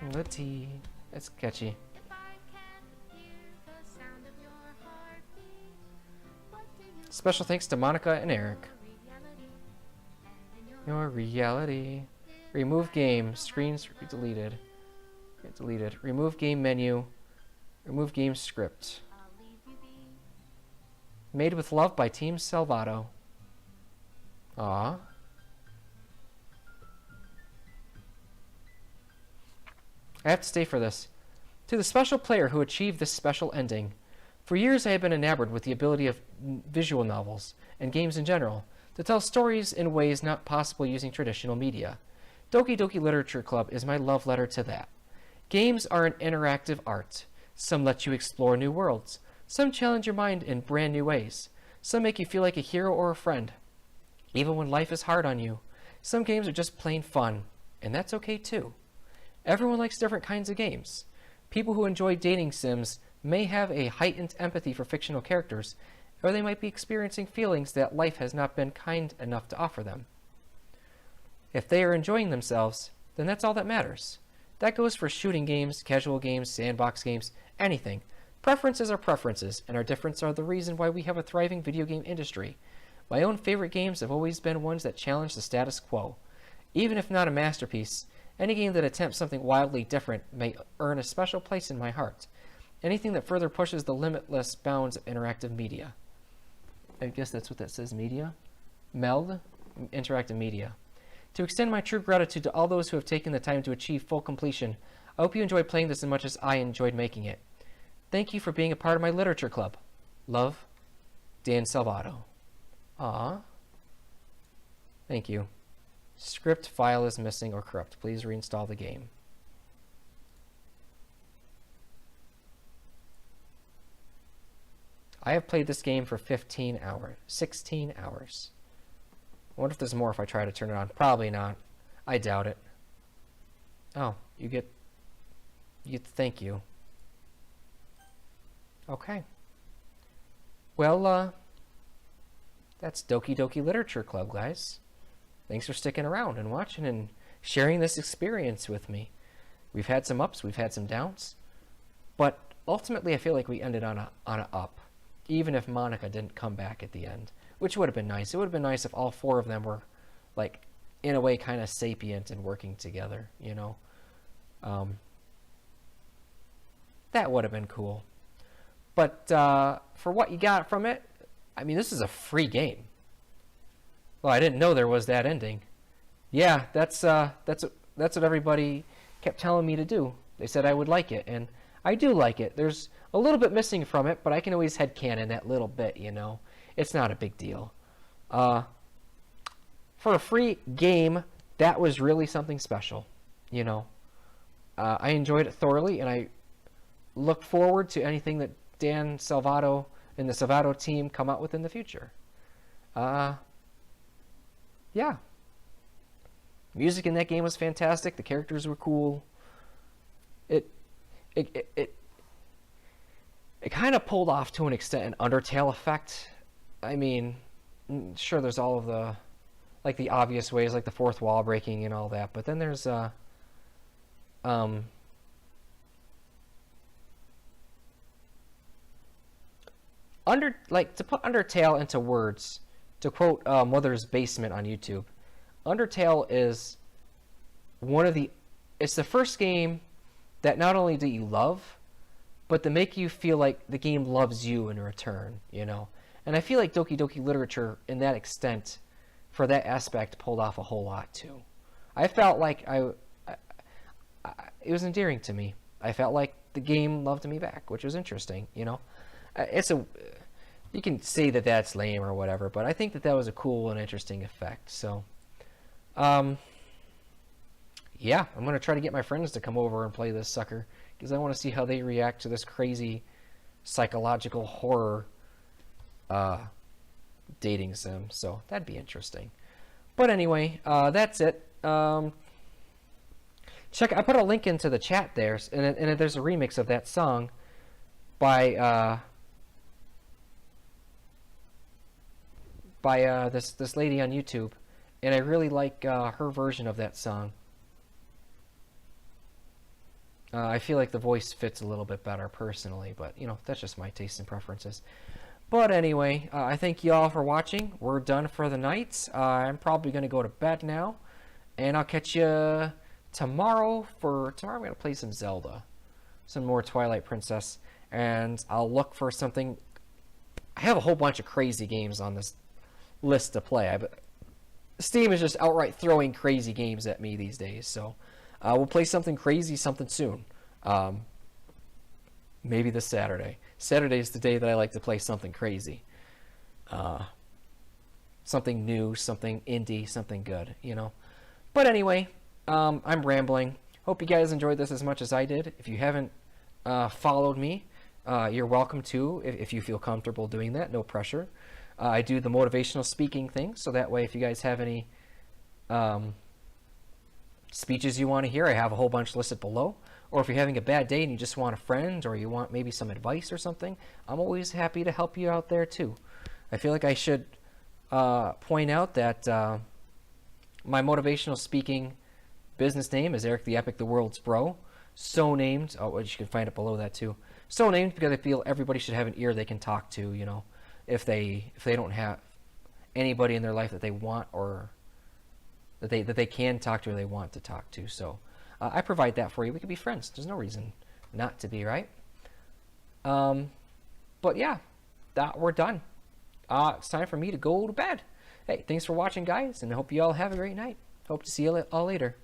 into Reality. That's catchy. if I can't hear the sound of your heartbeat? What do you Special thanks to Monica and Eric. call reality? And in your Your reality. Remove game. Screens deleted. Get deleted. Remove game menu. Remove game script. I'll leave you be. Made with love by Team Salvato. Aw. I have to stay for this. To the special player who achieved this special ending. For years I have been enamored with the ability of visual novels, and games in general, to tell stories in ways not possible using traditional media. Doki Doki Literature Club is my love letter to that. Games are an interactive art. Some let you explore new worlds. Some challenge your mind in brand new ways. Some make you feel like a hero or a friend, even when life is hard on you. Some games are just plain fun, and that's okay too. Everyone likes different kinds of games. People who enjoy dating sims may have a heightened empathy for fictional characters, or they might be experiencing feelings that life has not been kind enough to offer them. If they are enjoying themselves, then that's all that matters. That goes for shooting games, casual games, sandbox games, anything. Preferences are preferences, and our differences are the reason why we have a thriving video game industry. My own favorite games have always been ones that challenge the status quo. Even if not a masterpiece, any game that attempts something wildly different may earn a special place in my heart. Anything that further pushes the limitless bounds of interactive media. I guess that's what that says, media? Meld? Interactive media. To extend my true gratitude to all those who have taken the time to achieve full completion, I hope you enjoyed playing this as much as I enjoyed making it. Thank you for being a part of my literature club. Love, Dan Salvato. Aww. Thank you. Script file is missing or corrupt. Please reinstall the game. I have played this game for 15 hours. 16 hours. I wonder if there's more if I try to turn it on. Probably not. I doubt it. Oh, you get thank you. Okay. Well, that's Doki Doki Literature Club, guys. Thanks for sticking around and watching and sharing this experience with me. We've had some ups, we've had some downs, but ultimately I feel like we ended on a up, even if Monica didn't come back at the end, which would have been nice. It would have been nice if all four of them were, like, in a way, kind of sapient and working together, you know. That would have been cool. But for what you got from it, I mean, this is a free game. Well, I didn't know there was that ending. Yeah, that's what everybody kept telling me to do. They said I would like it, and I do like it. There's a little bit missing from it, but I can always headcanon that little bit, you know. It's not a big deal. For a free game, that was really something special, you know. I enjoyed it thoroughly, and I look forward to anything that Dan Salvato and the Salvato team come out with in the future. Yeah. Music in that game was fantastic. The characters were cool. It kind of pulled off to an extent an Undertale effect. I mean, sure, there's all of like the obvious ways, like the fourth wall breaking and all that. But then there's to put Undertale into words, to quote Mother's Basement on YouTube, Undertale is it's the first game that not only do you love, but to make you feel like the game loves you in return, you know? And I feel like Doki Doki Literature, in that extent, for that aspect, pulled off a whole lot, too. I felt like it was endearing to me. I felt like the game loved me back, which was interesting, you know? You can say that that's lame or whatever, but I think that that was a cool and interesting effect, so... yeah, I'm going to try to get my friends to come over and play this sucker, because I want to see how they react to this crazy psychological horror dating sim, so that'd be interesting. But anyway, that's it. I put a link into the chat there, and there's a remix of that song by this lady on YouTube, and I really like her version of that song. I feel like the voice fits a little bit better personally, but you know, that's just my taste and preferences. But anyway, I thank you all for watching. We're done for the night. I'm probably going to go to bed now, and I'll catch you tomorrow. Tomorrow I'm going to play some Zelda, some more Twilight Princess, and I'll look for something. I have a whole bunch of crazy games on this list to play. Steam is just outright throwing crazy games at me these days, so we'll play something crazy something soon. Maybe this Saturday. Saturday is the day that I like to play something crazy. Something new, something indie, something good, you know. But anyway, I'm rambling. Hope you guys enjoyed this as much as I did. If you haven't followed me, you're welcome to, if you feel comfortable doing that. No pressure. I do the motivational speaking thing, so that way if you guys have any speeches you want to hear, I have a whole bunch listed below. Or if you're having a bad day and you just want a friend, or you want maybe some advice or something, I'm always happy to help you out there too. I feel like I should point out that my motivational speaking business name is Eric the Epic, the World's Bro. So named, you can find it below that too. So named because I feel everybody should have an ear they can talk to, you know, if they don't have anybody in their life that they want, or that they can talk to, or they want to talk to. So I provide that for you. We could be friends. There's no reason not to be, right? But yeah, we're done. It's time for me to go to bed. Hey, thanks for watching, guys, and I hope you all have a great night. Hope to see you all later.